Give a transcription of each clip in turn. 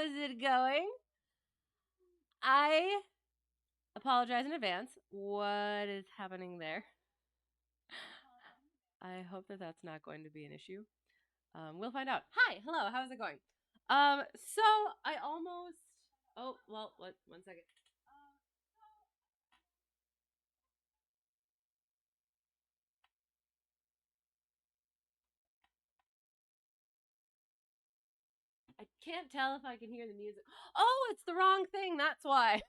How's it going? I apologize in advance. What is happening there? I hope that that's not going to be an issue. We'll find out. Hi, hello, how's it going? So I almost. Oh, well, what? 1 second. I can't tell if I can hear the music. Oh, it's the wrong thing. That's why.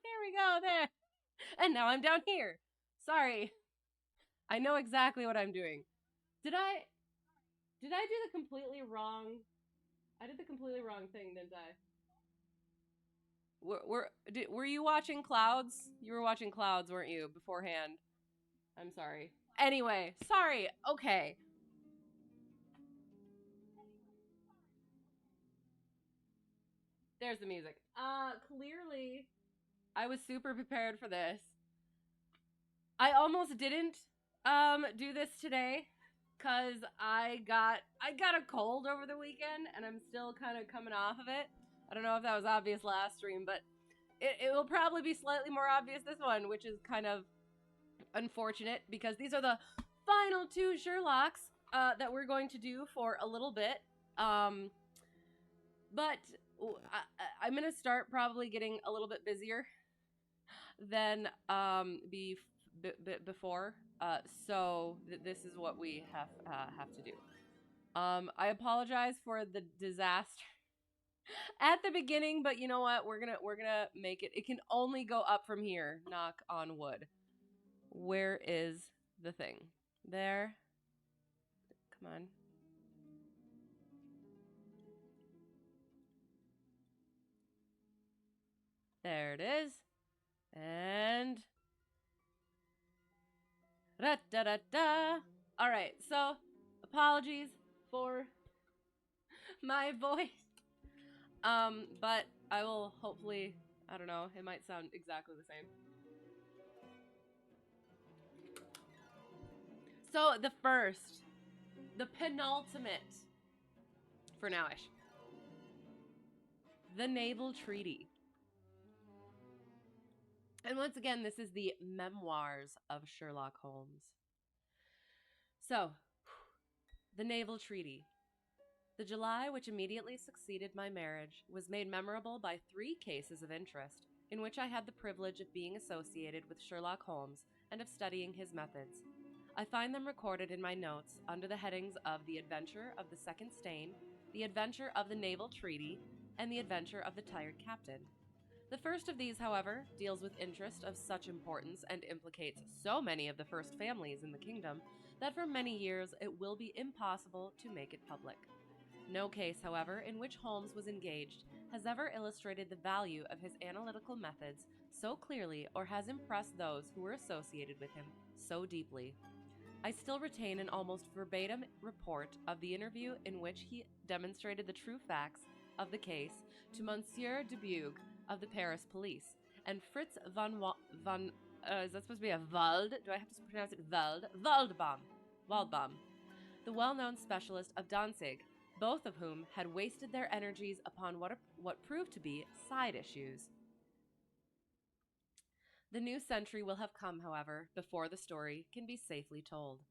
Here we go. There. And now I'm down here. Sorry. I know exactly what I'm doing. Did I? Did I do the completely wrong? I did the completely wrong thing, didn't I? Were you watching Clouds? You were watching Clouds, weren't you, beforehand? I'm sorry. Anyway, sorry. Okay. There's the music. Clearly I was super prepared for this. I almost didn't do this today cuz I got a cold over the weekend and I'm still kind of coming off of it. I don't know if that was obvious last stream, but it will probably be slightly more obvious this one, which is kind of unfortunate because these are the final two Sherlocks that we're going to do for a little bit. But I'm going to start probably getting a little bit busier than before. So this is what we have to do. I apologize for the disaster at the beginning, but you know what? We're gonna make it. It can only go up from here. Knock on wood. Where is the thing? There. Come on. There it is. And da da da da. All right. So, apologies for my voice. But I will hopefully, I don't know, it might sound exactly the same. So, the penultimate for nowish. The Naval Treaty. And once again, this is the Memoirs of Sherlock Holmes. So, the Naval Treaty. The July which immediately succeeded my marriage was made memorable by 3 cases of interest, in which I had the privilege of being associated with Sherlock Holmes and of studying his methods. I find them recorded in my notes under the headings of The Adventure of the Second Stain, The Adventure of the Naval Treaty, and The Adventure of the Tired Captain. The first of these, however, deals with interest of such importance and implicates so many of the first families in the kingdom that for many years it will be impossible to make it public. No case, however, in which Holmes was engaged has ever illustrated the value of his analytical methods so clearly or has impressed those who were associated with him so deeply. I still retain an almost verbatim report of the interview in which he demonstrated the true facts of the case to Monsieur Dubuque of the Paris police and Fritz is that supposed to be a Wald? Do I have to pronounce it Wald? Waldbaum, the well-known specialist of Danzig, both of whom had wasted their energies upon what proved to be side issues. The new century will have come, however, before the story can be safely told.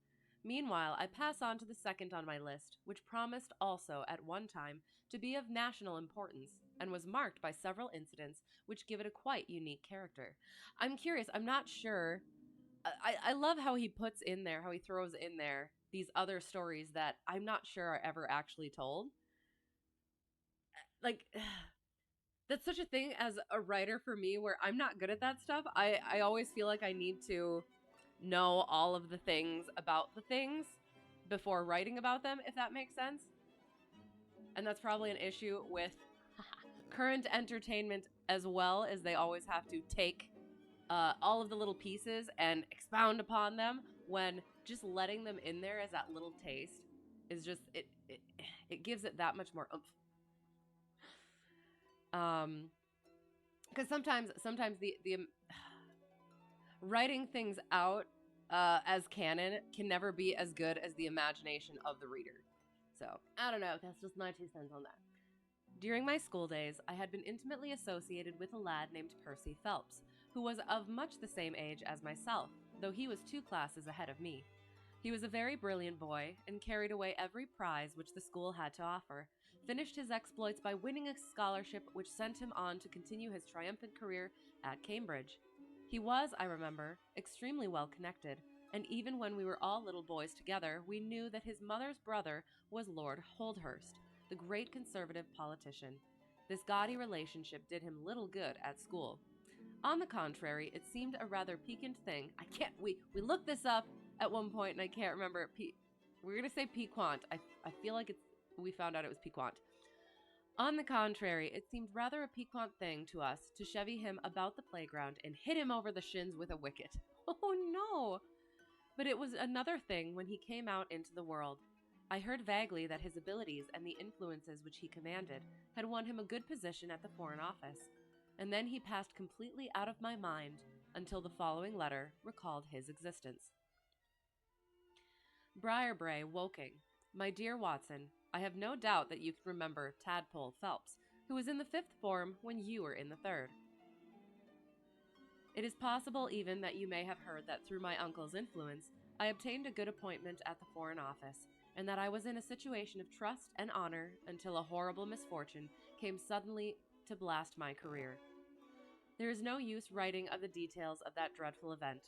Meanwhile, I pass on to the second on my list, which promised also at one time to be of national importance, and was marked by several incidents which give it a quite unique character. I'm curious, I'm not sure. I love how he puts in there, how he throws in there these other stories that I'm not sure are ever actually told. Like, that's such a thing as a writer for me where I'm not good at that stuff. I always feel like I need to know all of the things about the things before writing about them, if that makes sense. And that's probably an issue with current entertainment as well, as they always have to take all of the little pieces and expound upon them, when just letting them in there as that little taste is just it gives it that much more oomph. Because sometimes the writing things out as canon can never be as good as the imagination of the reader. So, I don't know. That's just my 2 cents on that. During my school days, I had been intimately associated with a lad named Percy Phelps, who was of much the same age as myself, though he was 2 classes ahead of me. He was a very brilliant boy and carried away every prize which the school had to offer, finished his exploits by winning a scholarship which sent him on to continue his triumphant career at Cambridge. He was, I remember, extremely well connected, and even when we were all little boys together, we knew that his mother's brother was Lord Holdhurst, the great conservative politician. This gaudy relationship did him little good at school. On the contrary, it seemed a rather piquant thing. We looked this up at one point and I can't remember. We're going to say piquant. I feel like we found out it was piquant. On the contrary, it seemed rather a piquant thing to us to chevy him about the playground and hit him over the shins with a wicket. Oh no! But it was another thing when he came out into the world. I heard vaguely that his abilities and the influences which he commanded had won him a good position at the Foreign Office, and then he passed completely out of my mind until the following letter recalled his existence. Briarbrae, Woking. My dear Watson, I have no doubt that you can remember Tadpole Phelps, who was in the 5th form when you were in the 3rd. It is possible even that you may have heard that through my uncle's influence, I obtained a good appointment at the Foreign Office, and that I was in a situation of trust and honor until a horrible misfortune came suddenly to blast my career. There is no use writing of the details of that dreadful event.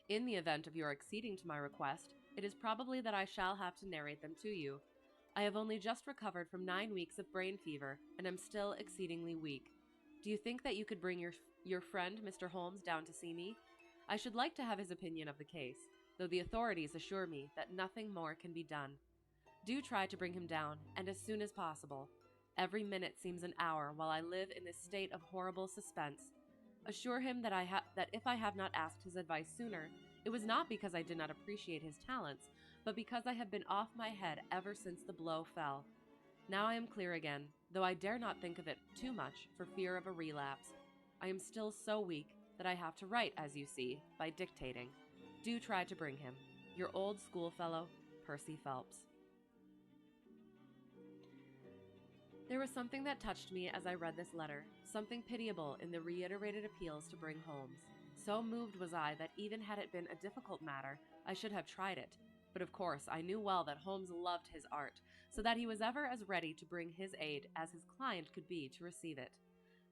In the event of your acceding to my request, it is probably that I shall have to narrate them to you. I have only just recovered from 9 weeks of brain fever, and am still exceedingly weak. Do you think that you could bring your friend, Mr. Holmes, down to see me? I should like to have his opinion of the case, though the authorities assure me that nothing more can be done. Do try to bring him down, and as soon as possible. Every minute seems an hour while I live in this state of horrible suspense. Assure him that if I have not asked his advice sooner, it was not because I did not appreciate his talents, but because I have been off my head ever since the blow fell. Now I am clear again, though I dare not think of it too much for fear of a relapse. I am still so weak that I have to write, as you see, by dictating. Do try to bring him. Your old schoolfellow, Percy Phelps. There was something that touched me as I read this letter, something pitiable in the reiterated appeals to bring Holmes. So moved was I that even had it been a difficult matter, I should have tried it. But of course I knew well that Holmes loved his art, so that he was ever as ready to bring his aid as his client could be to receive it.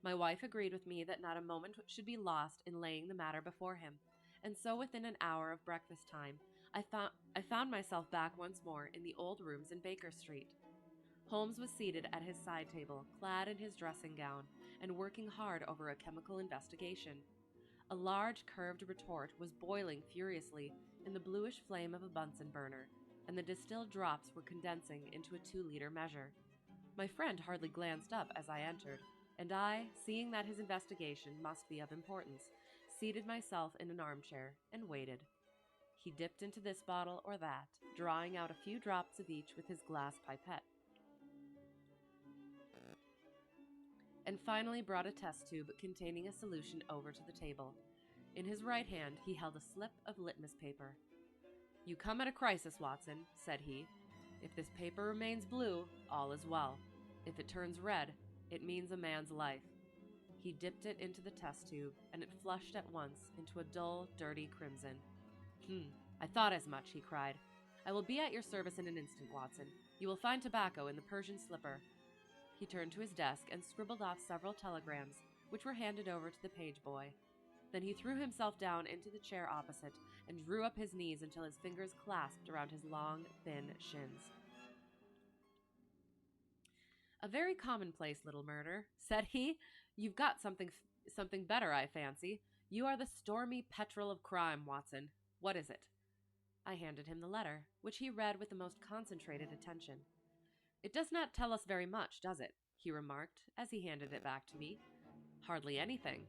My wife agreed with me that not a moment should be lost in laying the matter before him, and so within an hour of breakfast time, I found myself back once more in the old rooms in Baker Street. Holmes was seated at his side table, clad in his dressing gown, and working hard over a chemical investigation. A large curved retort was boiling furiously in the bluish flame of a Bunsen burner, and the distilled drops were condensing into a 2-liter measure. My friend hardly glanced up as I entered, and I, seeing that his investigation must be of importance, seated myself in an armchair and waited. He dipped into this bottle or that, drawing out a few drops of each with his glass pipette, and finally brought a test tube containing a solution over to the table. In his right hand he held a slip of litmus paper. "You come at a crisis, Watson," said he. "If this paper remains blue, all is well. If it turns red, it means a man's life." He dipped it into the test tube, and it flushed at once into a dull, dirty crimson. I thought as much," he cried. "I will be at your service in an instant, Watson. You will find tobacco in the Persian slipper." He turned to his desk and scribbled off several telegrams, which were handed over to the page boy. Then he threw himself down into the chair opposite and drew up his knees until his fingers clasped around his long, thin shins. "A very commonplace little murder," said he. "You've got something better, I fancy. You are the stormy petrel of crime, Watson. What is it?" I handed him the letter, which he read with the most concentrated attention. "It does not tell us very much, does it?" he remarked, as he handed it back to me. "Hardly anything.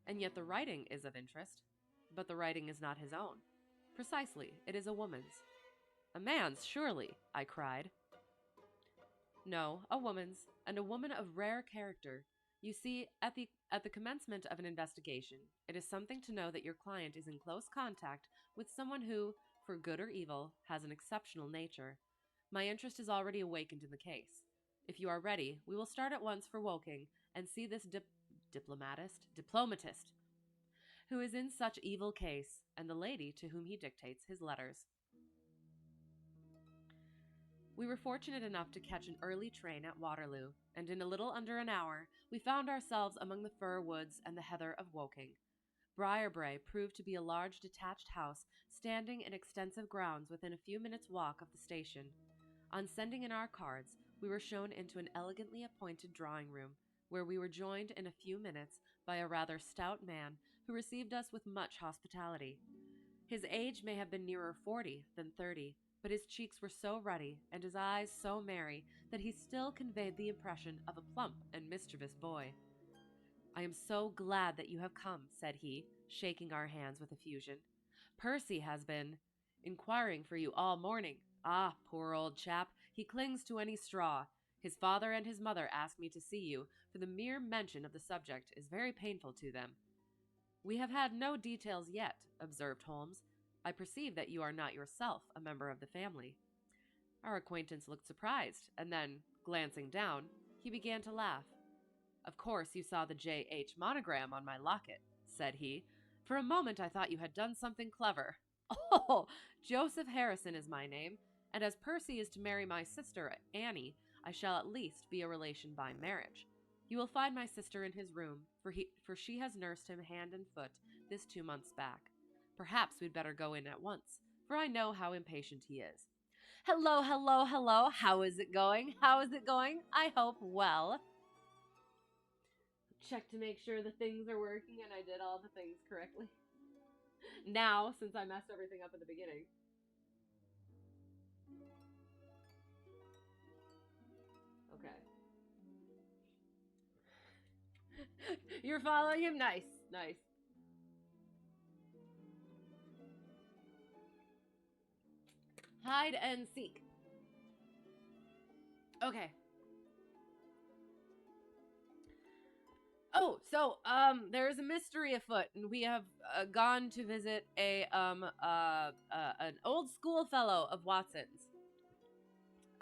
And yet the writing is of interest. But the writing is not his own." "Precisely. It is a woman's." "A man's, surely," I cried. "No, a woman's, and a woman of rare character. You see, at the commencement of an investigation, it is something to know that your client is in close contact with someone who, for good or evil, has an exceptional nature. My interest is already awakened in the case. If you are ready, we will start at once for Woking and see this diplomatist, who is in such evil case, and the lady to whom he dictates his letters. We were fortunate enough to catch an early train at Waterloo, and in a little under an hour we found ourselves among the fir woods and the heather of Woking. Briarbrae proved to be a large detached house standing in extensive grounds within a few minutes' walk of the station. On sending in our cards, we were shown into an elegantly appointed drawing room, where we were joined in a few minutes by a rather stout man who received us with much hospitality. His age may have been nearer 40 than 30, but his cheeks were so ruddy and his eyes so merry that he still conveyed the impression of a plump and mischievous boy. "I am so glad that you have come," said he, shaking our hands with effusion. "Percy has been inquiring for you all morning. Ah, poor old chap, he clings to any straw. His father and his mother asked me to see you, for the mere mention of the subject is very painful to them." "We have had no details yet," observed Holmes. "I perceive that you are not yourself a member of the family." Our acquaintance looked surprised, and then, glancing down, he began to laugh. "Of course you saw the J.H. monogram on my locket," said he. "For a moment I thought you had done something clever. Oh, Joseph Harrison is my name, and as Percy is to marry my sister, Annie, I shall at least be a relation by marriage. You will find my sister in his room, for she has nursed him hand and foot this 2 months back. Perhaps we'd better go in at once, for I know how impatient he is." "Hello, hello, hello! How is it going? How is it going? I hope well." Check to make sure the things are working and I did all the things correctly. Now, since I messed everything up at the beginning. Okay. You're following him? Nice, nice. Hide and seek. Okay. Oh, so there's a mystery afoot, and we have gone to visit an old school fellow of Watson's.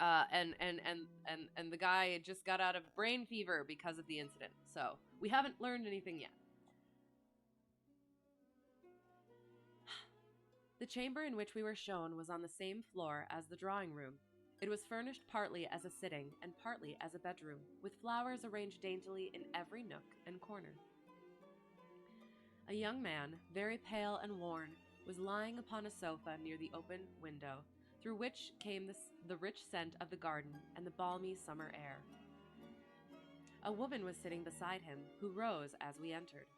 And the guy just got out of brain fever because of the incident. So we haven't learned anything yet. The chamber in which we were shown was on the same floor as the drawing room. It was furnished partly as a sitting and partly as a bedroom, with flowers arranged daintily in every nook and corner. A young man, very pale and worn, was lying upon a sofa near the open window, through which came the rich scent of the garden and the balmy summer air. A woman was sitting beside him, who rose as we entered.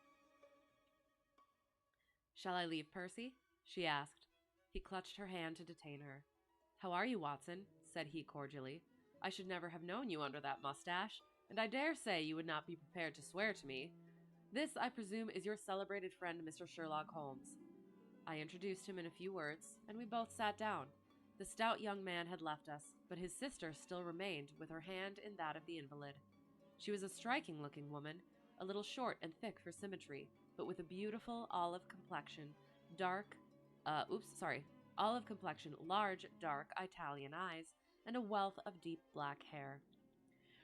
"Shall I leave Percy?" she asked. He clutched her hand to detain her. "How are you, Watson?" said he cordially. "I should never have known you under that mustache, and I dare say you would not be prepared to swear to me. This, I presume, is your celebrated friend, Mr. Sherlock Holmes." I introduced him in a few words, and we both sat down. The stout young man had left us, but his sister still remained with her hand in that of the invalid. She was a striking-looking woman, a little short and thick for symmetry, but with a beautiful olive complexion, large, dark Italian eyes, and a wealth of deep black hair.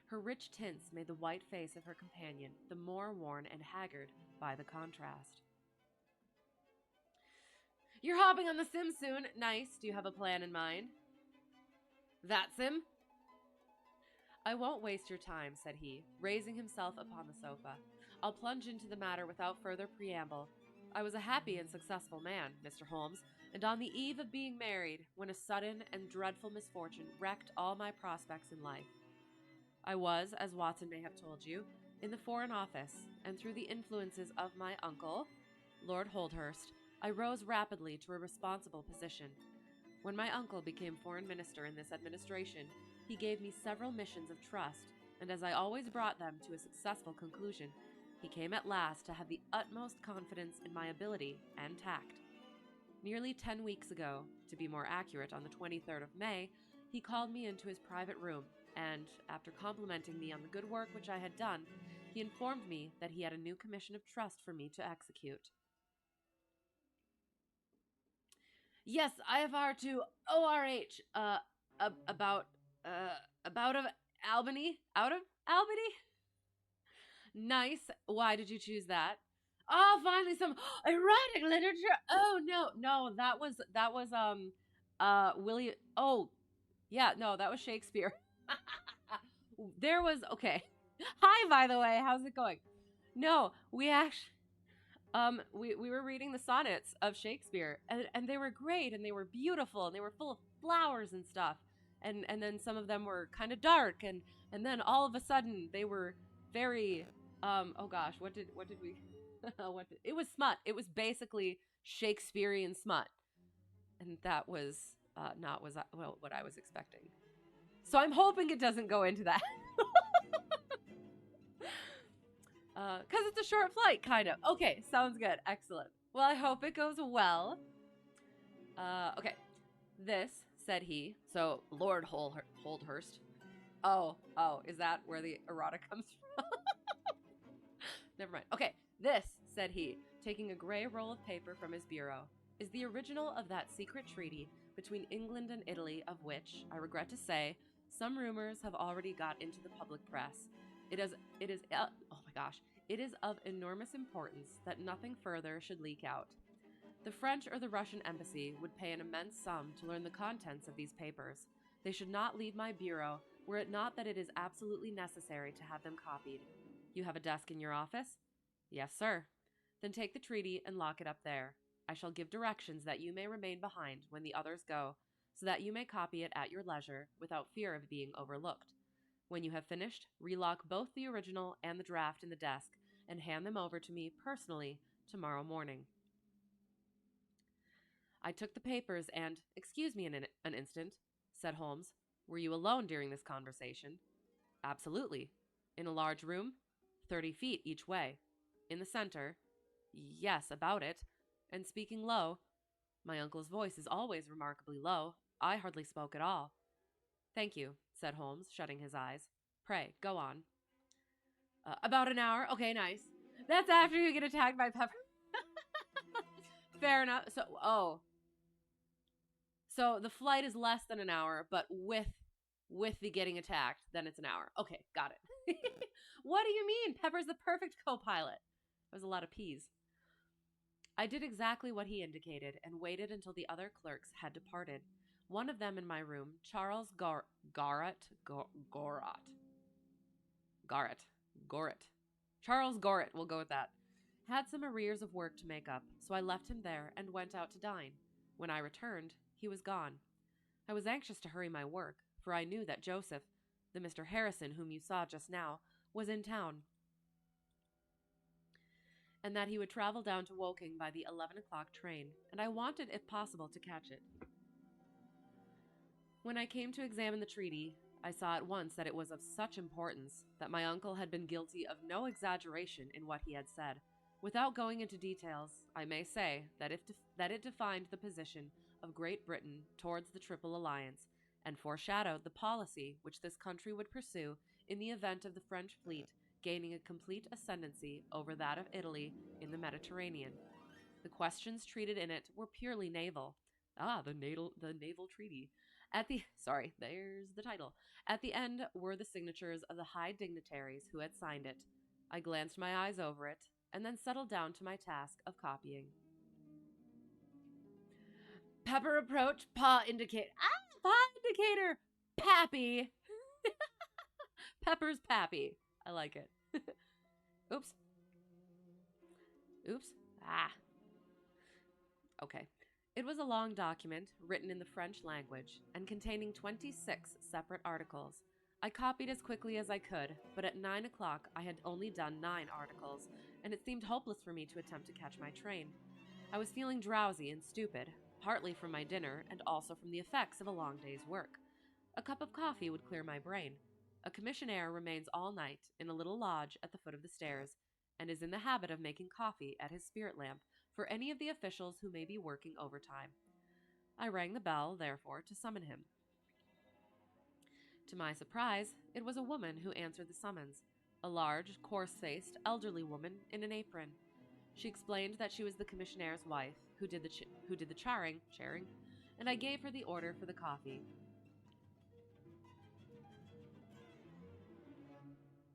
Her rich tints made the white face of her companion the more worn and haggard by the contrast. "You're hopping on the sim soon. Nice. Do you have a plan in mind?" "That sim?" "I won't waste your time," said he, raising himself upon the sofa. "I'll plunge into the matter without further preamble. I was a happy and successful man, Mr. Holmes, and on the eve of being married, when a sudden and dreadful misfortune wrecked all my prospects in life. I was, as Watson may have told you, in the Foreign Office, and through the influences of my uncle, Lord Holdhurst, I rose rapidly to a responsible position. When my uncle became Foreign Minister in this administration, he gave me several missions of trust, and as I always brought them to a successful conclusion, he came at last to have the utmost confidence in my ability and tact. Nearly 10 weeks ago, to be more accurate, on the 23rd of May, he called me into his private room, and, after complimenting me on the good work which I had done, he informed me that he had a new commission of trust for me to execute. Yes, IFR to ORH. About, about of Albany? Out of Albany? Nice. Why did you choose that? Oh, finally some erotic literature. Oh no, no, William. Oh, yeah, no, that was Shakespeare. There was okay. Hi, by the way, how's it going? No, we actually we were reading the sonnets of Shakespeare, and they were great and they were beautiful and they were full of flowers and stuff. And then some of them were kind of dark, and then all of a sudden they were very oh gosh, what did we it was smut. It was basically Shakespearean smut. And that was not was well what I was expecting. So I'm hoping it doesn't go into that. Because it's a short flight, kind of. Okay, sounds good. Excellent. Well, I hope it goes well. Okay. This, said he. So, Lord Holdhurst. Oh, is that where the erotic comes from? Never mind. Okay. This, said he, taking a gray roll of paper from his bureau, is the original of that secret treaty between England and Italy, of which, I regret to say, some rumors have already got into the public press. Oh my gosh, it is of enormous importance that nothing further should leak out. The French or the Russian embassy would pay an immense sum to learn the contents of these papers. They should not leave my bureau, were it not that it is absolutely necessary to have them copied. You have a desk in your office? Yes, sir. Then take the treaty and lock it up there. I shall give directions that you may remain behind when the others go, so that you may copy it at your leisure without fear of being overlooked. When you have finished, relock both the original and the draft in the desk and hand them over to me personally tomorrow morning. I took the papers and, excuse me an instant, said Holmes. Were you alone during this conversation? Absolutely. In a large room? 30 feet each way. In the center? Yes, about it. And speaking low. My uncle's voice is always remarkably low. I hardly spoke at all. Thank you, said Holmes, shutting his eyes. Pray, go on. About an hour. Okay, nice. That's after you get attacked by Pepper. Fair enough. So the flight is less than an hour, but with the getting attacked, then it's an hour. Okay, got it. What do you mean? Pepper's the perfect co-pilot. There's a lot of P's. I did exactly what he indicated and waited until the other clerks had departed. One of them in my room, Charles Garrett. Charles Gorrett, we'll go with that. Had some arrears of work to make up, so I left him there and went out to dine. When I returned, he was gone. I was anxious to hurry my work, for I knew that Joseph, the Mr. Harrison whom you saw just now, was in town, and that he would travel down to Woking by the 11 o'clock train, and I wanted, if possible, to catch it. When I came to examine the treaty, I saw at once that it was of such importance that my uncle had been guilty of no exaggeration in what he had said. Without going into details, I may say that it defined the position of Great Britain towards the Triple Alliance, and foreshadowed the policy which this country would pursue in the event of the French fleet gaining a complete ascendancy over that of Italy in the Mediterranean. The questions treated in it were purely naval. The Naval Treaty. There's the title. At the end were the signatures of the high dignitaries who had signed it. I glanced my eyes over it, and then settled down to my task of copying. Pepper approach, paw indicator. Paw indicator! Pappy! Pepper's Pappy. I like it. Oops. Okay. It was a long document, written in the French language, and containing 26 separate articles. I copied as quickly as I could, but at 9 o'clock I had only done 9 articles, and it seemed hopeless for me to attempt to catch my train. I was feeling drowsy and stupid, partly from my dinner and also from the effects of a long day's work. A cup of coffee would clear my brain. A commissionaire remains all night in a little lodge at the foot of the stairs, and is in the habit of making coffee at his spirit lamp for any of the officials who may be working overtime. I rang the bell, therefore, to summon him. To my surprise, it was a woman who answered the summons, a large, coarse-faced, elderly woman in an apron. She explained that she was the commissionnaire's wife, who did the charing, and I gave her the order for the coffee.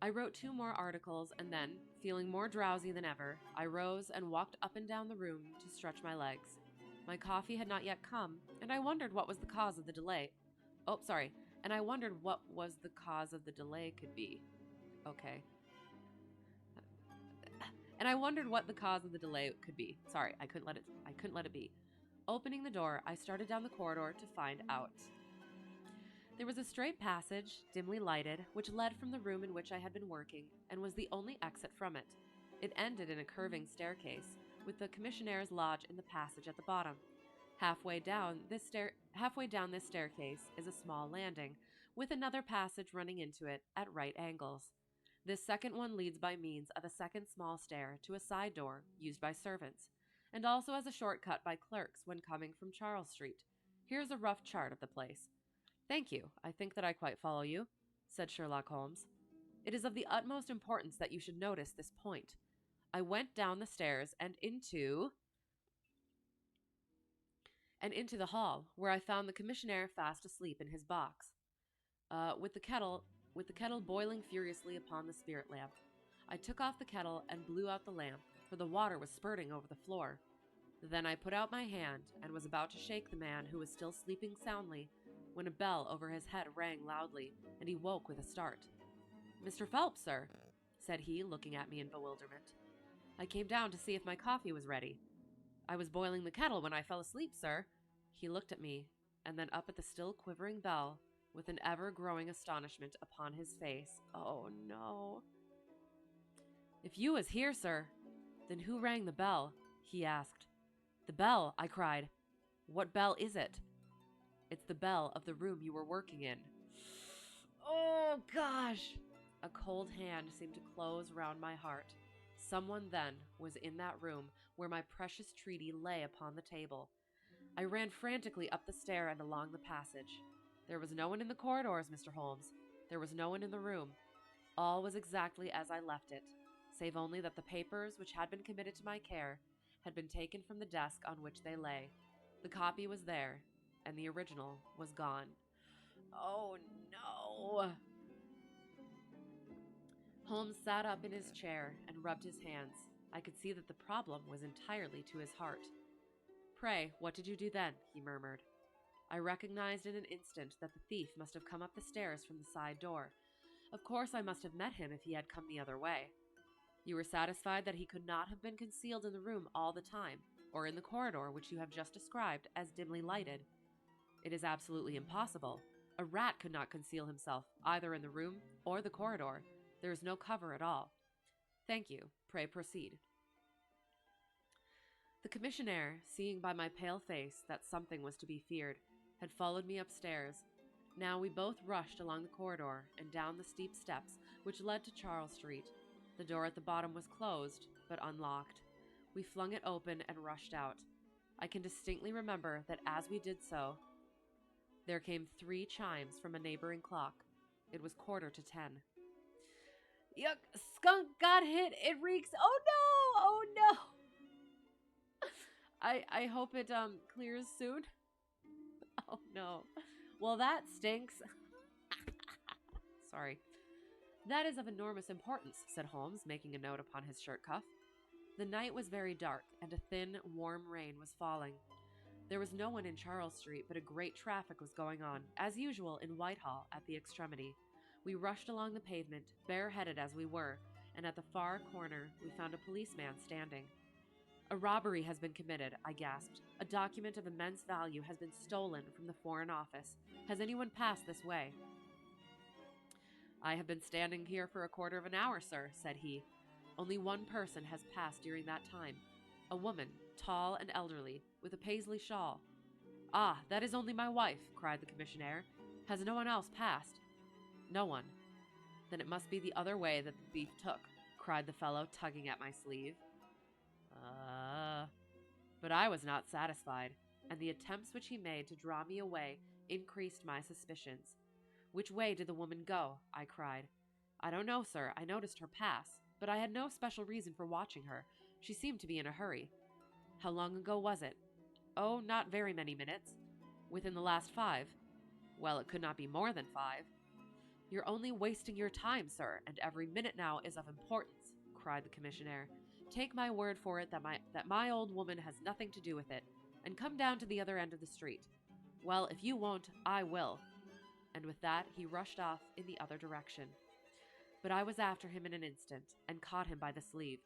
I wrote 2 more articles, and then, feeling more drowsy than ever, I rose and walked up and down the room to stretch my legs. My coffee had not yet come, and I wondered what was the cause of the delay. Oh, sorry. And I wondered what was the cause of the delay could be. Okay. And I wondered what the cause of the delay could be. Sorry, I couldn't let it be. Opening the door, I started down the corridor to find out. There was a straight passage, dimly lighted, which led from the room in which I had been working, and was the only exit from it. It ended in a curving staircase, with the commissionaire's lodge in the passage at the bottom. Halfway down this staircase is a small landing, with another passage running into it at right angles. This second one leads by means of a second small stair to a side door used by servants, and also as a shortcut by clerks when coming from Charles Street. Here's a rough chart of the place. Thank you. I think that I quite follow you, said Sherlock Holmes. It is of the utmost importance that you should notice this point. I went down the stairs and into the hall, where I found the commissionaire fast asleep in his box, with the kettle boiling furiously upon the spirit lamp. I took off the kettle and blew out the lamp, for the water was spurting over the floor. Then I put out my hand and was about to shake the man who was still sleeping soundly, when a bell over his head rang loudly, and he woke with a start. "Mr. Phelps, sir," said he, looking at me in bewilderment. "I came down to see if my coffee was ready." "I was boiling the kettle when I fell asleep, sir." He looked at me, and then up at the still quivering bell, with an ever-growing astonishment upon his face. Oh, no. "If you was here, sir, then who rang the bell?" he asked. "The bell," I cried. "What bell is it?" "It's the bell of the room you were working in." Oh, gosh! A cold hand seemed to close round my heart. Someone, then, was in that room where my precious treaty lay upon the table. I ran frantically up the stair and along the passage. There was no one in the corridors, Mr. Holmes. There was no one in the room. All was exactly as I left it, save only that the papers which had been committed to my care had been taken from the desk on which they lay. The copy was there, and the original was gone. Oh, no! Holmes sat up in his chair and rubbed his hands. I could see that the problem was entirely to his heart. "Pray, what did you do then?" he murmured. I recognized in an instant that the thief must have come up the stairs from the side door. Of course I must have met him if he had come the other way. "You were satisfied that he could not have been concealed in the room all the time, or in the corridor which you have just described as dimly lighted?" "It is absolutely impossible. A rat could not conceal himself either in the room or the corridor. There is no cover at all." "Thank you. Pray proceed." The commissionaire, seeing by my pale face that something was to be feared, had followed me upstairs. Now we both rushed along the corridor and down the steep steps which led to Charles Street. The door at the bottom was closed, but unlocked. We flung it open and rushed out. I can distinctly remember that as we did so, there came 3 chimes from a neighboring clock. It was 10:15. "Yuck! Skunk got hit! It reeks! Oh no! Oh no!" I hope it clears soon. Oh no. Well, that stinks. Sorry. "That is of enormous importance," said Holmes, making a note upon his shirt cuff. The night was very dark, and a thin, warm rain was falling. There was no one in Charles Street, but a great traffic was going on, as usual in Whitehall, at the extremity. We rushed along the pavement, bareheaded as we were, and at the far corner we found a policeman standing. "A robbery has been committed," I gasped. "A document of immense value has been stolen from the Foreign Office. Has anyone passed this way?" "I have been standing here for a quarter of an hour, sir," said he. "Only one person has passed during that time. A woman, tall and elderly, with a paisley shawl." "Ah, that is only my wife," cried the commissionaire. "Has no one else passed?" "No one." "Then it must be the other way that the thief took," cried the fellow, tugging at my sleeve. But I was not satisfied, and the attempts which he made to draw me away increased my suspicions. "Which way did the woman go?" I cried. "I don't know, sir. I noticed her pass, but I had no special reason for watching her. She seemed to be in a hurry." How long ago was it? Oh, not very many minutes. Within the last 5. Well, it could not be more than 5. You're only wasting your time, sir, and every minute now is of importance, cried the commissionaire. Take my word for it that my old woman has nothing to do with it, and come down to the other end of the street. Well, if you won't, I will. And with that, he rushed off in the other direction. But I was after him in an instant, and caught him by the sleeve.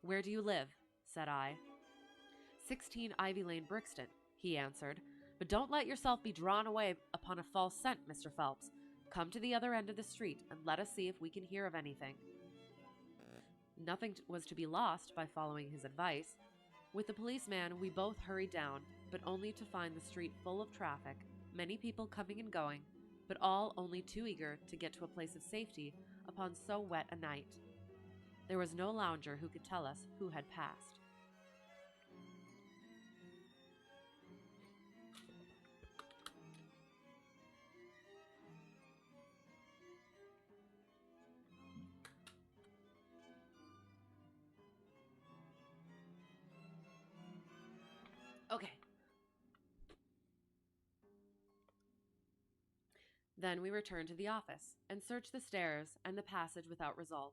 Where do you live? Said I. 16 Ivy Lane, Brixton, he answered. But don't let yourself be drawn away upon a false scent, Mr. Phelps. Come to the other end of the street, and let us see if we can hear of anything. Nothing was to be lost by following his advice. With the policeman, we both hurried down, but only to find the street full of traffic, many people coming and going, but all only too eager to get to a place of safety upon so wet a night. There was no lounger who could tell us who had passed. Okay. Then we returned to the office and searched the stairs and the passage without result.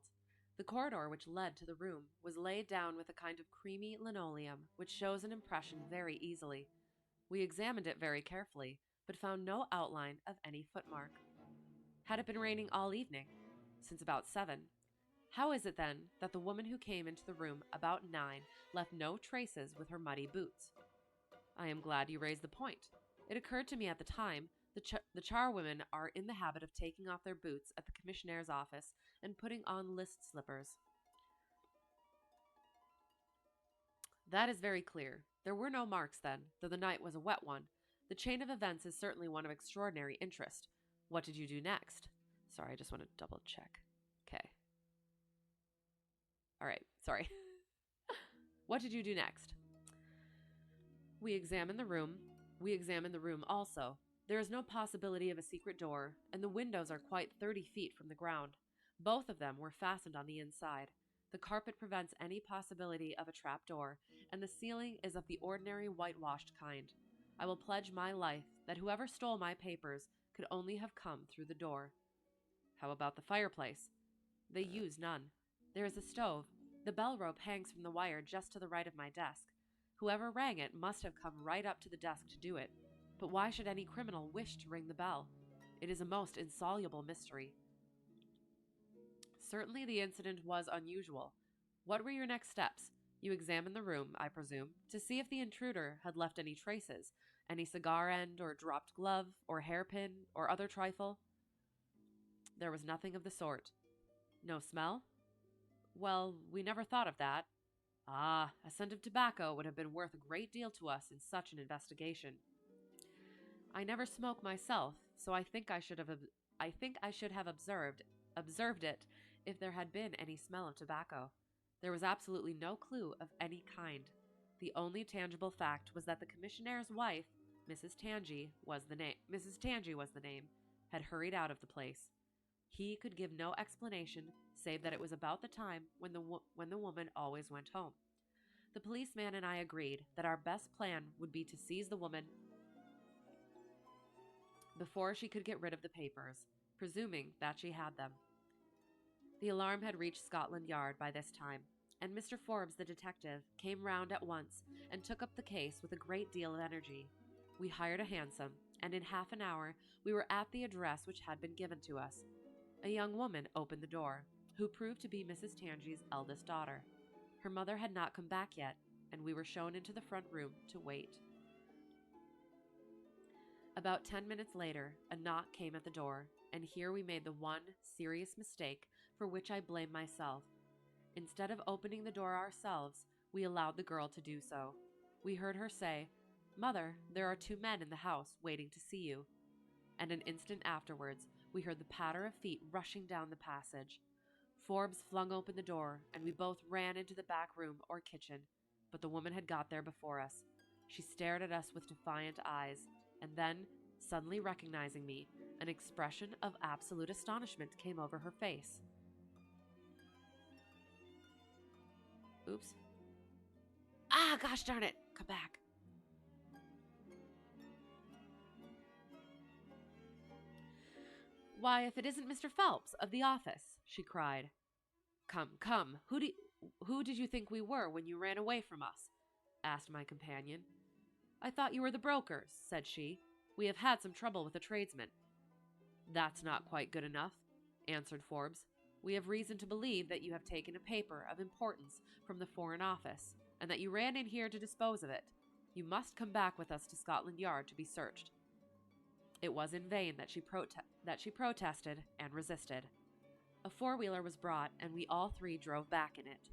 The corridor which led to the room was laid down with a kind of creamy linoleum which shows an impression very easily. We examined it very carefully, but found no outline of any footmark. Had it been raining all evening? Since about 7. How is it then that the woman who came into the room about 9 left no traces with her muddy boots? I am glad you raised the point. It occurred to me at the time the charwomen are in the habit of taking off their boots at the commissionnaire's office and putting on list slippers. That is very clear. There were no marks then, though the night was a wet one. The chain of events is certainly one of extraordinary interest. What did you do next? Sorry, I just want to double check. Okay. All right, sorry. What did you do next? We examined the room. We examined the room also. There is no possibility of a secret door, and the windows are quite 30 feet from the ground. Both of them were fastened on the inside. The carpet prevents any possibility of a trap door, and the ceiling is of the ordinary whitewashed kind. I will pledge my life that whoever stole my papers could only have come through the door. How about the fireplace? They use none. There is a stove. The bell rope hangs from the wire just to the right of my desk. Whoever rang it must have come right up to the desk to do it. But why should any criminal wish to ring the bell? It is a most insoluble mystery. Certainly the incident was unusual. What were your next steps? You examined the room, I presume, to see if the intruder had left any traces, any cigar end or dropped glove or hairpin or other trifle? There was nothing of the sort. No smell? Well, we never thought of that. Ah, a scent of tobacco would have been worth a great deal to us in such an investigation. I never smoke myself, so I think I should have observed it if there had been any smell of tobacco. There was absolutely no clue of any kind. The only tangible fact was that the commissionnaire's wife, Mrs. Tangi was the name, had hurried out of the place. He could give no explanation save that it was about the time when the woman always went home. The policeman and I agreed that our best plan would be to seize the woman before she could get rid of the papers, presuming that she had them. The alarm had reached Scotland Yard by this time, and Mr. Forbes, the detective, came round at once and took up the case with a great deal of energy. We hired a hansom, and in half an hour we were at the address which had been given to us. A young woman opened the door, who proved to be Mrs. Tangi's eldest daughter. Her mother had not come back yet, and we were shown into the front room to wait. About 10 minutes later, a knock came at the door, and here we made the one serious mistake for which I blame myself. Instead of opening the door ourselves, we allowed the girl to do so. We heard her say, "Mother, there are 2 men in the house waiting to see you." And an instant afterwards, we heard the patter of feet rushing down the passage. Forbes flung open the door, and we both ran into the back room or kitchen, but the woman had got there before us. She stared at us with defiant eyes, and then, suddenly recognizing me, an expression of absolute astonishment came over her face. Oops. Ah! gosh darn it, come back. Why, if it isn't Mr. Phelps of the office, she cried. Come, who did you think we were when you ran away from us? Asked my companion. I thought you were the brokers, said she. We have had some trouble with a tradesman. That's not quite good enough, answered Forbes. We have reason to believe that you have taken a paper of importance from the Foreign Office, and that you ran in here to dispose of it. You must come back with us to Scotland Yard to be searched. It was in vain that she protested and resisted. A four-wheeler was brought, and we all three drove back in it.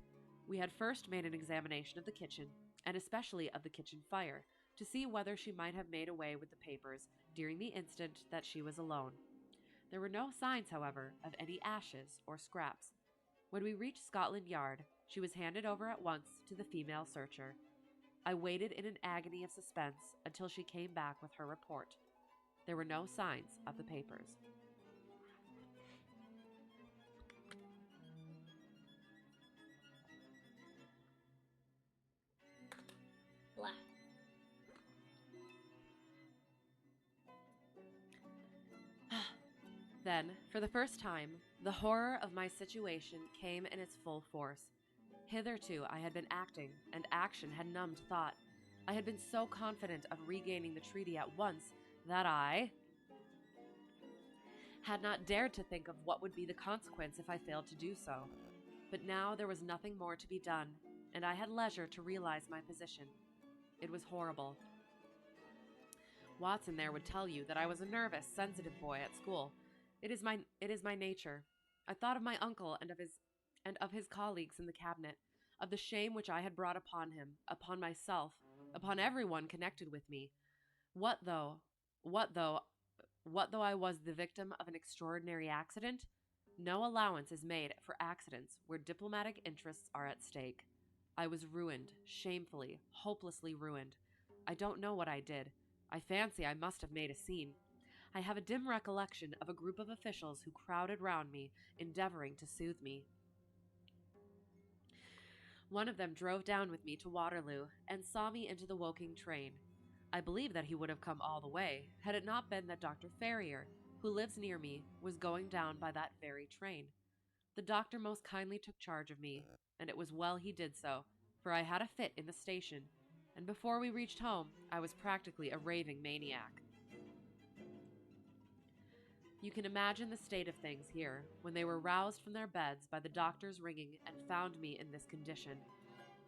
We had first made an examination of the kitchen, and especially of the kitchen fire, to see whether she might have made away with the papers during the instant that she was alone. There were no signs, however, of any ashes or scraps. When we reached Scotland Yard, she was handed over at once to the female searcher. I waited in an agony of suspense until she came back with her report. There were no signs of the papers. Black. Then, for the first time, the horror of my situation came in its full force. Hitherto I had been acting, and action had numbed thought. I had been so confident of regaining the treaty at once that I had not dared to think of what would be the consequence if I failed to do so. But now there was nothing more to be done, and I had leisure to realize my position. It was horrible. Watson there would tell you that I was a nervous, sensitive boy at school. It is my nature. I thought of my uncle and of his colleagues in the cabinet, of the shame which I had brought upon him, upon myself, upon everyone connected with me. What though I was the victim of an extraordinary accident? No allowance is made for accidents where diplomatic interests are at stake. I was ruined, shamefully, hopelessly ruined. I don't know what I did. I fancy I must have made a scene. I have a dim recollection of a group of officials who crowded round me, endeavoring to soothe me. One of them drove down with me to Waterloo and saw me into the Woking train. I believe that he would have come all the way, had it not been that Dr. Ferrier, who lives near me, was going down by that very train. The doctor most kindly took charge of me, and it was well he did so, for I had a fit in the station, and before we reached home, I was practically a raving maniac. You can imagine the state of things here, when they were roused from their beds by the doctor's ringing and found me in this condition.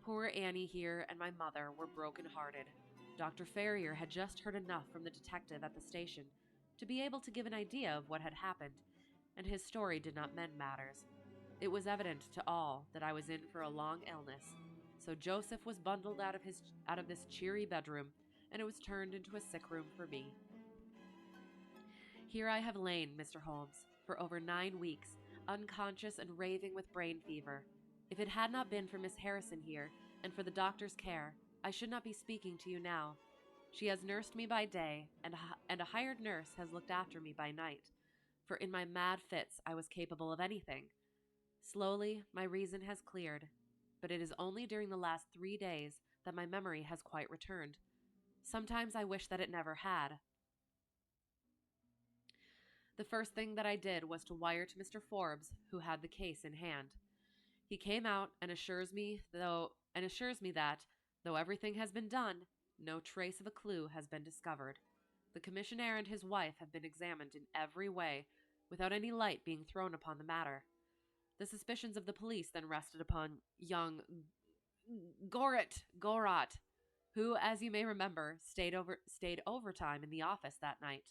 Poor Annie here and my mother were broken-hearted. Dr. Ferrier had just heard enough from the detective at the station to be able to give an idea of what had happened, and his story did not mend matters. It was evident to all that I was in for a long illness, so Joseph was bundled out of this cheery bedroom, and it was turned into a sick room for me. Here I have lain, Mr. Holmes, for over 9 weeks, unconscious and raving with brain fever. If it had not been for Miss Harrison here, and for the doctor's care, I should not be speaking to you now. She has nursed me by day, and a hired nurse has looked after me by night, for in my mad fits I was capable of anything. Slowly, my reason has cleared, but it is only during the last 3 days that my memory has quite returned. Sometimes I wish that it never had. The first thing that I did was to wire to Mr. Forbes, who had the case in hand. He came out and assures me that, though everything has been done, no trace of a clue has been discovered. The commissionaire and his wife have been examined in every way, without any light being thrown upon the matter. The suspicions of the police then rested upon young Gorot, who, as you may remember, stayed overtime in the office that night.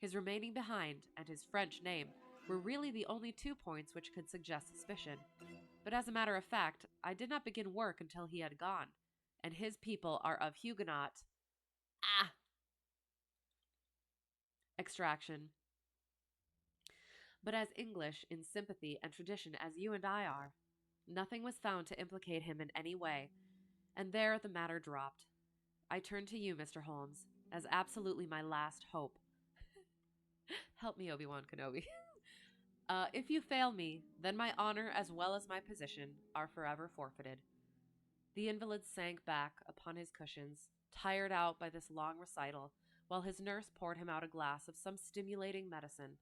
His remaining behind and his French name were really the only 2 points which could suggest suspicion. But as a matter of fact, I did not begin work until he had gone, and his people are of Huguenot extraction, but as English in sympathy and tradition as you and I are. Nothing was found to implicate him in any way, and there the matter dropped. I turn to you, Mr. Holmes, as absolutely my last hope. Help me, Obi-Wan Kenobi. If you fail me, then my honor as well as my position are forever forfeited. The invalid sank back upon his cushions, tired out by this long recital, while his nurse poured him out a glass of some stimulating medicine.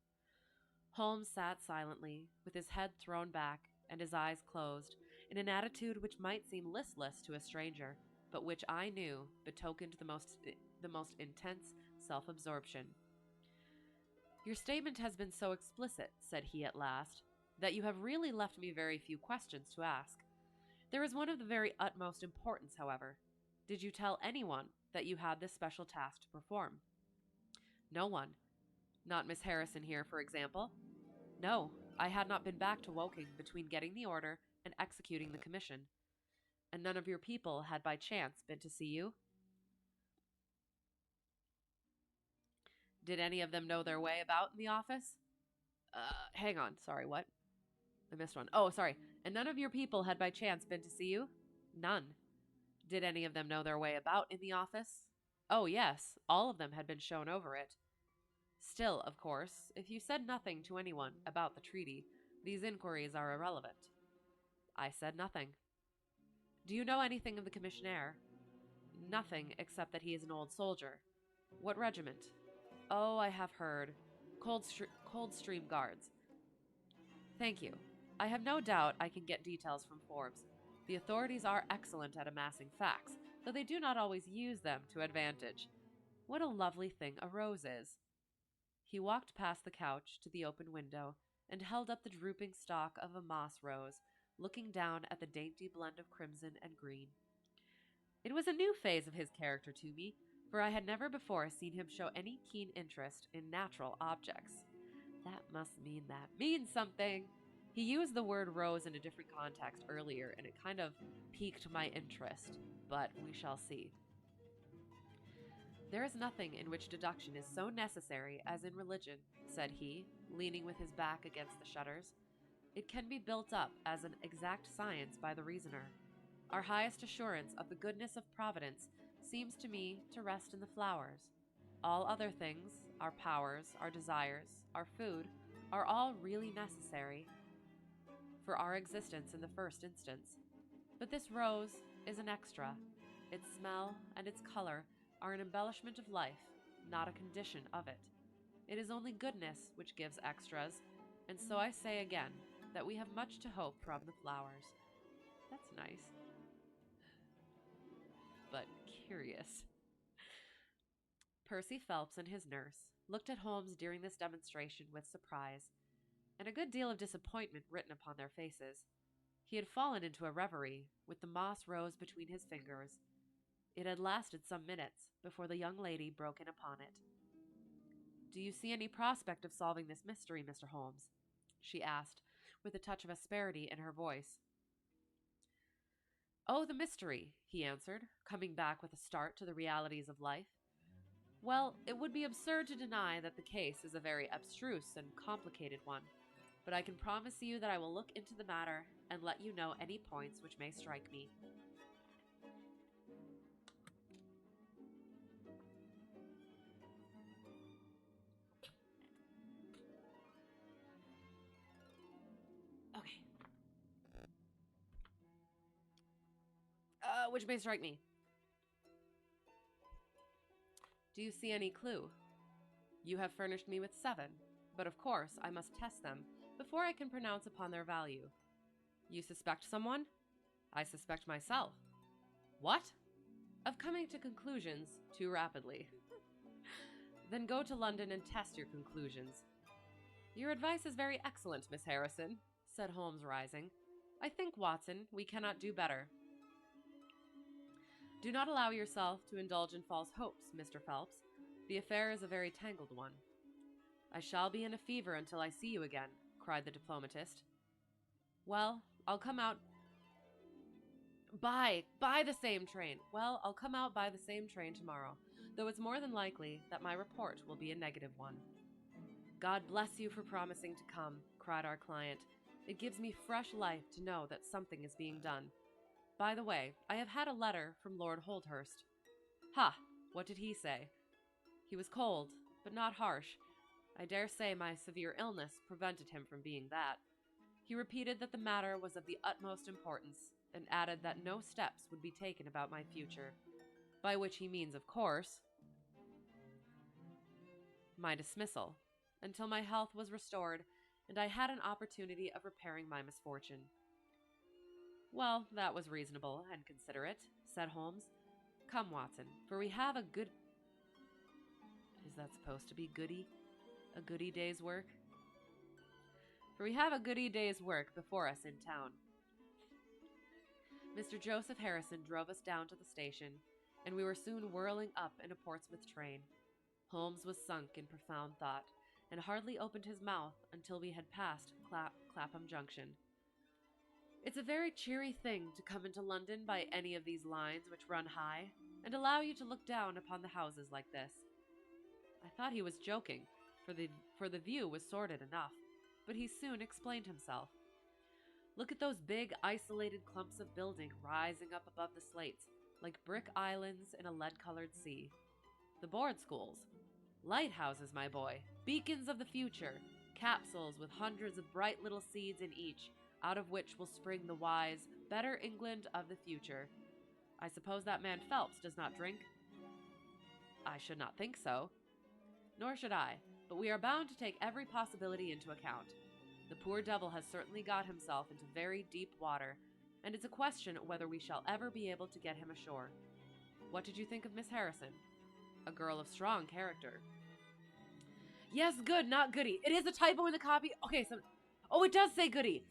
Holmes sat silently, with his head thrown back and his eyes closed, in an attitude which might seem listless to a stranger, but which I knew betokened the most intense self-absorption. "Your statement has been so explicit," said he at last, "that you have really left me very few questions to ask. There is one of the very utmost importance, however. Did you tell anyone that you had this special task to perform?" "No one." "Not Miss Harrison here, for example?" "No, I had not been back to Woking between getting the order and executing the commission." "And none of your people had by chance been to see you?" "Did any of them know their way about in the office?" Hang on. Sorry, what? I missed one. Oh, sorry. "And none of your people had by chance been to see you?" "None." "Did any of them know their way about in the office?" "Oh, yes. All of them had been shown over it." "Still, of course, if you said nothing to anyone about the treaty, these inquiries are irrelevant." "I said nothing." "Do you know anything of the commissionaire?" "Nothing, except that he is an old soldier." "What regiment?" "Oh, I have heard. Coldstream Guards." "Thank you. I have no doubt I can get details from Forbes. The authorities are excellent at amassing facts, though they do not always use them to advantage. What a lovely thing a rose is." He walked past the couch to the open window and held up the drooping stalk of a moss rose, looking down at the dainty blend of crimson and green. It was a new phase of his character to me, for I had never before seen him show any keen interest in natural objects. That means something. He used the word rose in a different context earlier, and it kind of piqued my interest, but we shall see. "There is nothing in which deduction is so necessary as in religion," said he, leaning with his back against the shutters. "It can be built up as an exact science by the reasoner. Our highest assurance of the goodness of Providence seems to me to rest in the flowers. All other things, our powers, our desires, our food, are all really necessary for our existence in the first instance. But this rose is an extra. Its smell and its color are an embellishment of life, not a condition of it. It is only goodness which gives extras, and so I say again that we have much to hope from the flowers." That's nice, but curious. Percy Phelps and his nurse looked at Holmes during this demonstration with surprise, and a good deal of disappointment written upon their faces. He had fallen into a reverie, with the moss rose between his fingers. It had lasted some minutes before the young lady broke in upon it. "Do you see any prospect of solving this mystery, Mr. Holmes?" she asked, with a touch of asperity in her voice. "Oh, the mystery," he answered, coming back with a start to the realities of life. "Well, it would be absurd to deny that the case is a very abstruse and complicated one, but I can promise you that I will look into the matter and let you know any points which may strike me." Okay. Which may strike me. "Do you see any clue?" "You have furnished me with 7, but of course I must test them before I can pronounce upon their value." "You suspect someone?" "I suspect myself." "What?" "Of coming to conclusions too rapidly." "Then go to London and test your conclusions." "Your advice is very excellent, Miss Harrison," said Holmes, rising. "I think, Watson, we cannot do better." "Do not allow yourself to indulge in false hopes, Mr. Phelps. The affair is a very tangled one." "I shall be in a fever until I see you again," cried the diplomatist. "Well, I'll come out by the same train. I'll come out by the same train tomorrow, though it's more than likely that my report will be a negative one." "God bless you for promising to come," cried our client. "It gives me fresh life to know that something is being done. By the way, I have had a letter from Lord Holdhurst." "Ha! What did he say?" "He was cold, but not harsh. I dare say my severe illness prevented him from being that. He repeated that the matter was of the utmost importance, and added that no steps would be taken about my future, by which he means, of course, my dismissal, until my health was restored and I had an opportunity of repairing my misfortune. Well, that was reasonable and considerate, said Holmes. Come, Watson, for we have a good... Is that supposed to be goody? A goody day's work? For we have a goody day's work before us in town. Mr. Joseph Harrison drove us down to the station, and we were soon whirling up in a Portsmouth train. Holmes was sunk in profound thought, and hardly opened his mouth until we had passed Clapham Junction. It's a very cheery thing to come into London by any of these lines which run high, and allow you to look down upon the houses like this. I thought he was joking, for the view was sordid enough, but he soon explained himself. Look at those big, isolated clumps of building rising up above the slates, like brick islands in a lead-colored sea. The board schools. Lighthouses, my boy. Beacons of the future. Capsules with hundreds of bright little seeds in each, out of which will spring the wise, better England of the future. I suppose that man Phelps does not drink? I should not think so. Nor should I, but we are bound to take every possibility into account. The poor devil has certainly got himself into very deep water, and it's a question whether we shall ever be able to get him ashore. What did you think of Miss Harrison? A girl of strong character. Yes, good, not goody. It is a typo in the copy. Okay, so... Oh, it does say goody.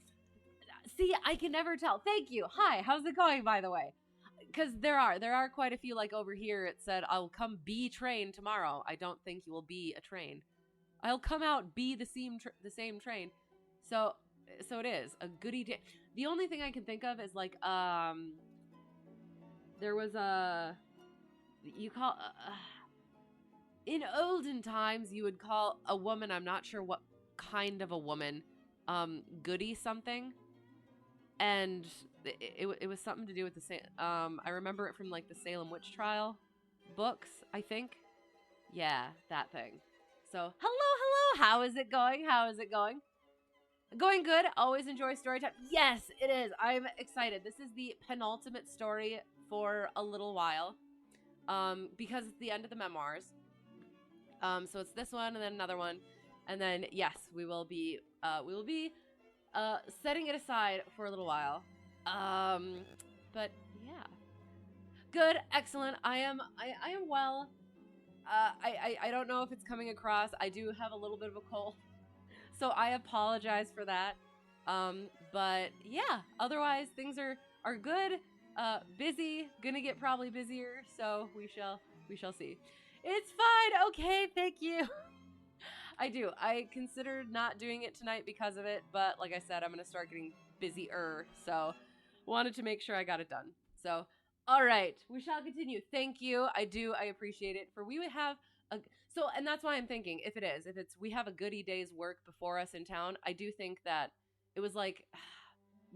See, I can never tell. Thank you. Hi, how's it going, by the way? Because there are quite a few, like over here, it said, I'll come be train tomorrow. I don't think you will be a train. I'll come out, be the same train. So it is a goody day. The only thing I can think of is like, there was in olden times, you would call a woman, I'm not sure what kind of a woman, goody something. And it was something to do with the I remember it from like the Salem witch trial books, I think. Yeah, that thing. So, hello, how is it going? Going good. Always enjoy story time. Yes, it is. I'm excited. This is the penultimate story for a little while, because it's the end of the memoirs. So it's this one and then another one, and then yes, we will be setting it aside for a little while. But yeah, good, excellent. I am well. I don't know if it's coming across. I do have a little bit of a cold, so I apologize for that. But yeah, otherwise things are good. Busy, gonna get probably busier, so we shall see. It's fine. Okay, thank you. I considered not doing it tonight because of it, but like I said, I'm gonna start getting busier, so wanted to make sure I got it done. So, all right, we shall continue. Thank you. I appreciate it. For we would have and that's why I'm thinking, if we have a goody day's work before us in town, I do think that it was like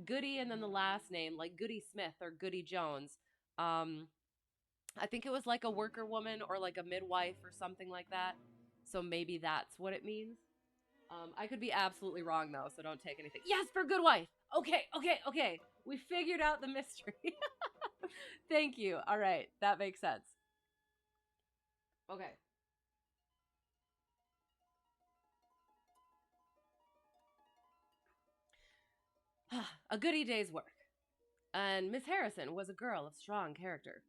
Goody and then the last name, like Goody Smith or Goody Jones. I think it was like a worker woman or like a midwife or something like that. So maybe that's what it means. I could be absolutely wrong though, so don't take anything. Yes, for good wife. Okay. We figured out the mystery. Thank you. All right, that makes sense. Okay. A goody day's work. And Miss Harrison was a girl of strong character.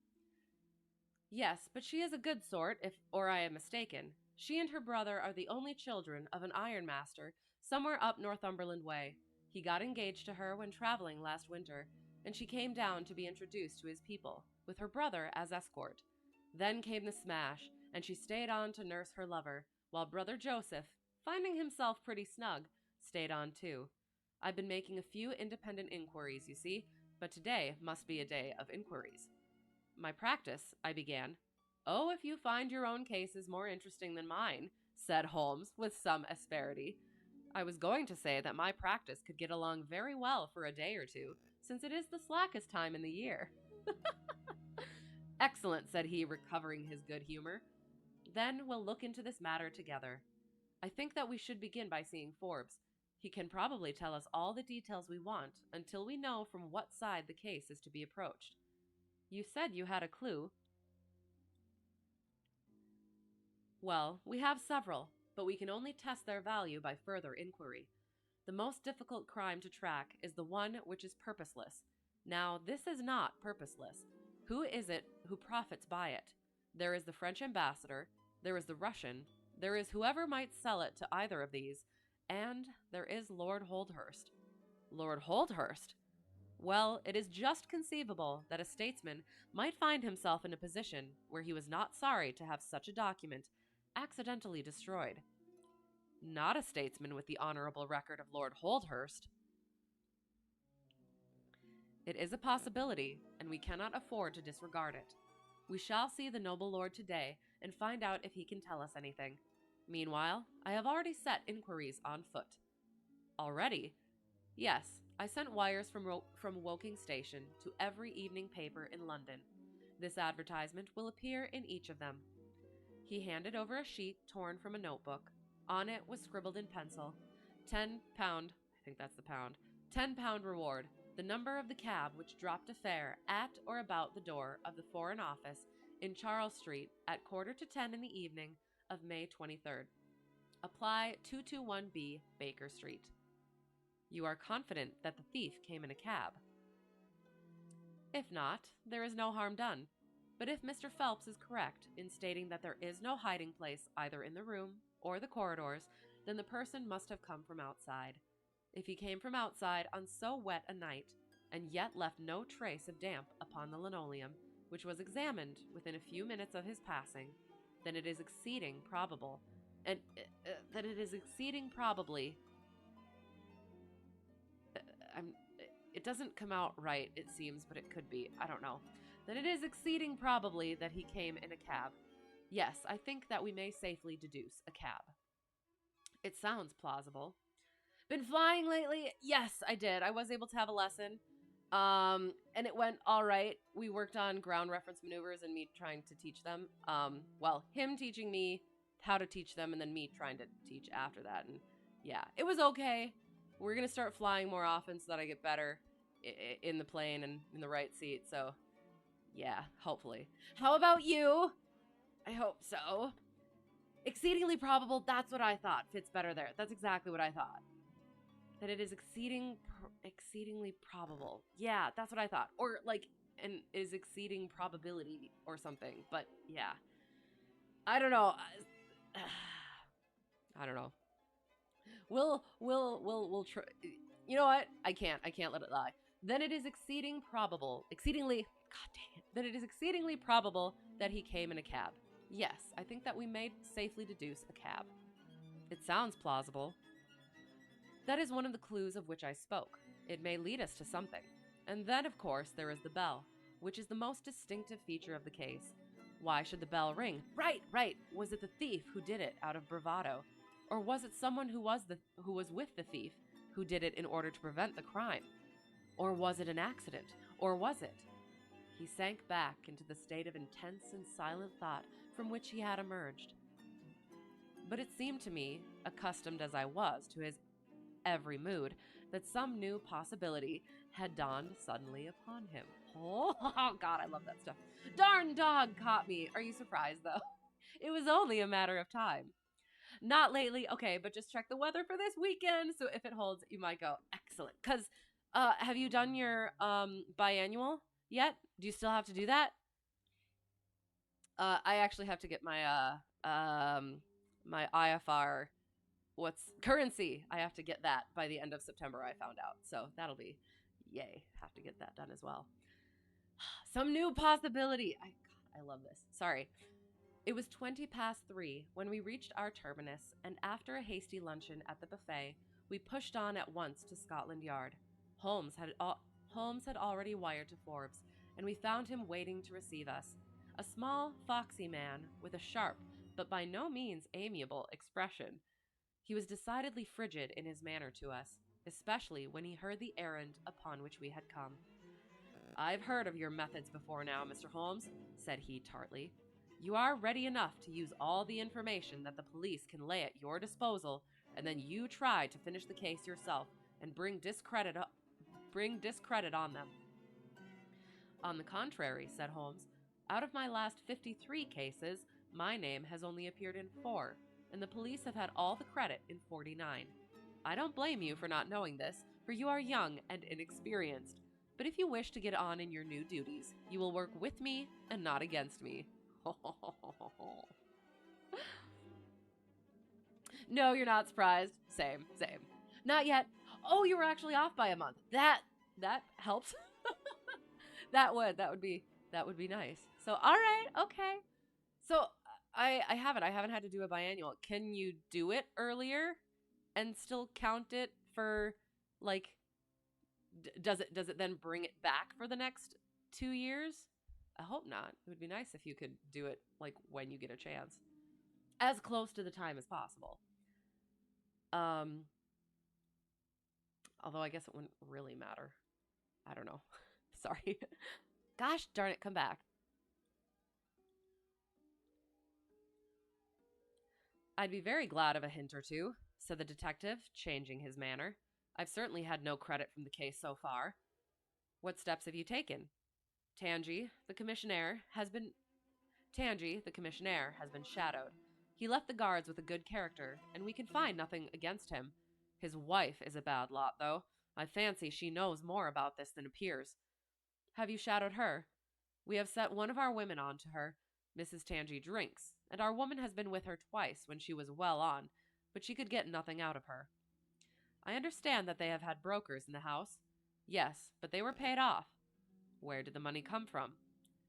Yes, but she is a good sort, or I am mistaken. She and her brother are the only children of an ironmaster somewhere up Northumberland way. He got engaged to her when traveling last winter, and she came down to be introduced to his people, with her brother as escort. Then came the smash, and she stayed on to nurse her lover, while brother Joseph, finding himself pretty snug, stayed on too. I've been making a few independent inquiries, you see, but today must be a day of inquiries. My practice, I began. Oh, if you find your own cases more interesting than mine, said Holmes with some asperity. I was going to say that my practice could get along very well for a day or two, since it is the slackest time in the year. Excellent, said he, recovering his good humor. Then we'll look into this matter together. I think that we should begin by seeing Forbes. He can probably tell us all the details we want until we know from what side the case is to be approached. You said you had a clue. Well, we have several, but we can only test their value by further inquiry. The most difficult crime to track is the one which is purposeless. Now, this is not purposeless. Who is it who profits by it? There is the French ambassador, there is the Russian, there is whoever might sell it to either of these, and there is Lord Holdhurst. Lord Holdhurst? Well, it is just conceivable that a statesman might find himself in a position where he was not sorry to have such a document accidentally destroyed. Not a statesman with the honorable record of Lord Holdhurst. It is a possibility, and we cannot afford to disregard it. We shall see the noble lord today and find out if he can tell us anything. Meanwhile, I have already set inquiries on foot. Already? Yes, I sent wires from Woking Station to every evening paper in London. This advertisement will appear in each of them. He handed over a sheet torn from a notebook. On it was scribbled in pencil, £10, I think that's the pound, £10 reward, the number of the cab which dropped a fare at or about the door of the Foreign Office in Charles Street at 9:45 in the evening of May 23rd. Apply 221B Baker Street. You are confident that the thief came in a cab? If not, there is no harm done. But if Mr. Phelps is correct in stating that there is no hiding place either in the room or the corridors, then the person must have come from outside. If he came from outside on so wet a night, and yet left no trace of damp upon the linoleum, which was examined within a few minutes of his passing, then it is exceeding probable, it doesn't come out right, it seems, but it could be, I don't know. Then it is exceeding probably that he came in a cab. Yes, I think that we may safely deduce a cab. It sounds plausible. Been flying lately? Yes, I did. I was able to have a lesson. And it went all right. We worked on ground reference maneuvers and me trying to teach them. Him teaching me how to teach them and then me trying to teach after that. And yeah, it was okay. We're going to start flying more often so that I get better in the plane and in the right seat. So yeah, hopefully. How about you? I hope so. Exceedingly probable, that's what I thought. Fits better there. That's exactly what I thought. That it is exceedingly probable. Yeah, that's what I thought. Or like, an is exceeding probability or something. But yeah. I don't know. I don't know. We'll try. You know what? I can't let it lie. Then it is exceedingly, god dang it. Then it is exceedingly probable that he came in a cab. Yes, I think that we may safely deduce a cab. It sounds plausible. That is one of the clues of which I spoke. It may lead us to something. And then, of course, there is the bell, which is the most distinctive feature of the case. Why should the bell ring? Right. Was it the thief who did it out of bravado? Or was it someone who was with the thief who did it in order to prevent the crime? Or was it an accident? Or was it? He sank back into the state of intense and silent thought from which he had emerged. But it seemed to me, accustomed as I was to his every mood, that some new possibility had dawned suddenly upon him. Oh, God, I love that stuff. Darn dog caught me. Are you surprised, though? It was only a matter of time. Not lately. Okay, but just check the weather for this weekend. So if it holds, you might go. Excellent. Because have you done your biannual yet? Do you still have to do that? I actually have to get my my IFR currency. I have to get that by the end of September, I found out. So that'll be yay. Have to get that done as well. Some new possibility. I love this. Sorry. It was 3:20 when we reached our terminus, and after a hasty luncheon at the buffet, we pushed on at once to Scotland Yard. Holmes had already wired to Forbes, and we found him waiting to receive us. A small, foxy man with a sharp, but by no means amiable, expression. He was decidedly frigid in his manner to us, especially when he heard the errand upon which we had come. "I've heard of your methods before now, Mr. Holmes," said he tartly. "You are ready enough to use all the information that the police can lay at your disposal, and then you try to finish the case yourself and bring discredit on them. On the contrary, said Holmes, out of my last 53 cases, my name has only appeared in 4, and the police have had all the credit in 49. I don't blame you for not knowing this, for you are young and inexperienced. But if you wish to get on in your new duties, you will work with me and not against me. No, you're not surprised. Same. Not yet. Oh, you were actually off by a month. That helps. that would be nice. So, all right, okay. So I haven't had to do a biannual. Can you do it earlier and still count it for, like, does it then bring it back for the next 2 years? I hope not. It would be nice if you could do it, like, when you get a chance, as close to the time as possible. Although I guess it wouldn't really matter. I don't know. Sorry. Gosh darn it, come back. I'd be very glad of a hint or two, said the detective, changing his manner. I've certainly had no credit from the case so far. What steps have you taken? Tangi, the commissionaire, has been shadowed. He left the guards with a good character, and we can find nothing against him. His wife is a bad lot, though. I fancy she knows more about this than appears. Have you shadowed her? We have set one of our women on to her. Mrs. Tangi drinks, and our woman has been with her twice when she was well on, but she could get nothing out of her. I understand that they have had brokers in the house. Yes, but they were paid off. Where did the money come from?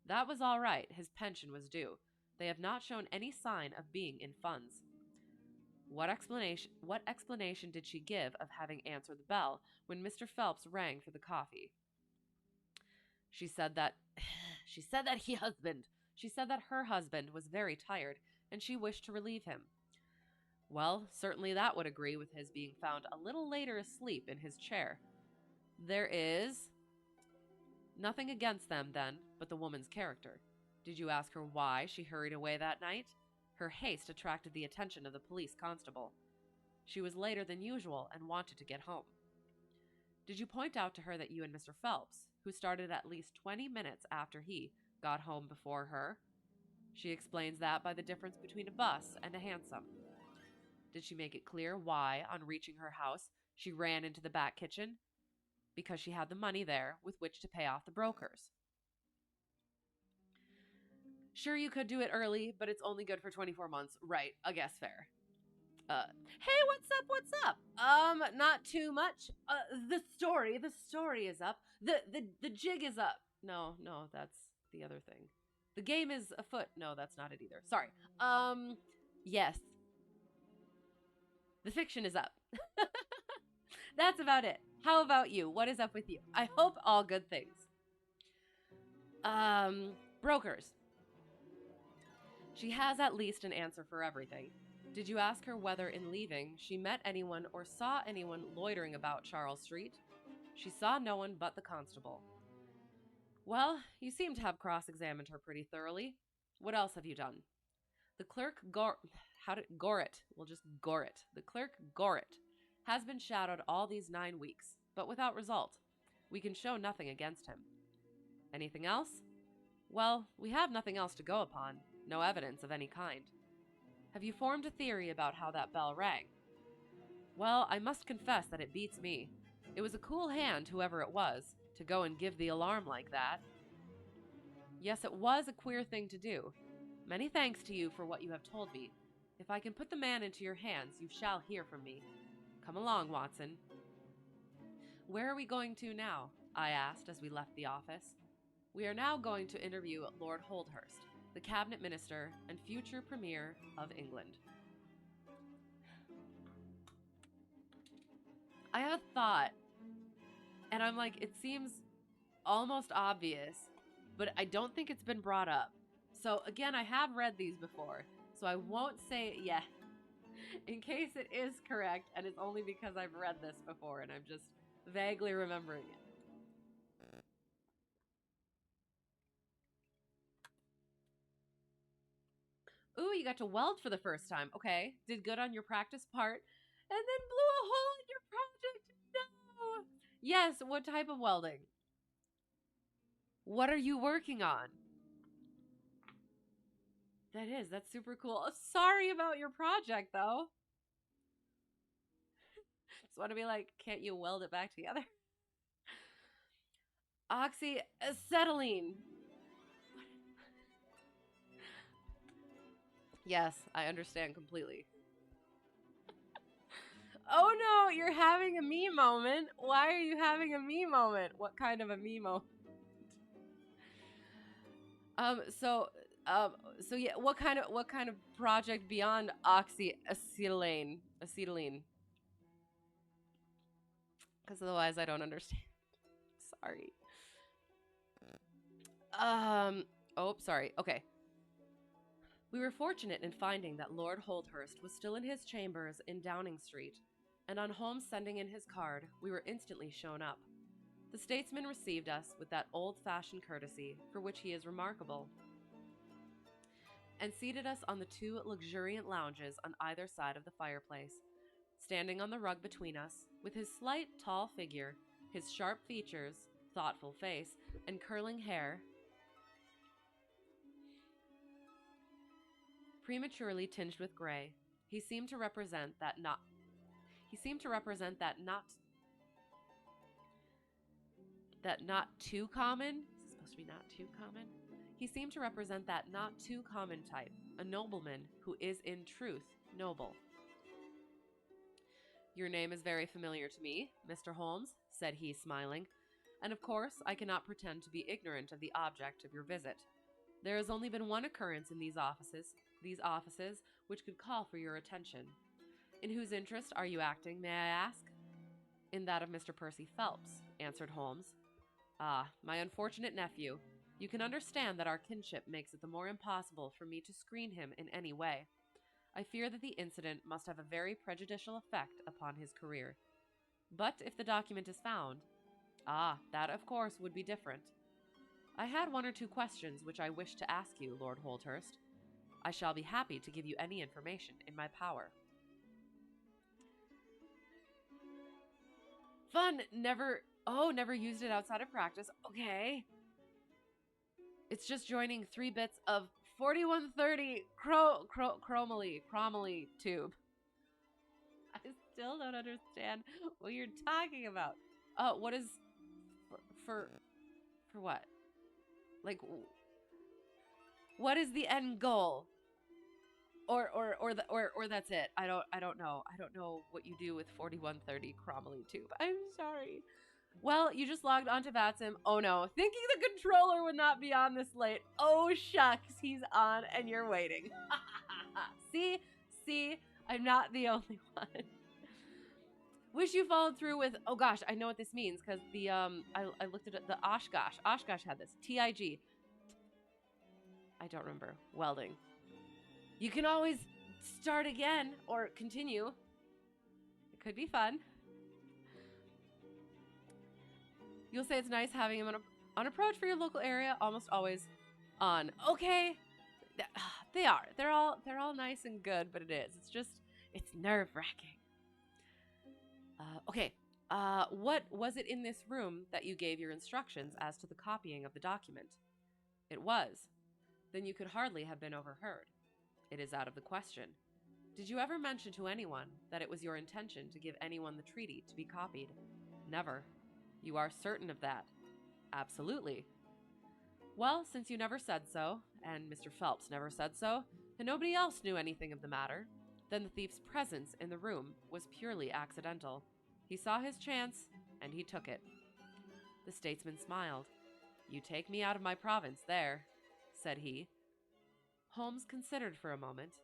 That was all right. His pension was due. They have not shown any sign of being in funds. What explanation did she give of having answered the bell when Mr. Phelps rang for the coffee? She said that her husband was very tired and she wished to relieve him. Well, certainly that would agree with his being found a little later asleep in his chair. There is nothing against them, then, but the woman's character. Did you ask her why she hurried away that night? Her haste attracted the attention of the police constable. She was later than usual and wanted to get home. Did you point out to her that you and Mr. Phelps, who started at least 20 minutes after he, got home before her? She explains that by the difference between a bus and a hansom. Did she make it clear why, on reaching her house, she ran into the back kitchen? Because she had the money there with which to pay off the brokers. Sure, you could do it early, but it's only good for 24 months. Right, I guess fair. Hey, what's up? Not too much. The story is up. The jig is up. No, that's the other thing. The game is afoot. No, that's not it either. Sorry. Yes. The fiction is up. That's about it. How about you? What is up with you? I hope all good things. Brokers. She has at least an answer for everything. Did you ask her whether in leaving she met anyone or saw anyone loitering about Charles Street? She saw no one but the constable. Well, you seem to have cross-examined her pretty thoroughly. What else have you done? The clerk Gorrit. We'll just Gorrit. The clerk Gorrit has been shadowed all these 9 weeks, but without result. We can show nothing against him. Anything else? Well, we have nothing else to go upon. No evidence of any kind. Have you formed a theory about how that bell rang? Well, I must confess that it beats me. It was a cool hand, whoever it was, to go and give the alarm like that. Yes, it was a queer thing to do. Many thanks to you for what you have told me. If I can put the man into your hands, you shall hear from me. Come along, Watson. Where are we going to now? I asked as we left the office. We are now going to interview Lord Holdhurst, the cabinet minister and future premier of England. I have a thought, and I'm like, it seems almost obvious, but I don't think it's been brought up. So again, I have read these before, so I won't say it yet, in case it is correct, and it's only because I've read this before and I'm just vaguely remembering it. Ooh, you got to weld for the first time. Okay, did good on your practice part. And then blew a hole in your project. No. Yes, what type of welding? What are you working on? That's super cool. Sorry about your project, though. Just want to be like, can't you weld it back together? Oxyacetylene. Yes, I understand completely. Oh no, you're having a me moment. Why are you having a me moment? What kind of a me moment? Um, so, um, so yeah, what kind of project beyond oxyacetylene? Acetylene? Because otherwise, I don't understand. Sorry. Um. Oh, sorry. Okay. We were fortunate in finding that Lord Holdhurst was still in his chambers in Downing Street, and on Holmes sending in his card, we were instantly shown up. The statesman received us with that old-fashioned courtesy for which he is remarkable, and seated us on the two luxuriant lounges on either side of the fireplace. Standing on the rug between us, with his slight, tall figure, his sharp features, thoughtful face, and curling hair, prematurely tinged with gray, he seemed to represent that not too common. Is it supposed to be not too common? He seemed to represent that not too common type, a nobleman who is in truth noble. Your name is very familiar to me, Mr. Holmes, said he, smiling, and of course I cannot pretend to be ignorant of the object of your visit. There has only been one occurrence in these offices, which could call for your attention. In whose interest are you acting, may I ask? In that of Mr. Percy Phelps, answered Holmes. Ah, my unfortunate nephew. You can understand that our kinship makes it the more impossible for me to screen him in any way. I fear that the incident must have a very prejudicial effect upon his career. But if the document is found, that of course would be different. I had one or two questions which I wish to ask you, Lord Holdhurst. I shall be happy to give you any information in my power. Fun. Never used it outside of practice. Okay. It's just joining 3 bits of 4130 chromoly tube. I still don't understand what you're talking about. What is for what? Like, what is the end goal? Or that's it. I don't know. I don't know what you do with 4130 chromoly tube. I'm sorry. Well, you just logged onto VATSIM. Oh no, thinking the controller would not be on this late. Oh shucks, he's on and you're waiting. See, I'm not the only one. Wish you followed through with, oh gosh, I know what this means, because the, I looked at it, the Oshkosh. Oshkosh had this, TIG. I don't remember. Welding. You can always start again, or continue. It could be fun. You'll say it's nice having him on approach for your local area, almost always on. Okay, they are. They're all nice and good, but it's nerve-wracking. Okay. What was it in this room that you gave your instructions as to the copying of the document? It was. Then you could hardly have been overheard. It is out of the question. Did you ever mention to anyone that it was your intention to give anyone the treaty to be copied? Never. You are certain of that? Absolutely. Well, since you never said so, and Mr. Phelps never said so, and nobody else knew anything of the matter, then the thief's presence in the room was purely accidental. He saw his chance, and he took it. The statesman smiled. You take me out of my province there, said he. Holmes considered for a moment.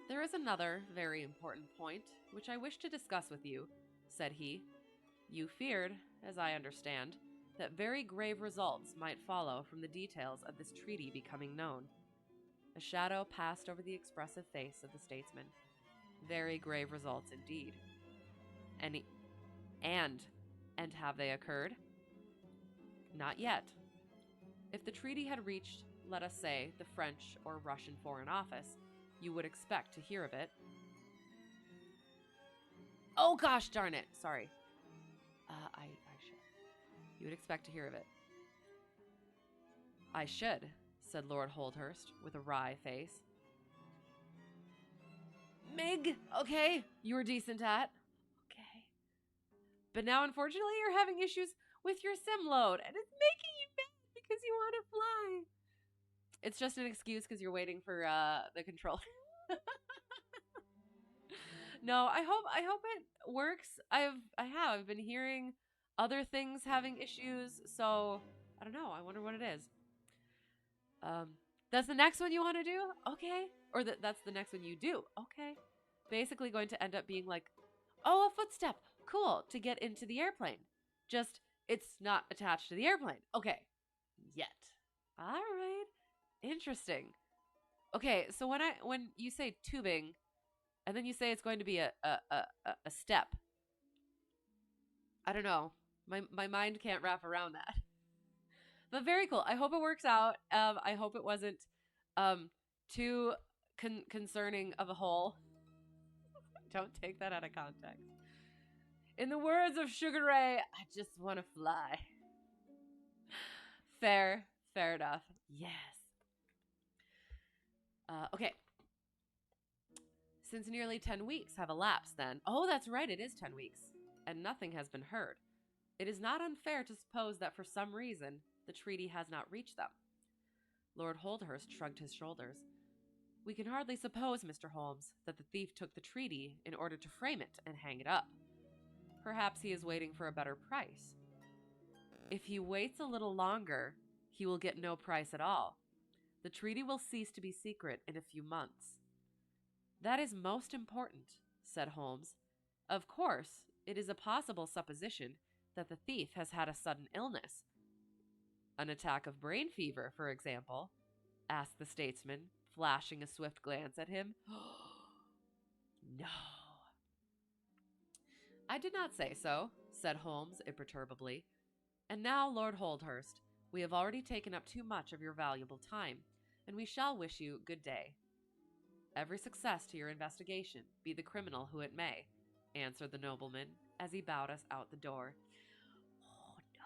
There is another very important point which I wish to discuss with you, said he. You feared, as I understand, that very grave results might follow from the details of this treaty becoming known. A shadow passed over the expressive face of the statesman. Very grave results indeed. And have they occurred? Not yet. If the treaty had reached, let us say, the French or Russian Foreign Office, you would expect to hear of it. Oh, gosh darn it. Sorry. I should. You would expect to hear of it. I should, said Lord Holdhurst with a wry face. Mig, okay, you were decent at. Okay. But now, unfortunately, you're having issues with your sim load, and it's making you mad because you want to fly. It's just an excuse because you're waiting for the controller. No, I hope it works. I've been hearing other things having issues, so I don't know. I wonder what it is. That's the next one you want to do? Okay. Or that's the next one you do. Okay. Basically going to end up being like, oh, a footstep. Cool. To get into the airplane. Just, it's not attached to the airplane. Okay. Yet. All right. Interesting. Okay. So when you say tubing, and then you say it's going to be a step, I don't know. My mind can't wrap around that. But very cool. I hope it works out. I hope it wasn't too concerning of a whole. Don't take that out of context. In the words of Sugar Ray, I just want to fly. Fair enough. Yes. Okay. Since nearly 10 weeks have elapsed then. Oh, that's right. It is 10 weeks. And nothing has been heard. It is not unfair to suppose that for some reason the treaty has not reached them. Lord Holdhurst shrugged his shoulders. We can hardly suppose, Mr. Holmes, that the thief took the treaty in order to frame it and hang it up. Perhaps he is waiting for a better price. If he waits a little longer, he will get no price at all. The treaty will cease to be secret in a few months. That is most important, said Holmes. Of course, it is a possible supposition that the thief has had a sudden illness. An attack of brain fever, for example, asked the statesman, flashing a swift glance at him. No. I did not say so, said Holmes imperturbably. And now, Lord Holdhurst, we have already taken up too much of your valuable time, and we shall wish you good day. Every success to your investigation, be the criminal who it may, answered the nobleman, as he bowed us out the door. Oh, no.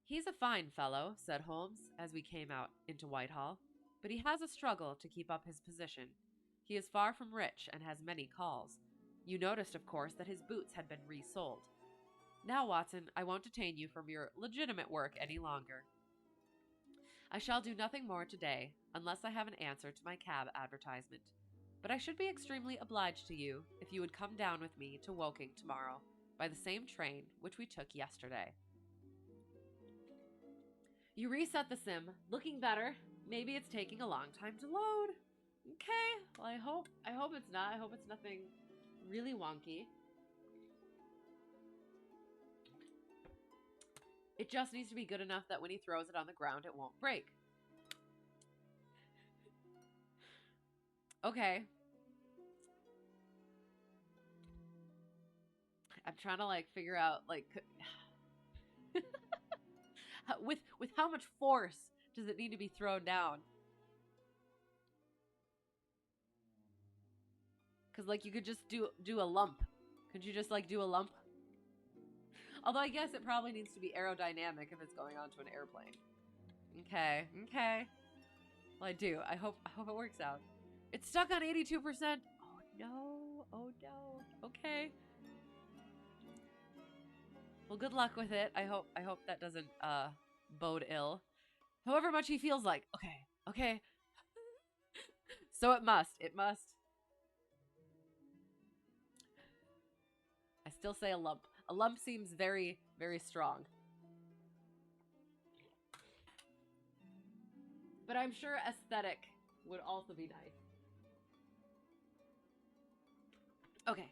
He's a fine fellow, said Holmes, as we came out into Whitehall, but he has a struggle to keep up his position. He is far from rich and has many calls. You noticed, of course, that his boots had been resold. Now, Watson, I won't detain you from your legitimate work any longer. I shall do nothing more today, unless I have an answer to my cab advertisement. But I should be extremely obliged to you if you would come down with me to Woking tomorrow, by the same train which we took yesterday. You reset the sim, looking better. Maybe it's taking a long time to load. Okay, well I hope it's not. I hope it's nothing really wonky. It just needs to be good enough that when he throws it on the ground, it won't break. Okay. I'm trying to figure out with how much force does it need to be thrown down? Because you could just do a lump. Could you just do a lump? Although I guess it probably needs to be aerodynamic if it's going onto an airplane. Okay. Well, I do. I hope it works out. It's stuck on 82%. Oh no. Okay. Well, good luck with it. I hope that doesn't bode ill. However much he feels like. Okay. So it must. I still say a lump. A lump seems very, very strong. But I'm sure aesthetic would also be nice. Okay.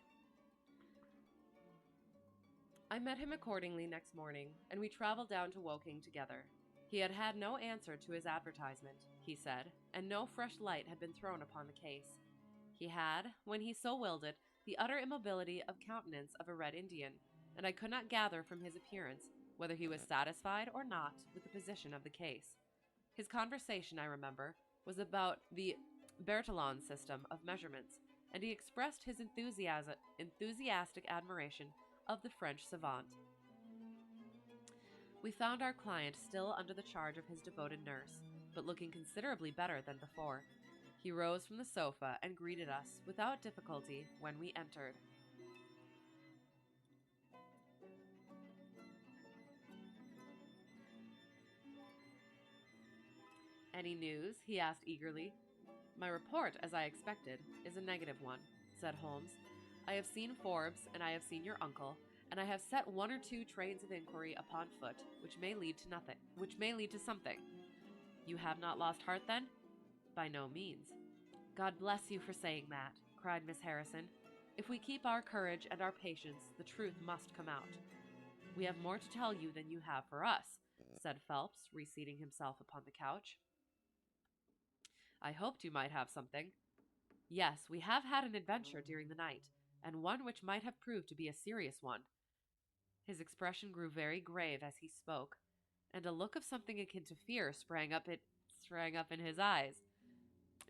I met him accordingly next morning, and we traveled down to Woking together. He had had no answer to his advertisement, he said, and no fresh light had been thrown upon the case. He had, when he so willed it, the utter immobility of countenance of a Red Indian, and I could not gather from his appearance whether he was satisfied or not with the position of the case. His conversation, I remember, was about the Bertillon system of measurements, and he expressed his enthusiastic admiration of the French savant. We found our client still under the charge of his devoted nurse, but looking considerably better than before. He rose from the sofa and greeted us without difficulty when we entered. "Any news?" he asked eagerly. "My report, as I expected, is a negative one," said Holmes. "I have seen Forbes, and I have seen your uncle, and I have set one or two trains of inquiry upon foot, which may lead to something. You have not lost heart, then?" "By no means." "God bless you for saying that," cried Miss Harrison. "If we keep our courage and our patience, the truth must come out." "We have more to tell you than you have for us," said Phelps, reseating himself upon the couch. "I hoped you might have something." "Yes, we have had an adventure during the night, and one which might have proved to be a serious one." His expression grew very grave as he spoke, and a look of something akin to fear sprang up in his eyes.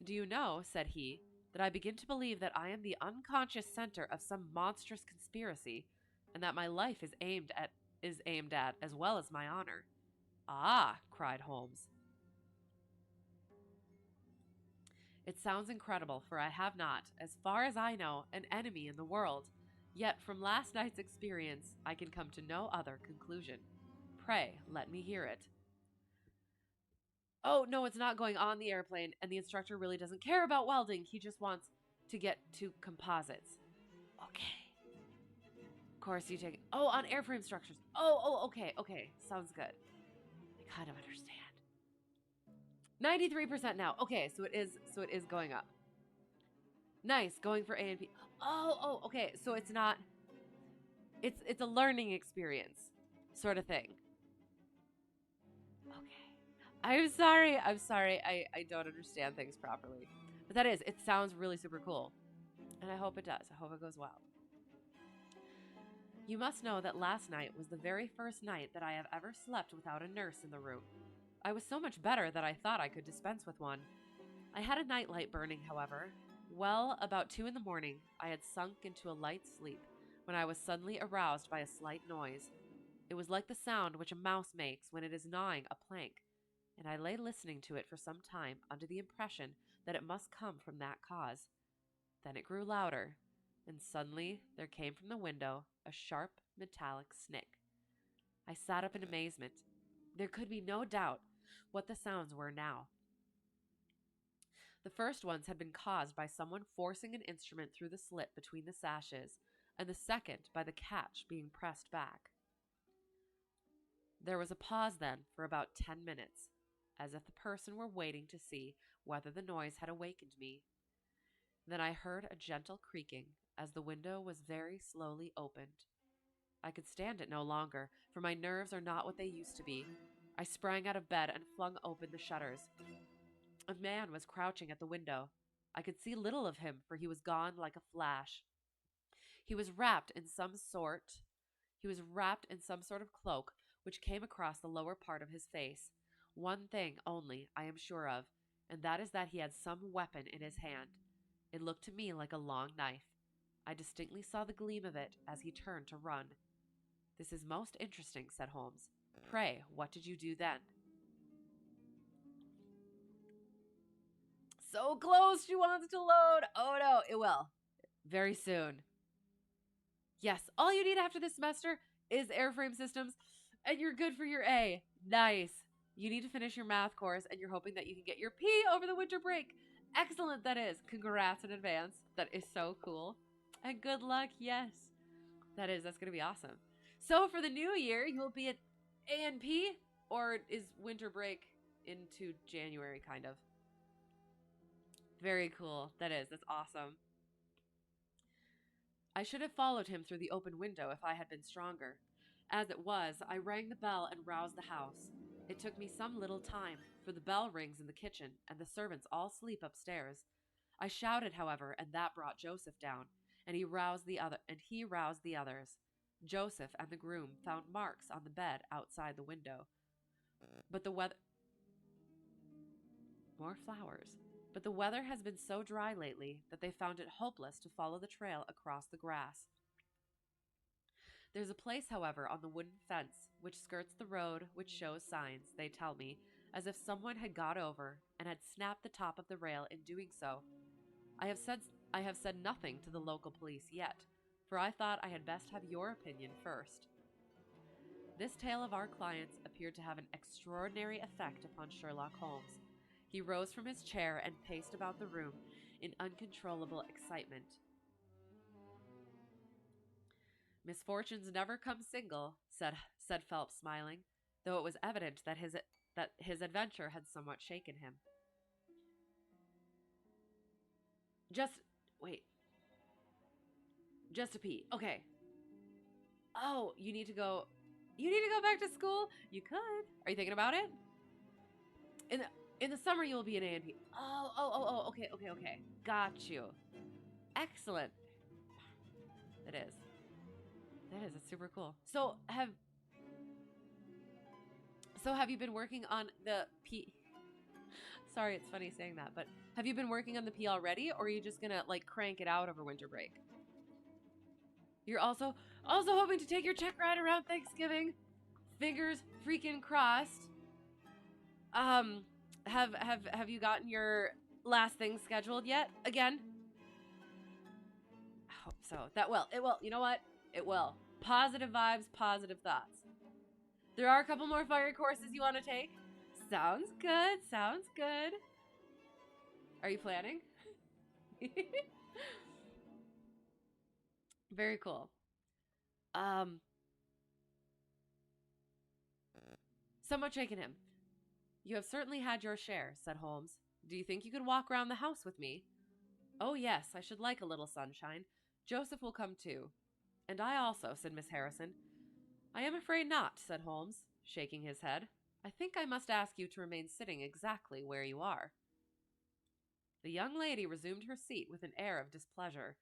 "Do you know," said he, "that I begin to believe that I am the unconscious center of some monstrous conspiracy, and that my life is aimed at as well as my honor." "Ah!" cried Holmes. "It sounds incredible, for I have not, as far as I know, an enemy in the world. Yet from last night's experience, I can come to no other conclusion. Pray, let me hear it." "Oh, no, it's not going on the airplane, and the instructor really doesn't care about welding. He just wants to get to composites." "Okay. Course you take... Oh, on airframe structures. Okay. Sounds good. I kind of understand. 93% now. Okay, so it is going up. Nice, going for A and P. Okay. So it's not... It's a learning experience sort of thing. Okay. I'm sorry. I don't understand things properly. But it sounds really super cool. And I hope it does. I hope it goes well. "You must know that last night was the very first night that I have ever slept without a nurse in the room. I was so much better that I thought I could dispense with one. I had a nightlight burning, however. Well, about 2 in the morning, I had sunk into a light sleep when I was suddenly aroused by a slight noise. It was like the sound which a mouse makes when it is gnawing a plank, and I lay listening to it for some time under the impression that it must come from that cause. Then it grew louder, and suddenly there came from the window a sharp, metallic snick. I sat up in amazement. There could be no doubt what the sounds were now. The first ones had been caused by someone forcing an instrument through the slit between the sashes, and the second by the catch being pressed back. There was a pause then for about 10 minutes, as if the person were waiting to see whether the noise had awakened me. Then I heard a gentle creaking as the window was very slowly opened. I could stand it no longer, for my nerves are not what they used to be. I sprang out of bed and flung open the shutters. A man was crouching at the window. I could see little of him, for he was gone like a flash. He was wrapped in some sort of cloak which came across the lower part of his face. One thing only I am sure of, and that is that he had some weapon in his hand. It looked to me like a long knife. I distinctly saw the gleam of it as he turned to run. "This is most interesting," said Holmes. "Pray, what did you do then?" So close, she wants to load. Oh no, it will. Very soon. Yes, all you need after this semester is airframe systems, and you're good for your A. Nice. You need to finish your math course, and you're hoping that you can get your P over the winter break. Excellent, that is. Congrats in advance. That is so cool. And good luck, yes. That's going to be awesome. So for the new year, you'll be at A and P, or is winter break into January, kind of? Very cool. That's awesome. I should have followed him through the open window if I had been stronger. As it was, I rang the bell and roused the house. It took me some little time, for the bell rings in the kitchen, and the servants all sleep upstairs. I shouted, however, and that brought Joseph down, and he roused the others. Joseph and the groom found marks on the bed outside the window. But the weather... More flowers. but the weather has been so dry lately that they found it hopeless to follow the trail across the grass. There's a place, however, on the wooden fence which skirts the road which shows signs, they tell me, as if someone had got over and had snapped the top of the rail in doing so. I have said nothing to the local police yet, for I thought I had best have your opinion first. This tale of our client's appeared to have an extraordinary effect upon Sherlock Holmes. He rose from his chair and paced about the room in uncontrollable excitement. Misfortunes never come single, said Phelps, smiling, though it was evident that his adventure had somewhat shaken him. Wait. Just a pee. Okay. Oh, you need to go back to school? You could. Are you thinking about it? In the summer you will be an A&P. Oh, okay. Got you. Excellent. It is. It's super cool. So have you been working on the P? Sorry, it's funny saying that, but have you been working on the P already, or are you just gonna like crank it out over winter break? You're also hoping to take your check ride around Thanksgiving. Fingers freaking crossed. Have you gotten your last thing scheduled yet? Again? I hope so. It will. You know what? It will. Positive vibes, positive thoughts. There are a couple more fire courses you want to take? Sounds good. Are you planning? Very cool. Somewhat shaken him. You have certainly had your share, said Holmes. Do you think you could walk round the house with me? Oh, yes, I should like a little sunshine. Joseph will come too. And I also, said Miss Harrison. I am afraid not, said Holmes, shaking his head. I think I must ask you to remain sitting exactly where you are. The young lady resumed her seat with an air of displeasure.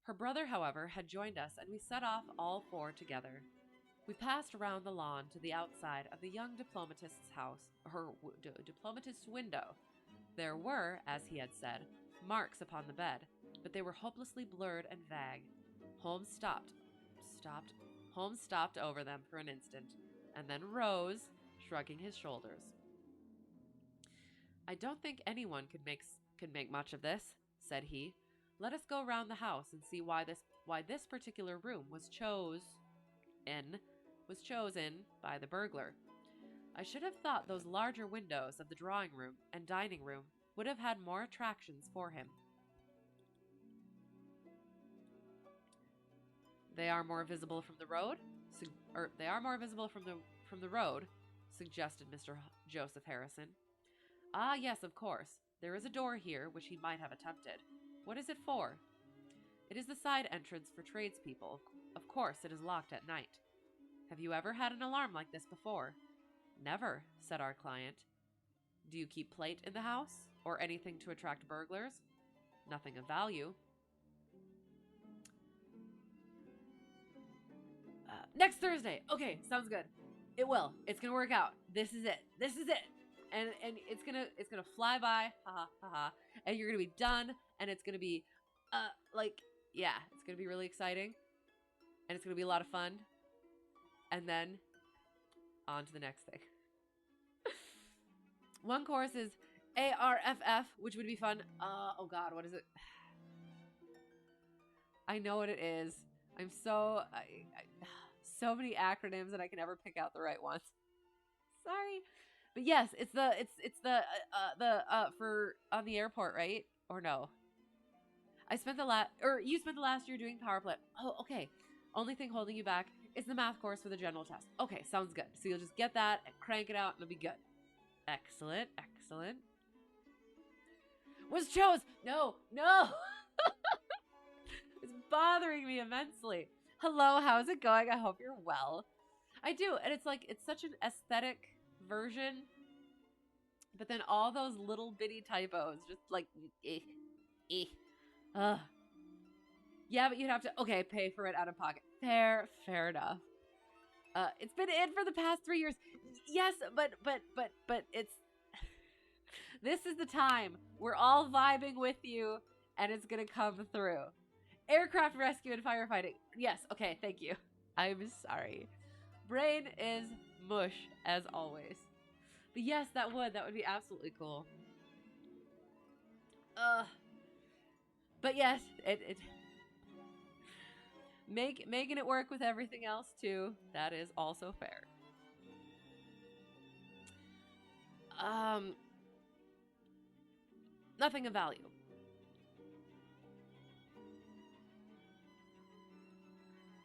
Her brother, however, had joined us, and we set off all four together. We passed around the lawn to the outside of the young diplomatist's house, diplomatist's window. There were, as he had said, marks upon the bed, but they were hopelessly blurred and vague. Holmes stopped over them for an instant, and then rose, shrugging his shoulders. I don't think anyone could make much of this, said he. Let us go round the house and see why this particular room was chosen by the burglar. I should have thought those larger windows of the drawing room and dining room would have had more attractions for him. They are more visible from the road? From the road, suggested Mr. Joseph Harrison. Ah, yes, of course. There is a door here which he might have attempted. What is it for? It is the side entrance for tradespeople. Of course, it is locked at night. Have you ever had an alarm like this before? Never, said our client. Do you keep plate in the house? Or anything to attract burglars? Nothing of value. Next Thursday. Okay, sounds good. It will. It's gonna work out. This is it. And it's gonna fly by. Ha. And you're gonna be done. And it's gonna be, it's gonna be really exciting. And it's gonna be a lot of fun. And then, on to the next thing. One course is ARFF, which would be fun. Oh God, what is it? I know what it is. I'm so many acronyms and I can never pick out the right ones. Sorry, but yes, it's the for on the airport, right? Or no? You spent the last year doing power plant. Oh, okay. Only thing holding you back is the math course for the general test. Okay, sounds good. So you'll just get that and crank it out and it'll be good. Excellent. Was chose. No. It's bothering me immensely. Hello, how's it going? I hope you're well. I do, and it's such an aesthetic version, but then all those little bitty typos, just Yeah, but you'd have to, pay for it out of pocket. Fair enough. It's been in for the past 3 years. Yes, but it's This is the time. We're all vibing with you, and it's gonna come through. Aircraft rescue and firefighting. Yes, okay, thank you. I'm sorry. Brain is mush, as always. But yes, that would be absolutely cool. But yes, it making it work with everything else too. That is also fair. Nothing of value.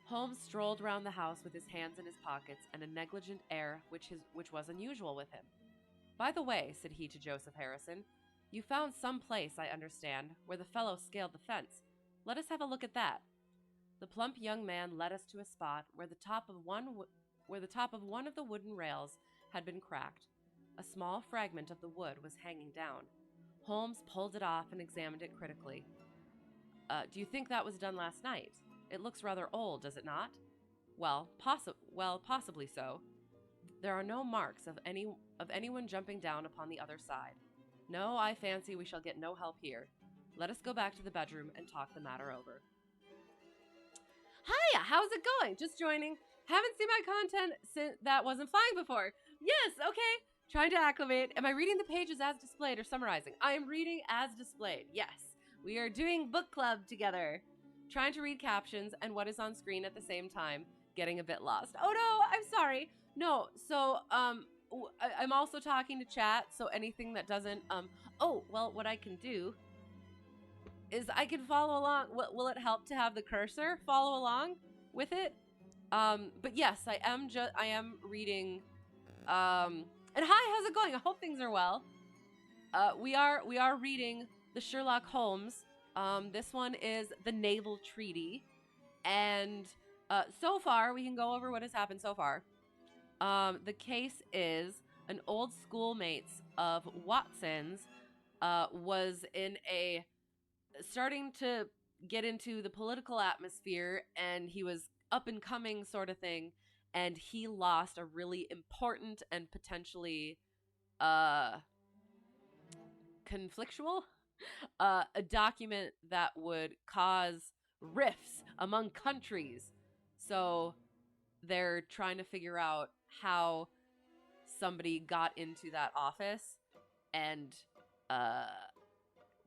Holmes strolled round the house with his hands in his pockets and a negligent air which was unusual with him. By the way, said he to Joseph Harrison, you found some place, I understand, where the fellow scaled the fence. Let us have a look at that. The plump young man led us to a spot where the top of one of the wooden rails had been cracked. A small fragment of the wood was hanging down. Holmes pulled it off and examined it critically. Do you think that was done last night? It looks rather old, does it not? Well, possibly so. There are no marks of anyone jumping down upon the other side. No, I fancy we shall get no help here. Let us go back to the bedroom and talk the matter over. Hiya, how's it going? Just joining. Haven't seen my content since that wasn't flying before. Yes, okay. Trying to acclimate. Am I reading the pages as displayed or summarizing? I am reading as displayed. Yes. We are doing book club together. Trying to read captions and what is on screen at the same time. Getting a bit lost. Oh no, I'm sorry. No, so, I'm also talking to chat, so anything that doesn't, what I can do is I can follow along. Will it help to have the cursor follow along with it? But yes, I am reading, and hi, how's it going? I hope things are well. We are reading the Sherlock Holmes. This one is the Naval Treaty, and, so far, we can go over what has happened so far. The case is an old schoolmates of Watson's was starting to get into the political atmosphere, and he was up and coming sort of thing, and he lost a really important and potentially conflictual a document that would cause rifts among countries. So they're trying to figure out how somebody got into that office and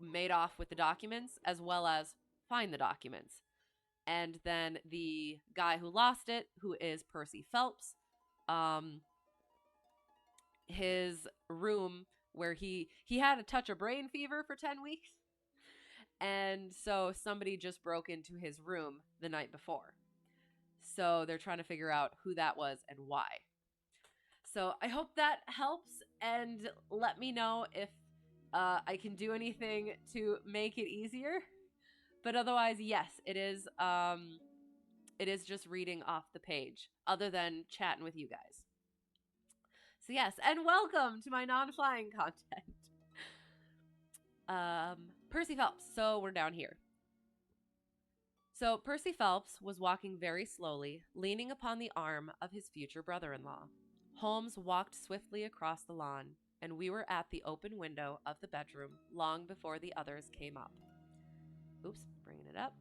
made off with the documents, as well as find the documents. And then the guy who lost it, who is Percy Phelps, his room where he had a touch of brain fever for 10 weeks. And so somebody just broke into his room the night before. So they're trying to figure out who that was and why. So I hope that helps, and let me know if I can do anything to make it easier. But otherwise, yes, it is just reading off the page, other than chatting with you guys. So yes, and welcome to my non-flying content. Percy Phelps. So we're down here. So Percy Phelps was walking very slowly, leaning upon the arm of his future brother-in-law. Holmes walked swiftly across the lawn, and we were at the open window of the bedroom long before the others came up. Oops, bringing it up.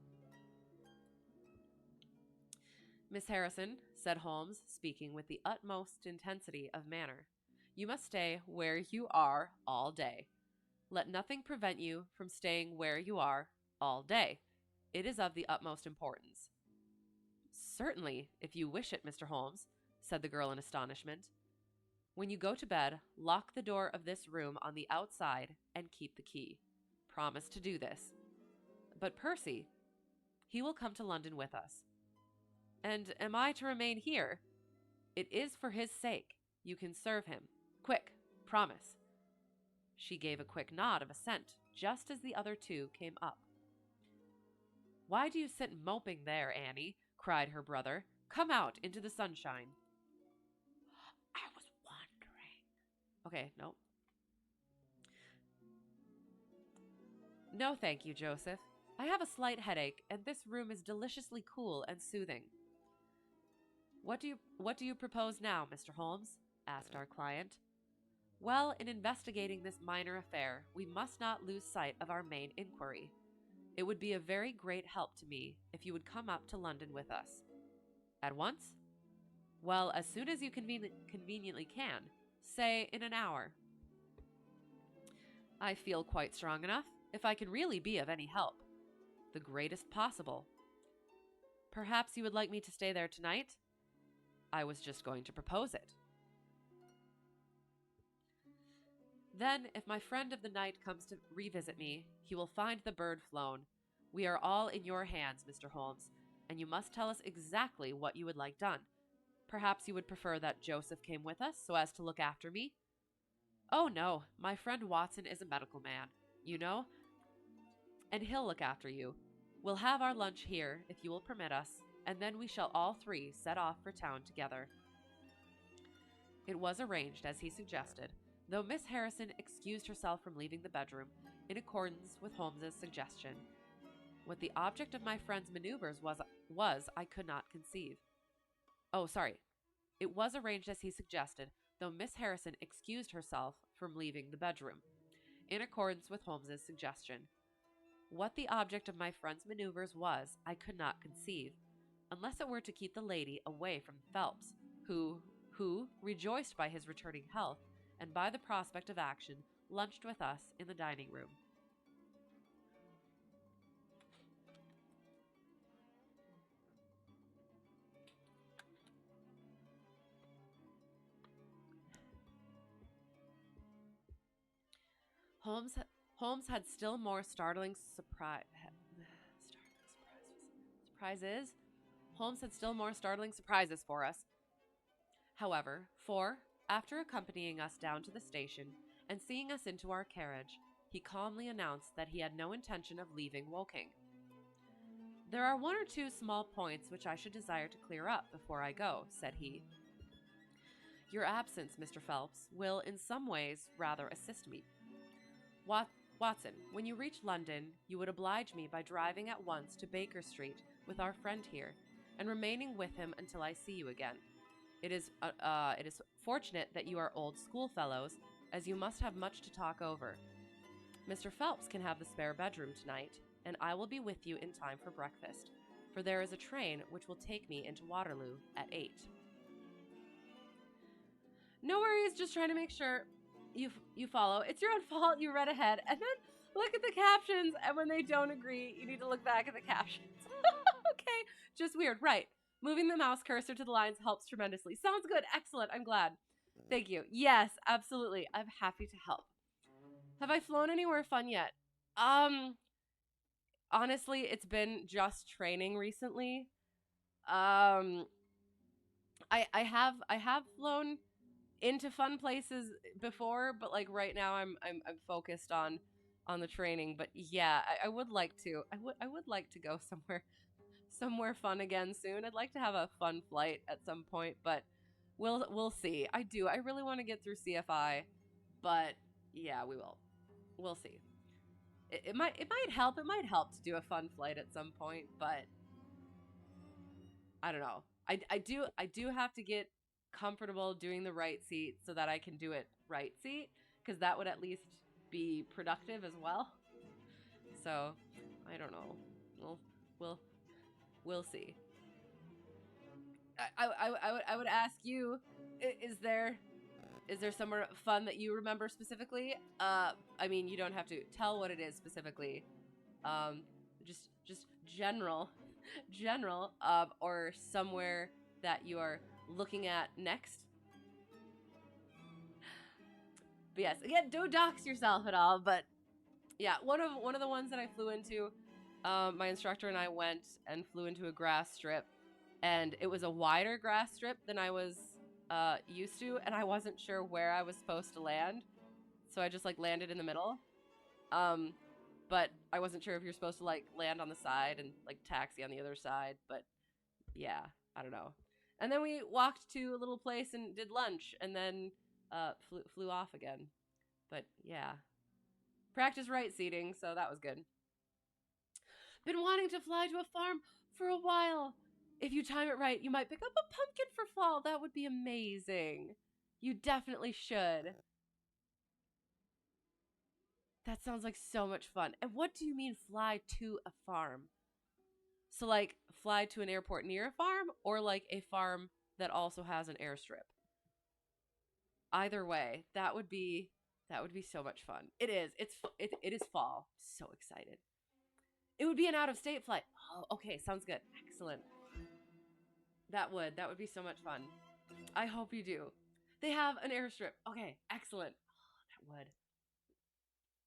Miss Harrison, said Holmes, speaking with the utmost intensity of manner, you must stay where you are all day. Let nothing prevent you from staying where you are all day. It is of the utmost importance. Certainly, if you wish it, Mr. Holmes, said the girl in astonishment. When you go to bed, lock the door of this room on the outside and keep the key. Promise to do this. But Percy, he will come to London with us. And am I to remain here? It is for his sake. You can serve him. Quick, promise. She gave a quick nod of assent, just as the other two came up. Why do you sit moping there, Annie? Cried her brother. Come out into the sunshine. I was wondering. Okay, no. No, thank you, Joseph. I have a slight headache, and this room is deliciously cool and soothing. What do you propose now, Mr. Holmes? Asked our client. Well, in investigating this minor affair, we must not lose sight of our main inquiry. It would be a very great help to me if you would come up to London with us. At once? Well, as soon as you conveniently can. Say in an hour. I feel quite strong enough, if I can really be of any help. The greatest possible. Perhaps you would like me to stay there tonight? I was just going to propose it. Then, if my friend of the night comes to revisit me, he will find the bird flown. We are all in your hands, Mr. Holmes, and you must tell us exactly what you would like done. Perhaps you would prefer that Joseph came with us so as to look after me? Oh, no, my friend Watson is a medical man, you know, and he'll look after you. We'll have our lunch here, if you will permit us, and then we shall all three set off for town together. It was arranged as he suggested, though Miss Harrison excused herself from leaving the bedroom, in accordance with Holmes's suggestion. What the object of my friend's maneuvers was I could not conceive. Oh, sorry. It was arranged as he suggested, though Miss Harrison excused herself from leaving the bedroom, in accordance with Holmes's suggestion. What the object of my friend's maneuvers was, I could not conceive, unless it were to keep the lady away from Phelps, who, rejoiced by his returning health, and by the prospect of action, lunched with us in the dining room. Holmes had still more startling surprises. Holmes had still more startling surprises for us. However, for, after accompanying us down to the station and seeing us into our carriage, he calmly announced that he had no intention of leaving Woking. There are one or two small points which I should desire to clear up before I go, said he. Your absence, Mr. Phelps, will in some ways rather assist me. Watson, when you reach London, you would oblige me by driving at once to Baker Street with our friend here, and remaining with him until I see you again. It is fortunate that you are old schoolfellows, as you must have much to talk over. Mr. Phelps can have the spare bedroom tonight, and I will be with you in time for breakfast, for there is a train which will take me into Waterloo at 8. No worries, just trying to make sure you follow. It's your own fault. You read ahead, and then look at the captions, and when they don't agree, you need to look back at the captions. Okay, just weird. Right. Moving the mouse cursor to the lines helps tremendously. Sounds good. Excellent. I'm glad. Thank you. Yes, absolutely. I'm happy to help. Have I flown anywhere fun yet? Honestly, it's been just training recently. I have flown into fun places before, but like right now I'm focused on the training. But yeah, I would like to. I would like to go somewhere fun again soon. I'd like to have a fun flight at some point, but we'll see. I really want to get through CFI, but yeah, we will. We'll see. It might help. It might help to do a fun flight at some point, but I don't know. I do have to get comfortable doing the right seat so that I can do it right seat, because that would at least be productive as well. So I don't know. We'll see. I would ask you, is there somewhere fun that you remember specifically? I mean, you don't have to tell what it is specifically. Just general, or somewhere that you are looking at next. But yes, again, don't dox yourself at all. But yeah, one of the ones that I flew into, my instructor and I went and flew into a grass strip, and it was a wider grass strip than I was used to, and I wasn't sure where I was supposed to land, so I just like landed in the middle. But I wasn't sure if you're supposed to like land on the side and like taxi on the other side. But yeah, I don't know. And then we walked to a little place and did lunch, and then flew off again. But yeah, practice right seating, so that was good. Been wanting to fly to a farm for a while. If you time it right, you might pick up a pumpkin for fall. That would be amazing. You definitely should. That sounds like so much fun. And what do you mean fly to a farm? So like fly to an airport near a farm or like a farm that also has an airstrip? Either way, that would be so much fun. It is. It is fall. So excited. It would be an out of state flight. Oh, okay, sounds good. Excellent. That would be so much fun. I hope you do. They have an airstrip. Okay, excellent. Oh, that would.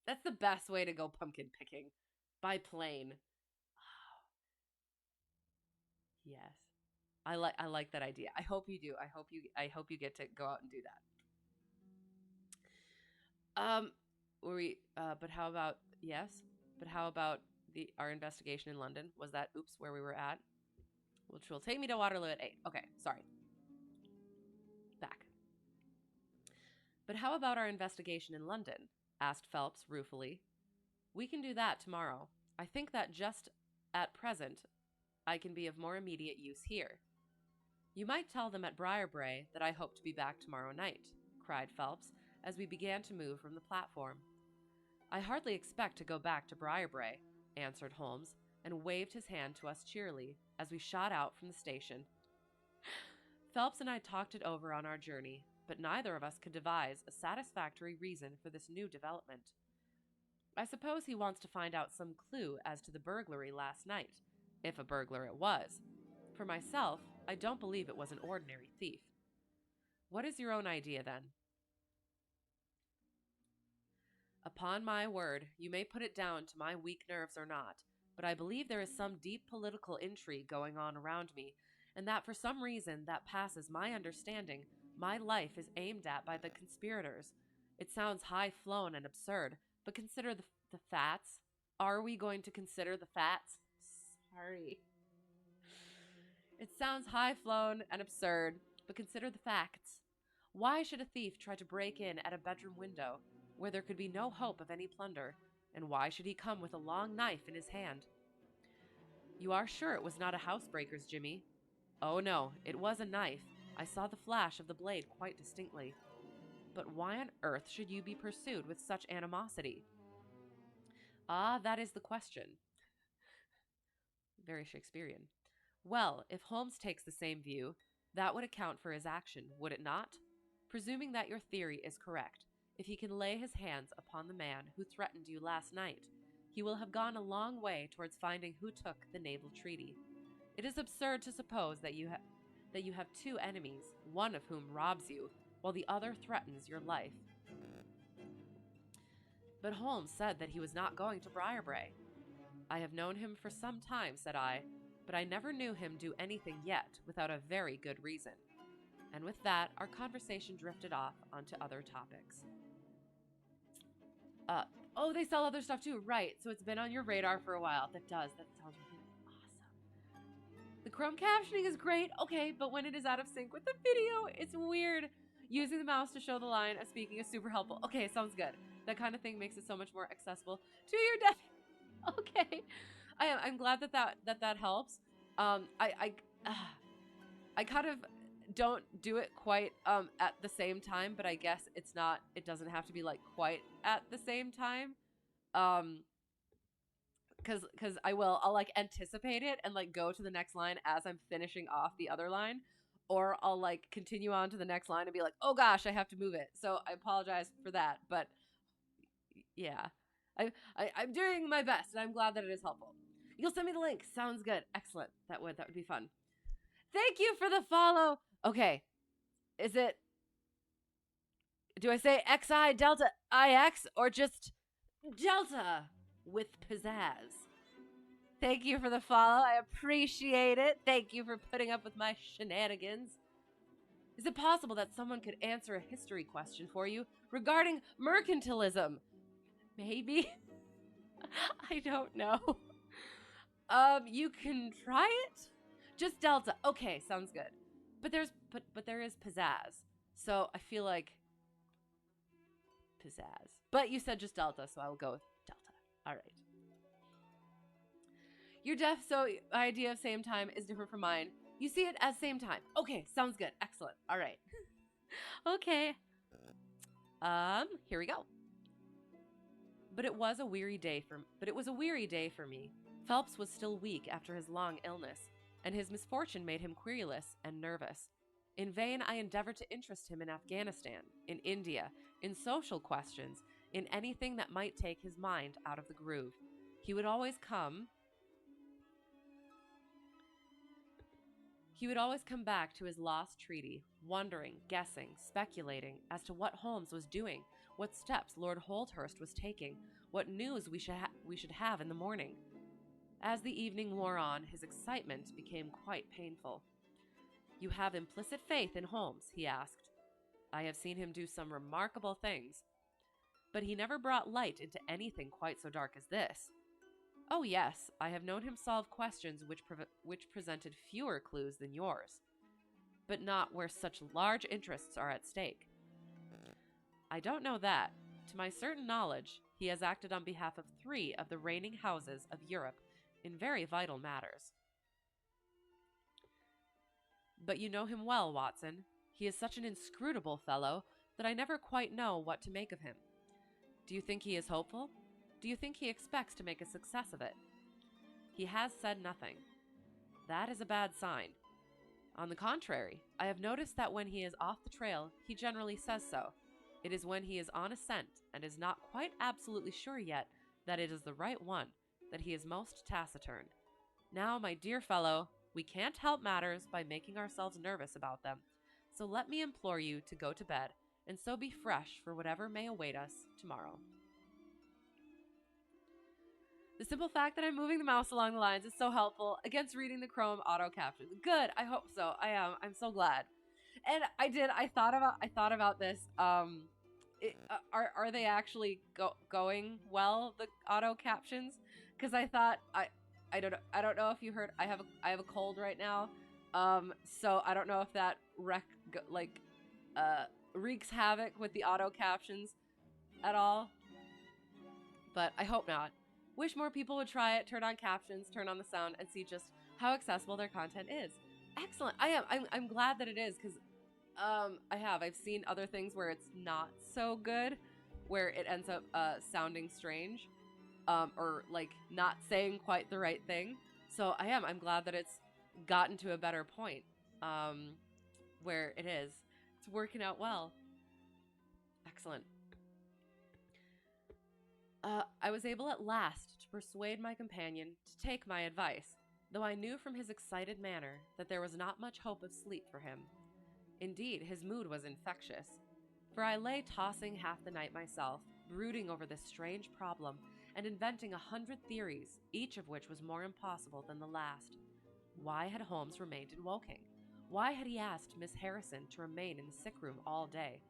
That's the best way to go pumpkin picking. By plane. Oh, yes. I like that idea. I hope you do. I hope you get to go out and do that. Were we but how about yes? But how about the our investigation in London? Was that oops where we were at? Which will take me to Waterloo at 8. Okay, sorry. Back. But how about our investigation in London? Asked Phelps ruefully. We can do that tomorrow. I think that just at present I can be of more immediate use here. You might tell them at Briarbrae that I hope to be back tomorrow night, cried Phelps, as we began to move from the platform. I hardly expect to go back to Briarbrae, answered Holmes, and waved his hand to us cheerily as we shot out from the station. Phelps and I talked it over on our journey, but neither of us could devise a satisfactory reason for this new development. I suppose he wants to find out some clue as to the burglary last night, if a burglar it was. For myself, I don't believe it was an ordinary thief. What is your own idea, then? Upon my word, you may put it down to my weak nerves or not, but I believe there is some deep political intrigue going on around me, and that for some reason that passes my understanding, my life is aimed at by the conspirators. It sounds high-flown and absurd, but consider the facts. Are we going to consider the facts? Sorry. It sounds high-flown and absurd, but consider the facts. Why should a thief try to break in at a bedroom window where there could be no hope of any plunder, and why should he come with a long knife in his hand? You are sure it was not a housebreaker's, Jimmy? Oh no, it was a knife. I saw the flash of the blade quite distinctly. But why on earth should you be pursued with such animosity? Ah, that is the question. Very Shakespearean. Well, if Holmes takes the same view, that would account for his action, would it not? Presuming that your theory is correct, if he can lay his hands upon the man who threatened you last night, he will have gone a long way towards finding who took the Naval Treaty. It is absurd to suppose that you have two enemies, one of whom robs you, while the other threatens your life. But Holmes said that he was not going to Briarbrae. I have known him for some time, said I, but I never knew him do anything yet without a very good reason. And with that, our conversation drifted off onto other topics. Oh, they sell other stuff too, right? So it's been on your radar for a while. That sounds really awesome. The Chrome captioning is great, okay, but when it is out of sync with the video, it's weird. Using the mouse to show the line of speaking is super helpful. Okay, sounds good. That kind of thing makes it so much more accessible to your deaf. Okay, I'm glad that helps. I kind of don't do it quite at the same time, but I guess it doesn't have to be like quite at the same time. Because I'll like anticipate it and like go to the next line as I'm finishing off the other line, or I'll like continue on to the next line and be like, oh gosh, I have to move it. So I apologize for that, but yeah, I'm doing my best, and I'm glad that it is helpful. You'll send me the link. Sounds good. Excellent. That would be fun. Thank you for the follow. Okay. Do I say XI Delta IX or just Delta with pizzazz? Thank you for the follow. I appreciate it. Thank you for putting up with my shenanigans. Is it possible that someone could answer a history question for you regarding mercantilism? Maybe. I don't know. You can try it. Just Delta. Okay, sounds good. But there is pizzazz. So I feel like pizzazz. But you said just Delta, so I will go with Delta. All right. Your deaf idea of same time is different from mine. You see it as same time. Okay, sounds good. Excellent. All right. Okay. Here we go. But it was a weary day for me. Phelps was still weak after his long illness, and his misfortune made him querulous and nervous. In vain I endeavored to interest him in Afghanistan, in India, in social questions, in anything that might take his mind out of the groove. He would always come back to his lost treaty, wondering, guessing, speculating as to what Holmes was doing, what steps Lord Holdhurst was taking, what news we should have in the morning. As the evening wore on, his excitement became quite painful. "You have implicit faith in Holmes?" he asked. "I have seen him do some remarkable things. But he never brought light into anything quite so dark as this." "Oh, yes, I have known him solve questions which presented fewer clues than yours, but not where such large interests are at stake." "I don't know that. To my certain knowledge, he has acted on behalf of 3 of the reigning houses of Europe in very vital matters." "But you know him well, Watson. He is such an inscrutable fellow that I never quite know what to make of him. Do you think he is hopeful? Do you think he expects to make a success of it?" "He has said nothing." "That is a bad sign." "On the contrary, I have noticed that when he is off the trail, he generally says so. It is when he is on a scent and is not quite absolutely sure yet that it is the right one that he is most taciturn. Now, my dear fellow, we can't help matters by making ourselves nervous about them, so let me implore you to go to bed, and so be fresh for whatever may await us tomorrow." The simple fact that I'm moving the mouse along the lines is so helpful against reading the Chrome auto captions. Good, I hope so. I am. I'm so glad. And I thought about this. Are they actually going well, the auto captions? Because I thought I don't know if you heard. I have a cold right now. So I don't know if that wreaks havoc with the auto captions at all. But I hope not. Wish more people would try it, turn on captions, turn on the sound, and see just how accessible their content is. Excellent. I'm glad that it is, because I've seen other things where it's not so good, where it ends up sounding strange, or like not saying quite the right thing. So I'm glad that it's gotten to a better point, where it's working out well. Excellent. I was able at last to persuade my companion to take my advice, though I knew from his excited manner that there was not much hope of sleep for him. Indeed, his mood was infectious, for I lay tossing half the night myself, brooding over this strange problem, and inventing 100 theories, each of which was more impossible than the last. Why had Holmes remained in Woking? Why had he asked Miss Harrison to remain in the sick room all day?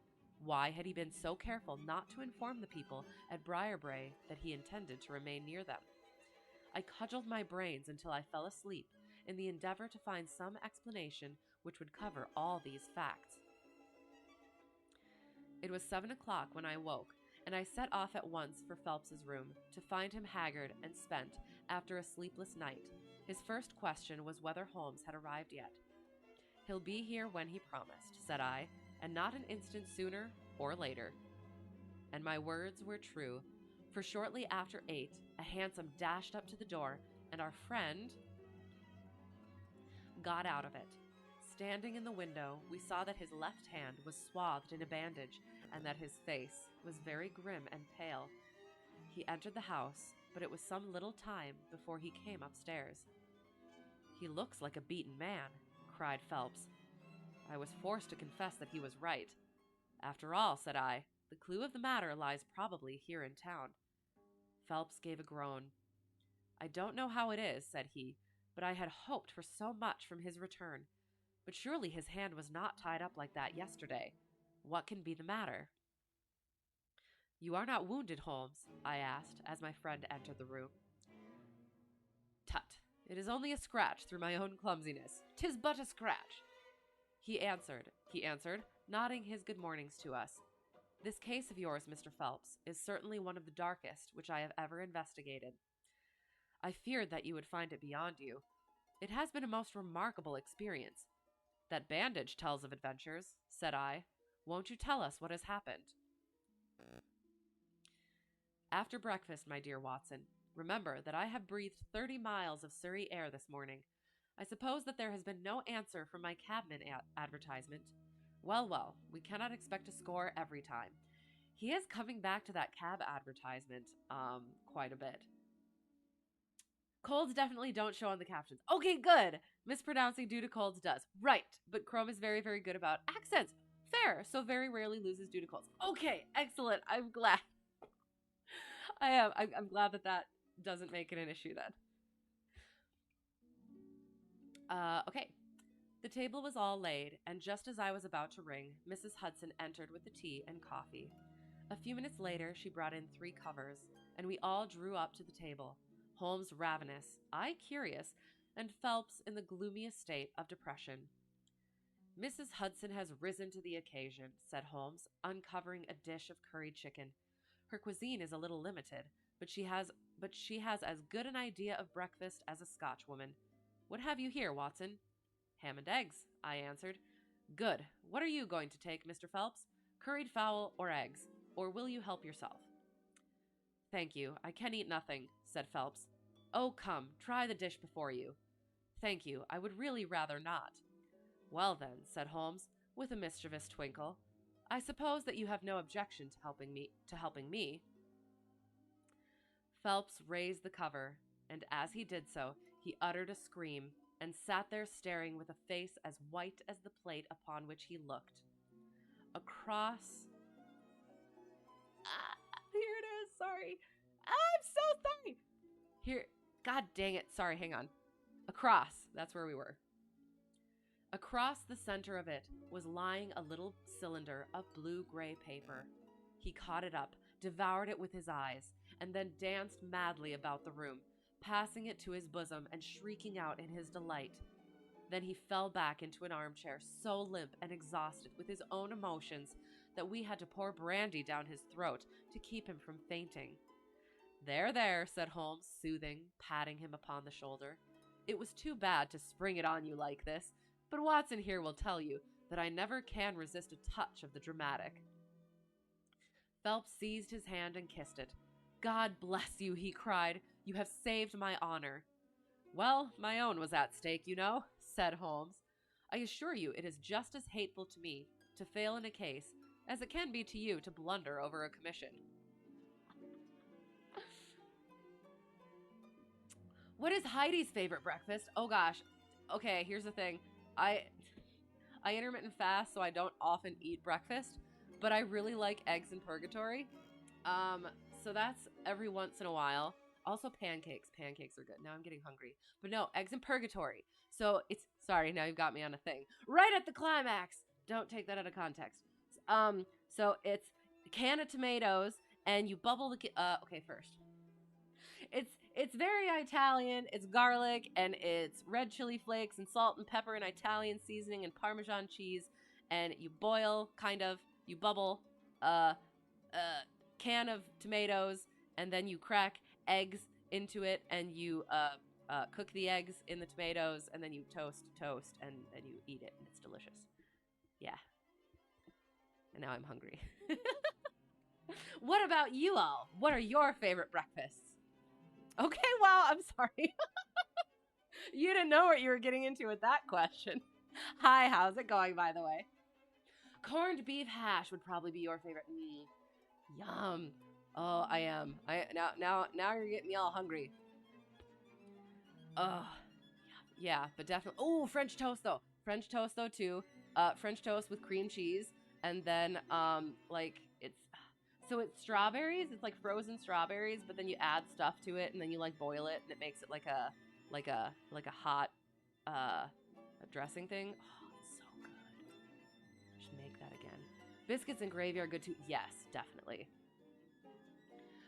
Why had he been so careful not to inform the people at Briarbrae that he intended to remain near them? I cudgeled my brains until I fell asleep in the endeavor to find some explanation which would cover all these facts. It was 7 o'clock when I woke, and I set off at once for Phelps's room, to find him haggard and spent after a sleepless night. His first question was whether Holmes had arrived yet. "He'll be here when he promised," said I, "and not an instant sooner or later." And my words were true, for shortly after 8, a hansom dashed up to the door, and our friend got out of it. Standing in the window, we saw that his left hand was swathed in a bandage, and that his face was very grim and pale. He entered the house, but it was some little time before he came upstairs. "He looks like a beaten man," cried Phelps. I was forced to confess that he was right. "After all," said I, "the clue of the matter lies probably here in town." Phelps gave a groan. "I don't know how it is," said he, "but I had hoped for so much from his return. But surely his hand was not tied up like that yesterday. What can be the matter?" "You are not wounded, Holmes?" I asked, as my friend entered the room. "Tut, it is only a scratch through my own clumsiness. 'Tis but a scratch." He answered, nodding his good mornings to us. "This case of yours, Mr. Phelps, is certainly one of the darkest which I have ever investigated. I feared that you would find it beyond you. It has been a most remarkable experience." "That bandage tells of adventures," said I. "Won't you tell us what has happened?" After breakfast, my dear Watson, remember that I have breathed 30 miles of Surrey air this morning. I suppose that there has been no answer from my cabman advertisement. Well, well, we cannot expect a score every time. He is coming back to that cab advertisement, quite a bit. Colds definitely don't show on the captions. Okay, good. Mispronouncing due to colds does. Right, but Chrome is very, very good about accents. Fair, so very rarely loses due to colds. Okay, excellent. I'm glad. I am. I'm glad that that doesn't make it an issue then. Okay. The table was all laid, and just as I was about to ring, Mrs. Hudson entered with the tea and coffee. A few minutes later, she brought in 3 covers, and we all drew up to the table. Holmes ravenous, I curious, and Phelps in the gloomiest state of depression. Mrs. Hudson has risen to the occasion, said Holmes, uncovering a dish of curried chicken. Her cuisine is a little limited, but she has as good an idea of breakfast as a Scotchwoman. What have you here, Watson? Ham and eggs, I answered. Good. What are you going to take, Mr. Phelps? Curried fowl or eggs? Or will you help yourself? Thank you. I can eat nothing, said Phelps. Oh, come, try the dish before you. Thank you. I would really rather not. Well, then, said Holmes, with a mischievous twinkle, I suppose that you have no objection to helping me. Phelps raised the cover, and as he did so, he uttered a scream and sat there staring with a face as white as the plate upon which he looked. Across... here it is, sorry. I'm so sorry. Here, God dang it, sorry, hang on. Across, that's where we were. Across the center of it was lying a little cylinder of blue-gray paper. He caught it up, devoured it with his eyes, and then danced madly about the room, passing it to his bosom and shrieking out in his delight. Then he fell back into an armchair, so limp and exhausted with his own emotions that we had to pour brandy down his throat to keep him from fainting. There, there, said Holmes, soothing, patting him upon the shoulder. It was too bad to spring it on you like this, but Watson here will tell you that I never can resist a touch of the dramatic. Phelps seized his hand and kissed it. God bless you, he cried. You have saved my honor. Well, my own was at stake, you know, said Holmes. I assure you it is just as hateful to me to fail in a case as it can be to you to blunder over a commission. What is Heidi's favorite breakfast? Oh gosh. Okay, here's the thing. I intermittent fast, so I don't often eat breakfast, but I really like eggs in purgatory. So that's every once in a while. Also pancakes. Pancakes are good. Now I'm getting hungry. But no, eggs in purgatory. So it's, sorry, now you've got me on a thing. Right at the climax. Don't take that out of context. So it's a can of tomatoes, and you bubble the, okay, first. It's very Italian. It's garlic, and it's red chili flakes, and salt and pepper, and Italian seasoning, and Parmesan cheese, and you boil, kind of, you bubble, can of tomatoes, and then you crack eggs into it, and you cook the eggs in the tomatoes, and then you toast, and then you eat it, and it's delicious. Yeah. And now I'm hungry. What about you all? What are your favorite breakfasts? Okay, well, I'm sorry. You didn't know what you were getting into with that question. Hi, how's it going, by the way? Corned beef hash would probably be your favorite. Yum. Oh, I am. Now you're getting me all hungry. Oh, yeah, but definitely. Oh, French toast though. French toast though too. French toast with cream cheese, and then like it's strawberries. It's like frozen strawberries, but then you add stuff to it, and then you like boil it, and it makes it like a hot dressing thing. Oh, it's so good. I should make that again. Biscuits and gravy are good too. Yes, definitely.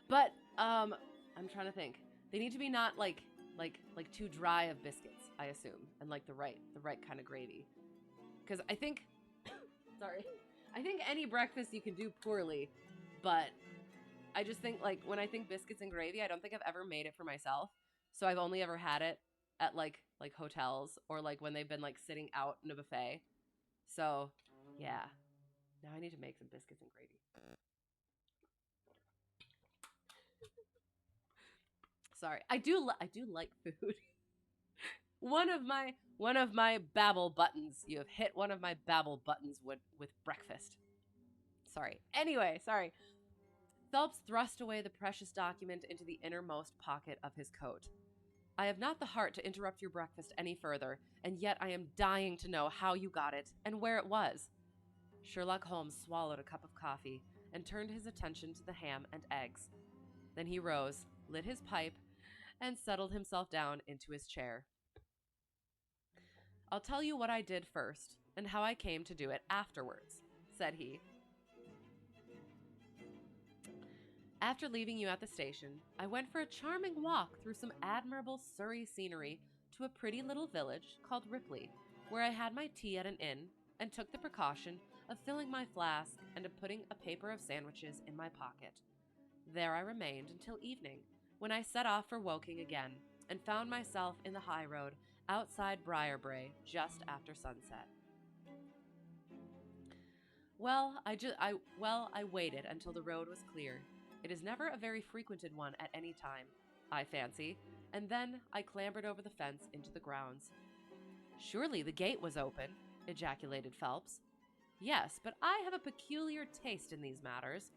But I'm trying to think. They need to be not like too dry of biscuits, I assume, and like the right kind of gravy. Because I think, sorry, I think any breakfast you can do poorly, but I just think like when I think biscuits and gravy, I don't think I've ever made it for myself. So I've only ever had it at like hotels or like when they've been like sitting out in a buffet. So yeah, now I need to make some biscuits and gravy. Sorry. I do like food. One of my babble buttons. You have hit one of my babble buttons with breakfast. Sorry. Anyway, sorry. Phelps thrust away the precious document into the innermost pocket of his coat. I have not the heart to interrupt your breakfast any further, and yet I am dying to know how you got it and where it was. Sherlock Holmes swallowed a cup of coffee and turned his attention to the ham and eggs. Then he rose, lit his pipe, and settled himself down into his chair. I'll tell you what I did first, and how I came to do it afterwards, said he. After leaving you at the station, I went for a charming walk through some admirable Surrey scenery to a pretty little village called Ripley, where I had my tea at an inn and took the precaution of filling my flask and of putting a paper of sandwiches in my pocket. There I remained until evening, when I set off for Woking again and found myself in the high road outside Briarbrae just after sunset. I waited until the road was clear. It is never a very frequented one at any time, I fancy, and then I clambered over the fence into the grounds. Surely the gate was open, ejaculated Phelps. Yes, but I have a peculiar taste in these matters.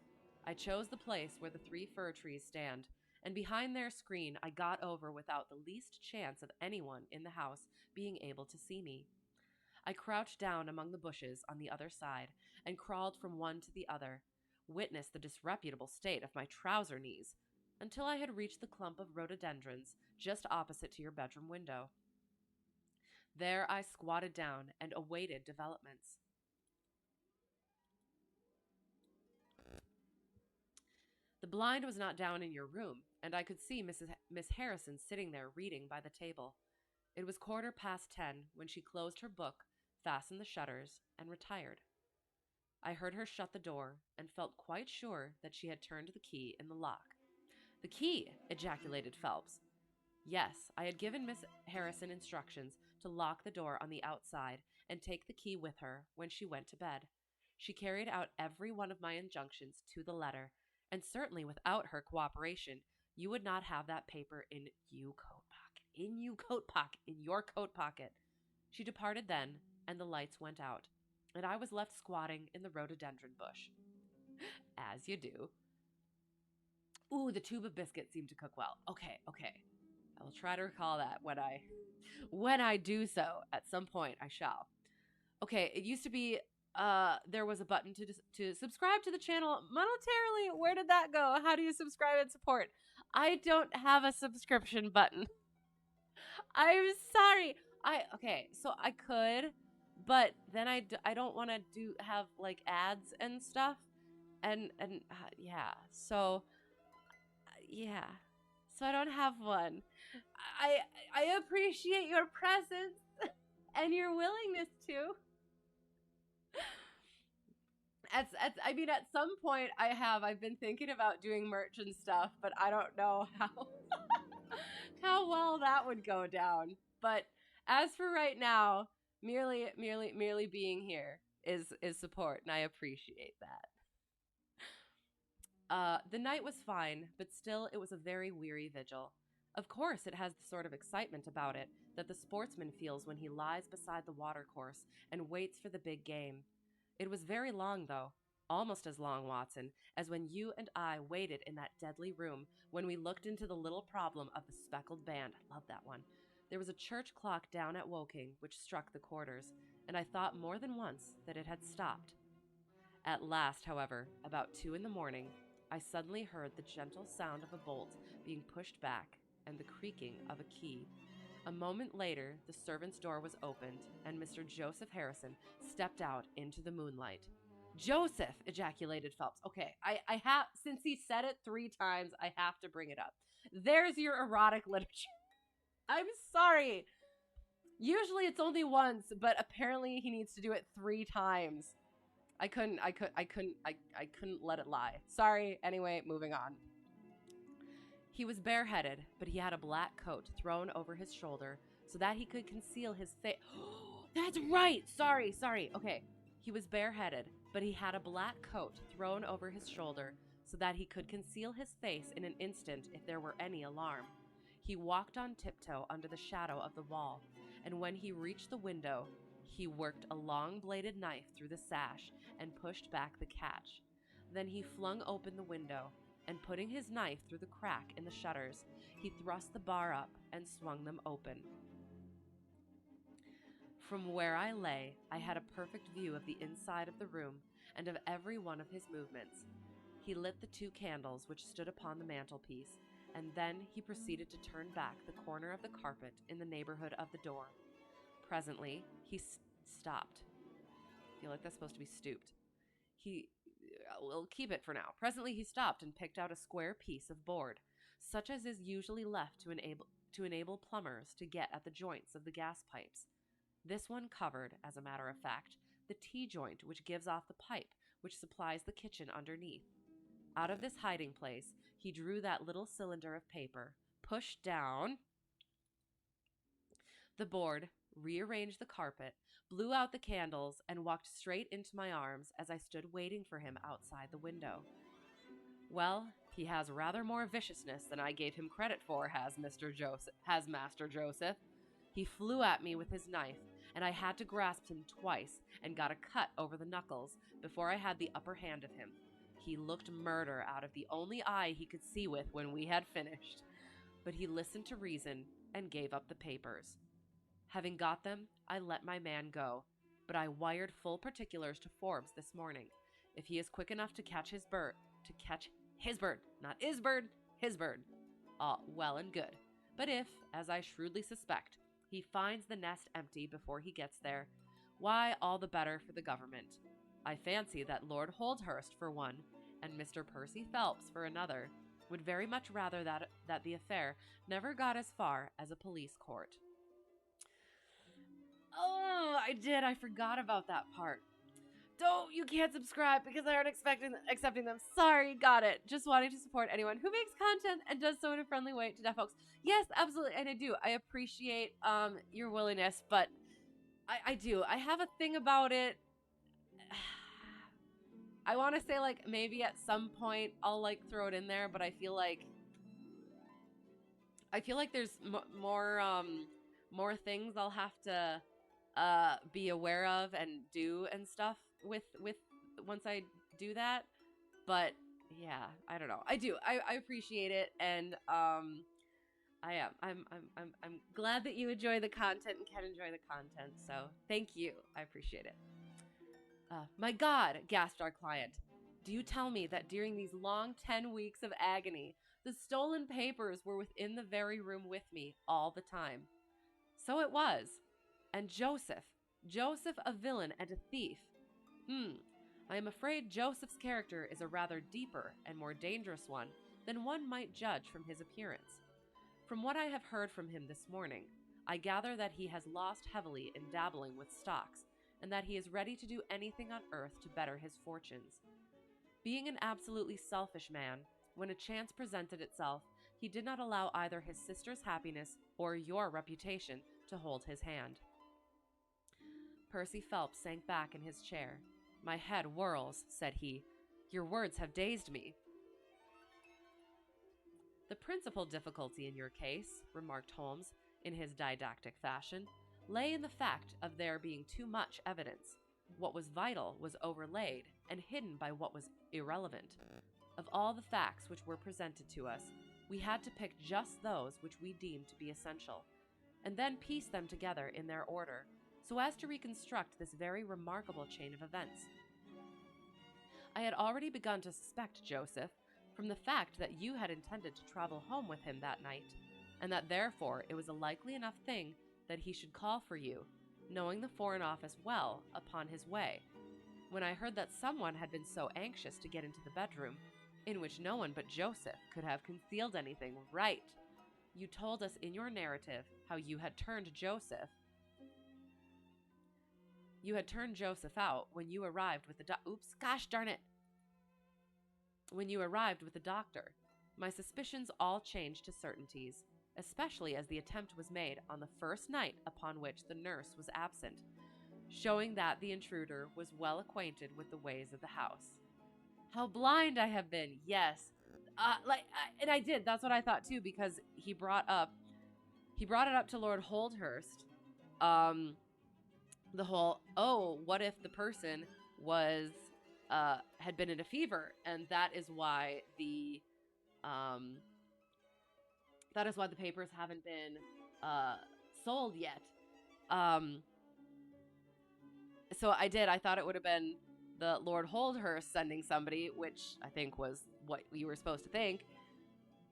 I chose the place where the 3 fir trees stand, and behind their screen I got over without the least chance of anyone in the house being able to see me. I crouched down among the bushes on the other side and crawled from one to the other, witness the disreputable state of my trouser knees, until I had reached the clump of rhododendrons just opposite to your bedroom window. There I squatted down and awaited developments. The blind was not down in your room, and I could see Miss Harrison sitting there reading by the table. It was 10:15 when she closed her book, fastened the shutters, and retired. I heard her shut the door and felt quite sure that she had turned the key in the lock. The key! Ejaculated Phelps. Yes, I had given Miss Harrison instructions to lock the door on the outside and take the key with her when she went to bed. She carried out every one of my injunctions to the letter, and certainly without her cooperation, you would not have that paper in your coat pocket. She departed then, and the lights went out, and I was left squatting in the rhododendron bush. As you do. Ooh, the tube of biscuits seemed to cook well. Okay. I will try to recall that when I do so. At some point, I shall. Okay, it used to be there was a button to subscribe to the channel monetarily. Where did that go? How do you subscribe and support? I don't have a subscription button. I'm sorry. So I could, but then I don't want to have like ads and stuff, and yeah. So yeah. So I don't have one. I appreciate your presence and your willingness to. At some point I've been thinking about doing merch and stuff, but I don't know how well that would go down. But as for right now, merely being here is support, and I appreciate that. The night was fine, but still it was a very weary vigil. Of course, it has the sort of excitement about it that the sportsman feels when he lies beside the watercourse and waits for the big game. It was very long, though, almost as long, Watson, as when you and I waited in that deadly room when we looked into the little problem of the speckled band. I love that one. There was a church clock down at Woking which struck the quarters, and I thought more than once that it had stopped. At last, however, about 2 a.m, I suddenly heard the gentle sound of a bolt being pushed back and the creaking of a key. A moment later, the servant's door was opened, and Mr. Joseph Harrison stepped out into the moonlight. Joseph! Ejaculated Phelps. Okay, I have, since he said it 3 times, I have to bring it up. There's your erotic literature. I'm sorry. Usually it's only once, but apparently he needs to do it 3 times. I couldn't let it lie. Sorry. Anyway, moving on. He was bareheaded, but he had a black coat thrown over his shoulder so that he could conceal his face. That's right. Sorry. Okay. He was bareheaded, but he had a black coat thrown over his shoulder so that he could conceal his face in an instant if there were any alarm. He walked on tiptoe under the shadow of the wall, and when he reached the window, he worked a long-bladed knife through the sash and pushed back the catch. Then he flung open the window, and putting his knife through the crack in the shutters, he thrust the bar up and swung them open. From where I lay, I had a perfect view of the inside of the room and of every one of his movements. He lit the 2 candles which stood upon the mantelpiece, and then he proceeded to turn back the corner of the carpet in the neighborhood of the door. Presently, he stopped. I feel like that's supposed to be stooped. We'll keep it for now. Presently, he stopped and picked out a square piece of board, such as is usually left to enable plumbers to get at the joints of the gas pipes. This one covered, as a matter of fact, the T-joint which gives off the pipe which supplies the kitchen underneath. Out of this hiding place, he drew that little cylinder of paper, pushed down the board, rearranged the carpet, blew out the candles, and walked straight into my arms as I stood waiting for him outside the window. Well, he has rather more viciousness than I gave him credit for, has Master Joseph. He flew at me with his knife, and I had to grasp him twice and got a cut over the knuckles before I had the upper hand of him. He looked murder out of the only eye he could see with when we had finished. But he listened to reason and gave up the papers. Having got them, I let my man go, but I wired full particulars to Forbes this morning. If he is quick enough to catch his bird, not his bird, his bird, well and good. But if, as I shrewdly suspect, he finds the nest empty before he gets there, why, all the better for the government. I fancy that Lord Holdhurst, for one, and Mr. Percy Phelps, for another, would very much rather that the affair never got as far as a police court. Oh, I forgot about that part. You can't subscribe because I aren't accepting them. Sorry, got it. Just wanting to support anyone who makes content and does so in a friendly way to deaf folks. Yes, absolutely, and I do. I appreciate your willingness, but I do. I have a thing about it. I want to say, like, maybe at some point I'll, like, throw it in there, but I feel like there's more things I'll have to be aware of and do and stuff with once I do that. But yeah, I don't know. I do. I appreciate it, and I'm glad that you enjoy the content and can enjoy the content. So thank you. I appreciate it. My God, gasped our client. Do you tell me that during these long 10 weeks of agony, the stolen papers were within the very room with me all the time? So it was. And Joseph, a villain and a thief. I am afraid Joseph's character is a rather deeper and more dangerous one than one might judge from his appearance. From what I have heard from him this morning, I gather that he has lost heavily in dabbling with stocks, and that he is ready to do anything on earth to better his fortunes. Being an absolutely selfish man, when a chance presented itself, he did not allow either his sister's happiness or your reputation to hold his hand. Percy Phelps sank back in his chair. My head whirls, said he. Your words have dazed me. The principal difficulty in your case, remarked Holmes, in his didactic fashion, lay in the fact of there being too much evidence. What was vital was overlaid and hidden by what was irrelevant. Of all the facts which were presented to us, we had to pick just those which we deemed to be essential, and then piece them together in their order, so as to reconstruct this very remarkable chain of events. I had already begun to suspect Joseph from the fact that you had intended to travel home with him that night, and that therefore it was a likely enough thing that he should call for you, knowing the Foreign Office well, upon his way. When I heard that someone had been so anxious to get into the bedroom, in which no one but Joseph could have concealed anything, right? You told us in your narrative how you had turned Joseph out when you arrived with the When you arrived with the doctor. My suspicions all changed to certainties, especially as the attempt was made on the first night upon which the nurse was absent, showing that the intruder was well acquainted with the ways of the house. How blind I have been! Yes, And I did. That's what I thought too, because he brought it up to Lord Holdhurst. Um, the whole, oh, what if the person was had been in a fever, and um that is why the papers haven't been uh sold yet. Um, so I did. I thought it would have been the Lord Holdhurst sending somebody, which I think was what you were supposed to think.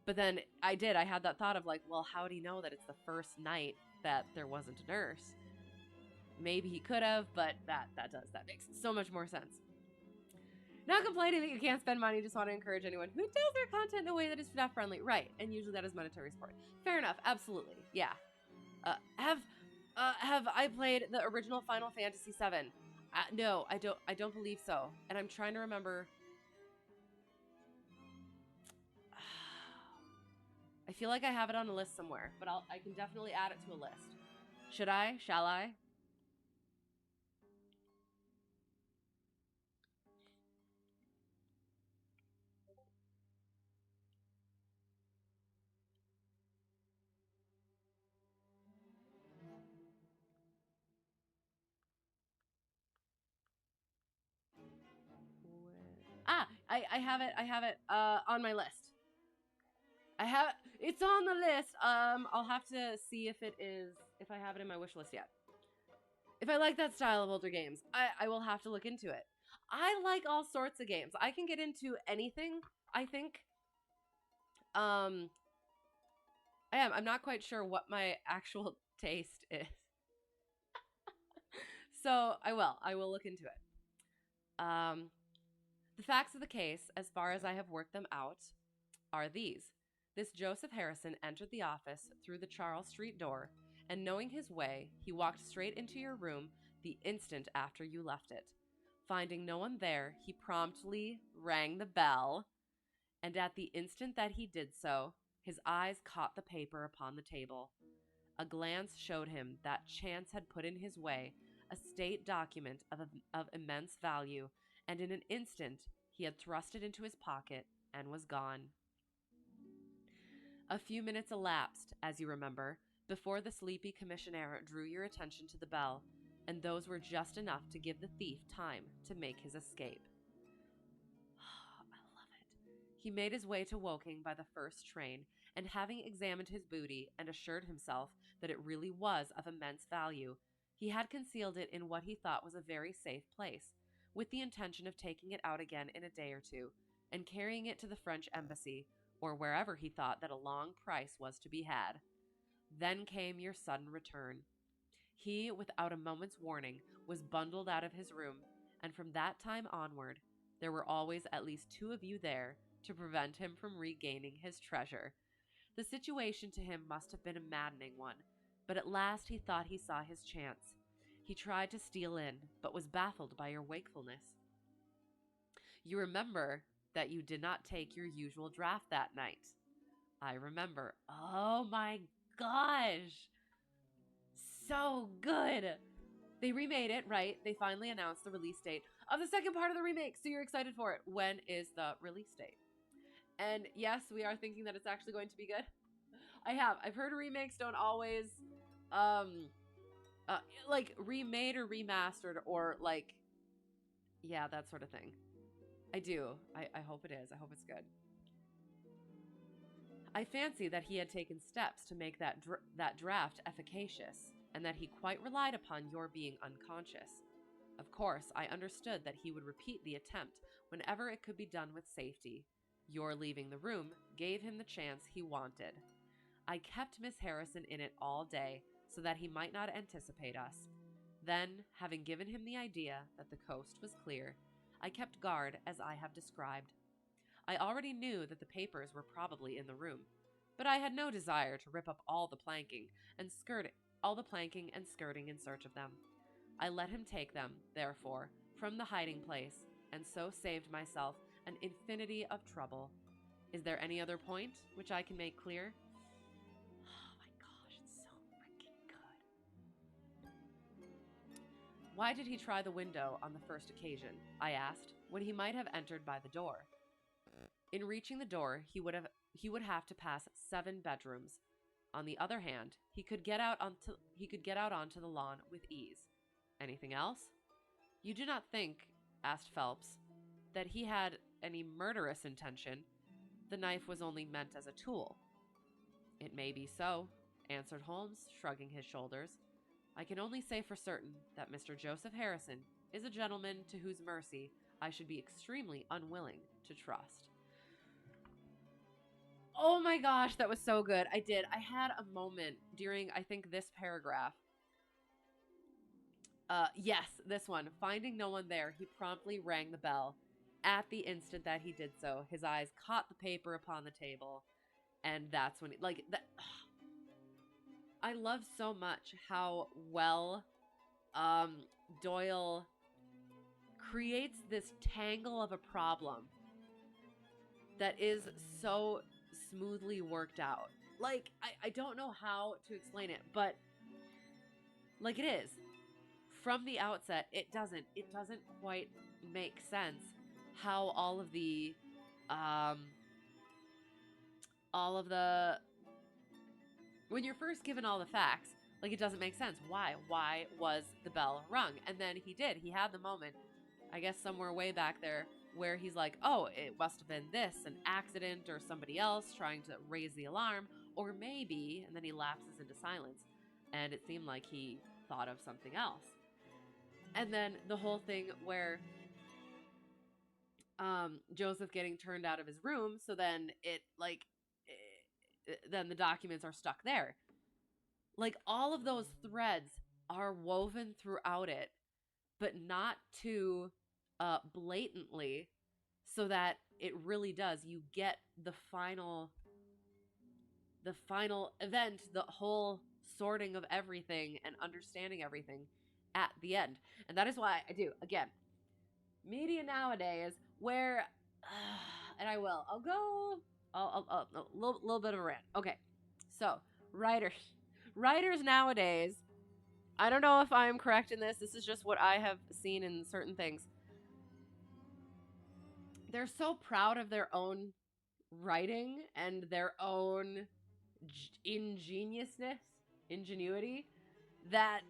But then I did. I had that thought of like, well, how do you know that it's the first night that there wasn't a nurse? Maybe he could have, but that makes so much more sense. Not complaining that you can't spend money, just want to encourage anyone who does their content in a way that is staff friendly. Right, and usually that is monetary support. Fair enough, absolutely, yeah. Have I played the original Final Fantasy VII? No, I don't. I don't believe so. And I'm trying to remember. I feel like I have it on a list somewhere, but I can definitely add it to a list. Should I? Shall I? I have it. I have it on my list. I have it's on the list. I'll have to see if I have it in my wish list yet. If I like that style of older games, I will have to look into it. I like all sorts of games. I can get into anything, I think. Um, I am. I'm not quite sure what my actual taste is. So I will. I will look into it. The facts of the case, as far as I have worked them out, are these. This Joseph Harrison entered the office through the Charles Street door, and knowing his way, he walked straight into your room the instant after you left it. Finding no one there, he promptly rang the bell, and at the instant that he did so, his eyes caught the paper upon the table. A glance showed him that chance had put in his way a state document of immense value, and in an instant he had thrust it into his pocket and was gone. A few minutes elapsed, as you remember, before the sleepy commissionaire drew your attention to the bell, and those were just enough to give the thief time to make his escape. I love it. He made his way to Woking by the first train, and having examined his booty and assured himself that it really was of immense value, he had concealed it in what he thought was a very safe place, with the intention of taking it out again in a day or two, and carrying it to the French embassy, or wherever he thought that a long price was to be had. Then came your sudden return. He, without a moment's warning, was bundled out of his room, and from that time onward, there were always at least two of you there to prevent him from regaining his treasure. The situation to him must have been a maddening one, but at last he thought he saw his chance. He tried to steal in, but was baffled by your wakefulness. You remember that you did not take your usual draft that night. I remember. Oh my gosh! So good! They remade it, right? They finally announced the release date of the second part of the remake, so you're excited for it. When is the release date? And yes, we are thinking that it's actually going to be good. I've heard remakes don't always, um, like remade or remastered or like, yeah, that sort of thing. I do. I hope it is. I hope it's good. I fancy that he had taken steps to make that draft efficacious, and that he quite relied upon your being unconscious. Of course, I understood that he would repeat the attempt whenever it could be done with safety. Your leaving the room gave him the chance he wanted. I kept Miss Harrison in it all day so that he might not anticipate us. Then, having given him the idea that the coast was clear, I kept guard as I have described. I already knew that the papers were probably in the room, but I had no desire to rip up all the planking and skirting in search of them. I let him take them, therefore, from the hiding place, and so saved myself an infinity of trouble. Is there any other point which I can make clear? Oh my gosh, it's so freaking good. Why did he try the window on the first occasion? I asked, when he might have entered by the door. In reaching the door, he would have to pass 7 bedrooms. On the other hand, he could get out onto the lawn with ease. Anything else? You do not think, asked Phelps, that he had any murderous intention. The knife was only meant as a tool. It may be so, answered Holmes, shrugging his shoulders. I can only say for certain that Mr. Joseph Harrison is a gentleman to whose mercy I should be extremely unwilling to trust. Oh my gosh, that was so good. I had a moment during, I think, this paragraph. Yes, this one. Finding no one there, he promptly rang the bell. At the instant that he did so, his eyes caught the paper upon the table, and that's when I love so much how well Doyle creates this tangle of a problem that is so smoothly worked out. Like, I don't know how to explain it, but like it is. From the outset, it doesn't quite make sense how all of the when you're first given all the facts, like, it doesn't make sense. Why was the bell rung? And then he had the moment, I guess somewhere way back there, where he's like, oh, it must have been this, an accident or somebody else trying to raise the alarm, or maybe, and then he lapses into silence, and it seemed like he thought of something else. And then the whole thing where Joseph getting turned out of his room, so then then the documents are stuck there. Like, all of those threads are woven throughout it, but not too blatantly, so that it really does. You get the final event, the whole sorting of everything and understanding everything at the end. And that is why I do, again, media nowadays, where and I'll go a little bit of a rant. Okay, so writers nowadays, I don't know if I'm correct in this. This is just what I have seen in certain things. They're so proud of their own writing and their own ingenuity, that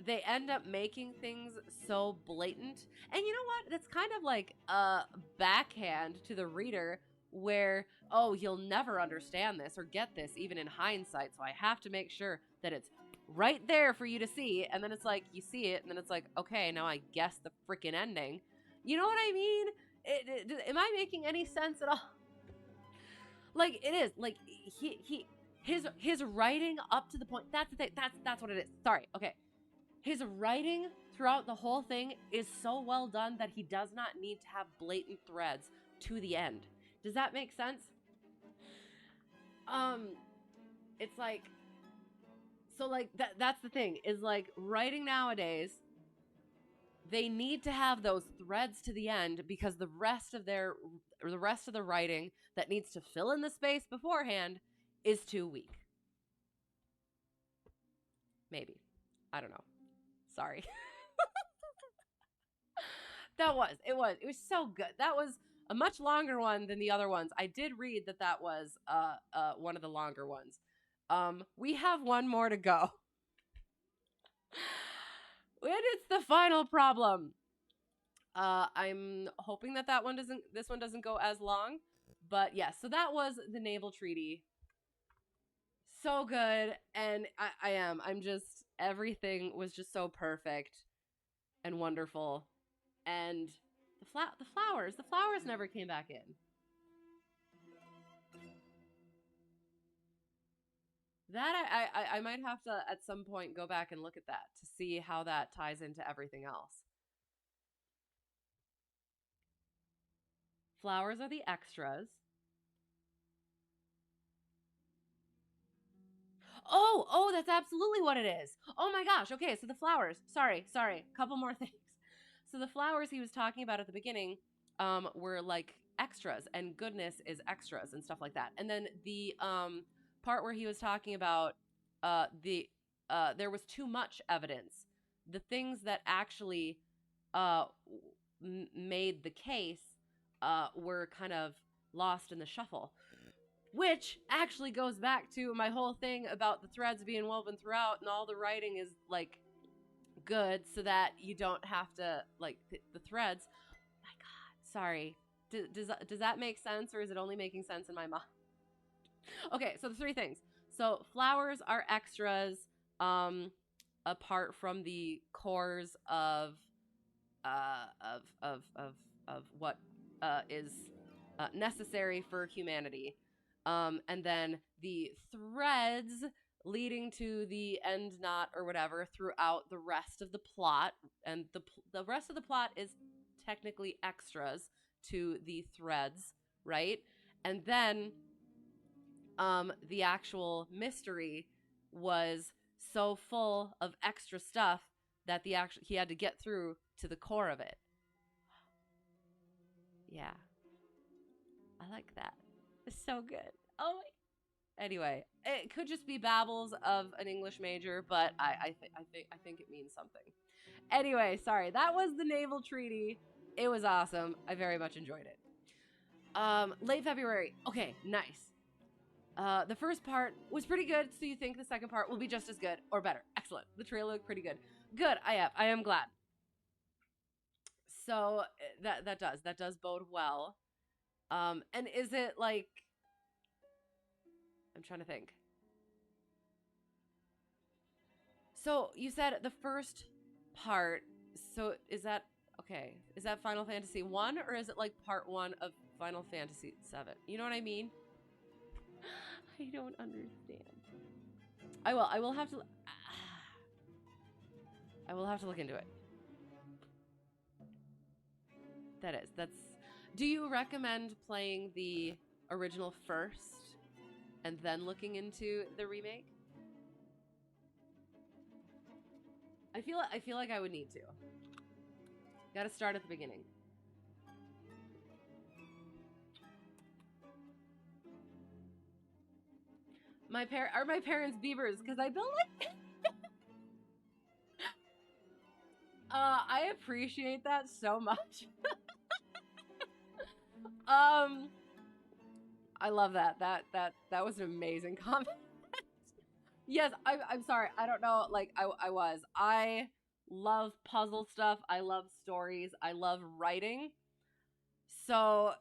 they end up making things so blatant. And you know what? That's kind of like a backhand to the reader, where, oh, you'll never understand this or get this even in hindsight, so I have to make sure that it's right there for you to see. And then it's like, you see it, and then it's like, okay, now I guess the freaking ending. You know what I mean? Am I making any sense at all? Like, it is like his writing up to the point. That's the thing. That's what it is. Sorry. Okay. His writing throughout the whole thing is so well done that he does not need to have blatant threads to the end. Does that make sense? It's like, so like that's the thing, is like, writing nowadays, they need to have those threads to the end, because the rest of the writing that needs to fill in the space beforehand is too weak. Maybe. I don't know. Sorry. It was so good. That was a much longer one than the other ones. I did read that was one of the longer ones. We have one more to go. And it's the final problem. I'm hoping this one doesn't go as long. But yes, so that was the Naval Treaty. So good. And I'm just, everything was just so perfect and wonderful. And the flowers never came back in. That I might have to at some point go back and look at that to see how that ties into everything else. Flowers are the extras. Oh, that's absolutely what it is. Oh my gosh. Okay, so the flowers. Sorry. Couple more things. So the flowers he was talking about at the beginning were like extras, and goodness is extras and stuff like that. And then the part where he was talking about there was too much evidence. The things that actually made the case were kind of lost in the shuffle. Which actually goes back to my whole thing about the threads being woven throughout and all the writing is like good so that you don't have to like the threads. My God, sorry. Does that make sense or is it only making sense in my mind? Okay, so the three things. So flowers are extras, apart from the cores of what is necessary for humanity. And then the threads leading to the end knot or whatever throughout the rest of the plot. And the rest of the plot is technically extras to the threads, right? And then the actual mystery was so full of extra stuff that he had to get through to the core of it. Yeah. I like that. It's so good. Oh my. Anyway, it could just be babbles of an English major, but I think it means something. Anyway, sorry. That was the Naval Treaty. It was awesome. I very much enjoyed it. Late February. Okay, nice. The first part was pretty good, so you think the second part will be just as good or better. Excellent. The trailer looked pretty good. Good. I am glad. So that does bode well. And is it like, I'm trying to think. So you said the first part. So is that okay? Is that Final Fantasy 1 or is it like part 1 of Final Fantasy 7? You know what I mean? I don't understand. I will have to I will have to look into it. That's Do you recommend playing the original first and then looking into the remake? I feel like I would need to. Got to start at the beginning. Are my parents beavers because I built like I appreciate that so much. I love that. That was an amazing comment. Yes, I'm sorry. I don't know. Like I love puzzle stuff. I love stories. I love writing. So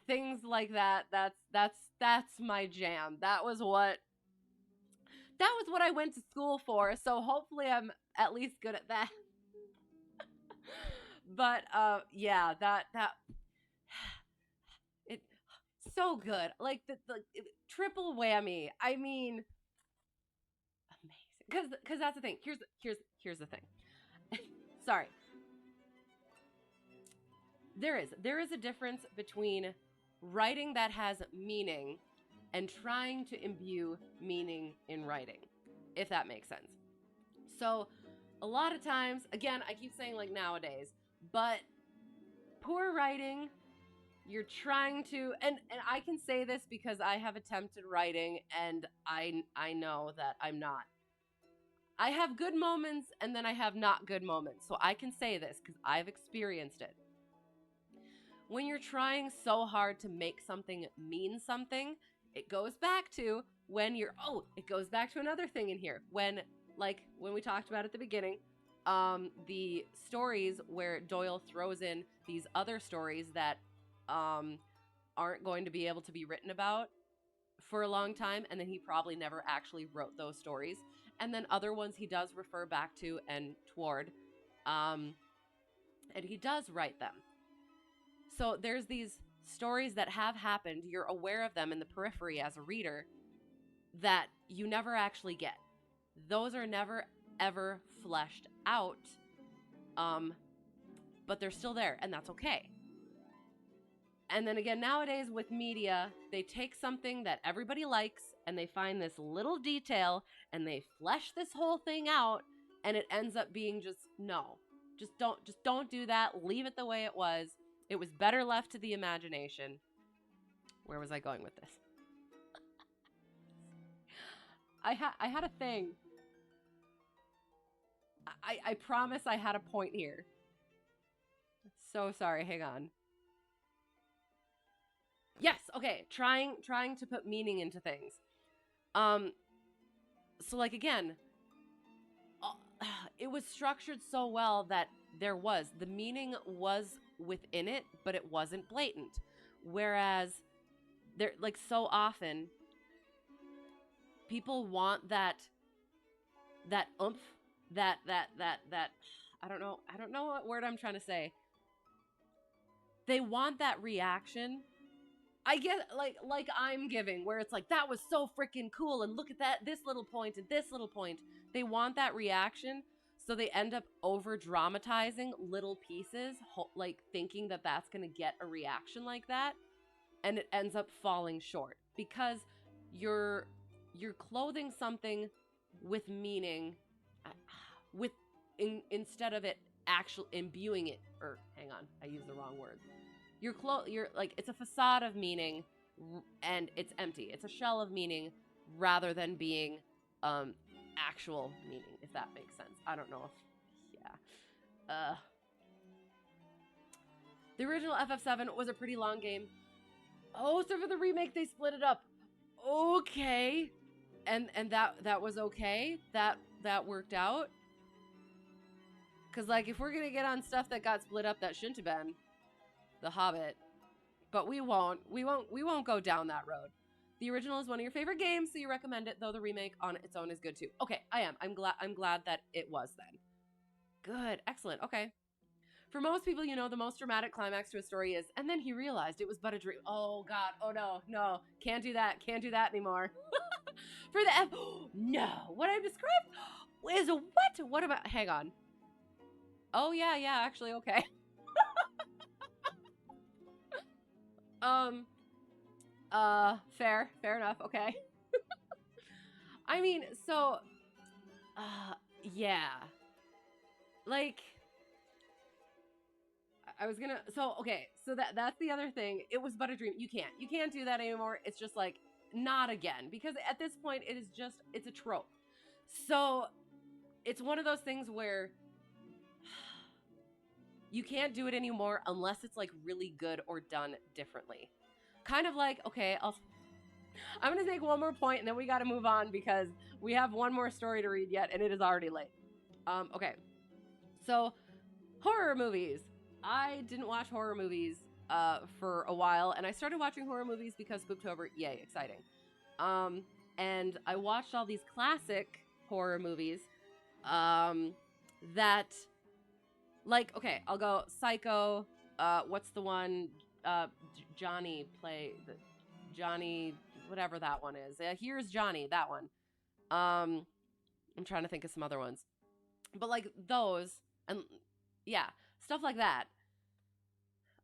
things like that. That's my jam. That was what I went to school for. So hopefully I'm at least good at that. But yeah, that it so good. Like the triple whammy. I mean, amazing. Because that's the thing. Here's the thing. Sorry. There is a difference between writing that has meaning and trying to imbue meaning in writing, if that makes sense. So a lot of times, again, I keep saying like nowadays, but poor writing, you're trying to, and I can say this because I have attempted writing and I know that I'm not. I have good moments and then I have not good moments. So I can say this because I've experienced it. When you're trying so hard to make something mean something, it goes back to it goes back to another thing in here. When we talked about at the beginning, the stories where Doyle throws in these other stories that aren't going to be able to be written about for a long time, and then he probably never actually wrote those stories. And then other ones he does refer back to and toward, and he does write them. So there's these stories that have happened, you're aware of them in the periphery as a reader, that you never actually get. Those are never, ever fleshed out, but they're still there, and that's okay. And then again, nowadays with media, they take something that everybody likes, and they find this little detail, and they flesh this whole thing out, and it ends up being just don't do that. Leave it the way it was. It was better left to the imagination. Where was I going with this? I had a thing. I promise I had a point here. So sorry, hang on. Yes, okay, trying to put meaning into things. Um, so like again, uh, it was structured so well that the meaning was within it, but it wasn't blatant. Whereas there, like so often, people want that oomph, that I don't know what word I'm trying to say. They want that reaction. I get like I'm giving, where it's like that was so freaking cool, and look at that, this little point and this little point. They want that reaction, so they end up over dramatizing little pieces, like thinking that that's gonna get a reaction like that, and it ends up falling short because you're you're clothing something with meaning, uh, with instead of it actually imbuing it. Or hang on, I used the wrong word. You're like, it's a facade of meaning, and it's empty. It's a shell of meaning rather than being um actual meaning, if that makes sense. I don't know if, yeah. The original FF7 was a pretty long game. Oh, so for the remake they split it up. Okay. And that was okay. That worked out. Cause like, if we're gonna get on stuff that got split up that shouldn't have been, The Hobbit. But we won't go down that road. The original is one of your favorite games, so you recommend it, though the remake on its own is good too. Okay, I am. I'm glad that it was then. Good. Excellent. Okay. For most people, the most dramatic climax to a story is, and then he realized it was but a dream. Oh God. Oh no. Can't do that. Can't do that anymore. For the no. What I described is what? What about, hang on. Oh yeah, actually, okay. Fair enough. Okay. I mean, so, yeah. Like, I was gonna, so, okay, so that's the other thing. It was but a dream. You can't do that anymore. It's just like, not again. Because at this point, it's a trope. So, it's one of those things where you can't do it anymore unless it's like really good or done differently. Kind of like, okay, I'm going to take one more point and then we got to move on because we have one more story to read yet and it is already late. Okay. So, horror movies. I didn't watch horror movies for a while, and I started watching horror movies because Spooktober, yay, exciting. And I watched all these classic horror movies that, like, okay, I'll go Psycho. What's the one Johnny Johnny, whatever that one is. Here's Johnny, that one. I'm trying to think of some other ones. But like those, and yeah, stuff like that.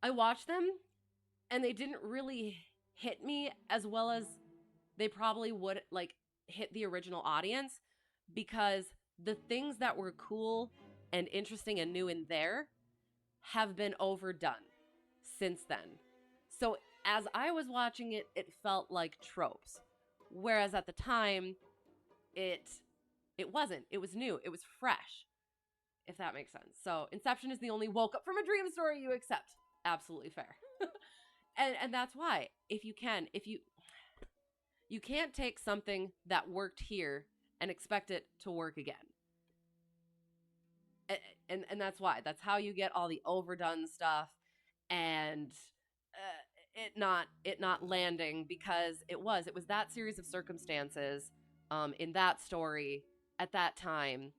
I watched them and they didn't really hit me as well as they probably would like hit the original audience, because the things that were cool and interesting and new in there have been overdone since then. So as I was watching it, it felt like tropes. Whereas at the time, it wasn't. It was new. It was fresh, if that makes sense. So Inception is the only woke up from a dream story you accept. Absolutely fair. and that's why, if you can't take something that worked here and expect it to work again. And that's why. That's how you get all the overdone stuff and it not landing, because it was that series of circumstances in that story at that time.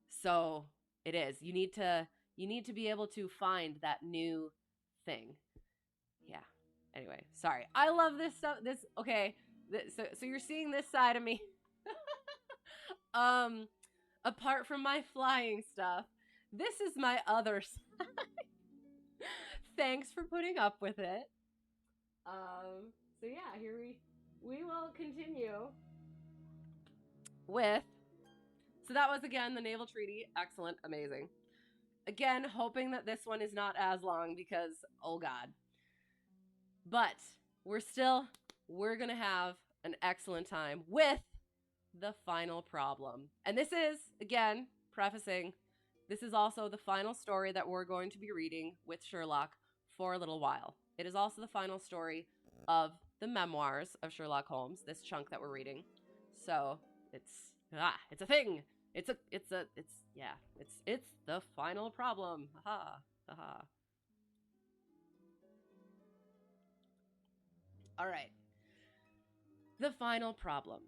So it is. You need to be able to find that new thing. Yeah. Anyway, sorry. I love this stuff. Okay. So you're seeing this side of me. Apart from my flying stuff, this is my other side. Thanks for putting up with it. So yeah, here we will continue with. So that was again the Naval Treaty. Excellent, amazing. Again, hoping that this one is not as long because, oh God. But we're gonna have an excellent time with the final problem. And this is, again, prefacing, this is also the final story that we're going to be reading with Sherlock for a little while. It is also the final story of the Memoirs of Sherlock Holmes, this chunk that we're reading. So it's a thing. It's the final problem. Haha, haha. All right. The final problem.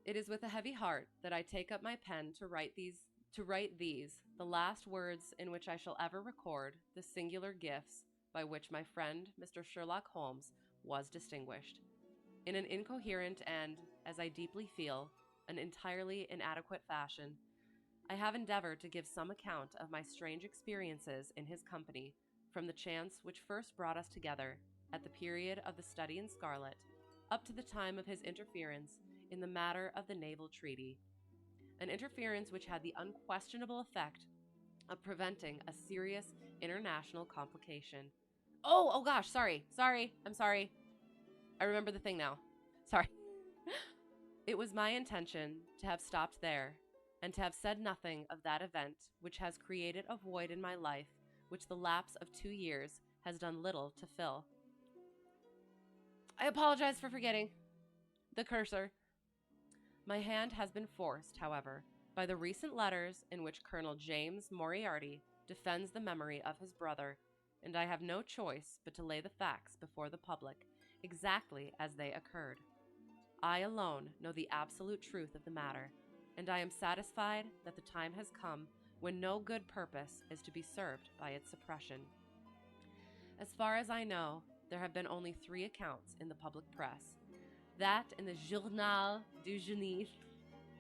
It is with a heavy heart that I take up my pen to write these, the last words in which I shall ever record the singular gifts by which my friend, Mr. Sherlock Holmes, was distinguished. In an incoherent and, as I deeply feel, an entirely inadequate fashion, I have endeavored to give some account of my strange experiences in his company, from the chance which first brought us together at the period of the study in scarlet, up to the time of his interference in the matter of the Naval Treaty, an interference which had the unquestionable effect of preventing a serious international complication. Oh gosh, I'm sorry. I remember the thing now. Sorry. It was my intention to have stopped there and to have said nothing of that event which has created a void in my life which the lapse of 2 years has done little to fill. I apologize for forgetting the cursor. My hand has been forced, however, by the recent letters in which Colonel James Moriarty defends the memory of his brother, and I have no choice but to lay the facts before the public exactly as they occurred. I alone know the absolute truth of the matter, and I am satisfied that the time has come when no good purpose is to be served by its suppression. As far as I know, there have been only 3 accounts in the public press. That in the Journal du Génie,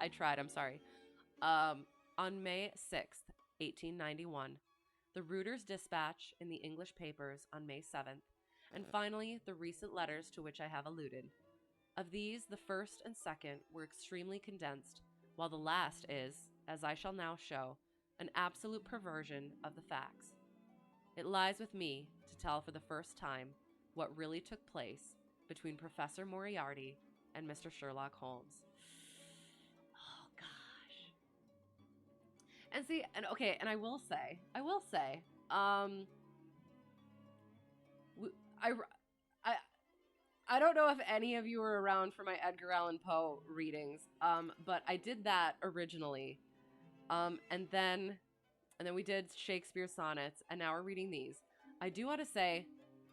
I tried, I'm sorry, on May 6th, 1891, the Reuters Dispatch in the English papers on May 7th, and finally the recent letters to which I have alluded. Of these, the first and second were extremely condensed, while the last is, as I shall now show, an absolute perversion of the facts. It lies with me to tell for the first time what really took place between Professor Moriarty and Mr. Sherlock Holmes. Oh gosh. And see, and okay, and I will say, I don't know if any of you were around for my Edgar Allan Poe readings, but I did that originally, and then we did Shakespeare sonnets, and now we're reading these. I do want to say,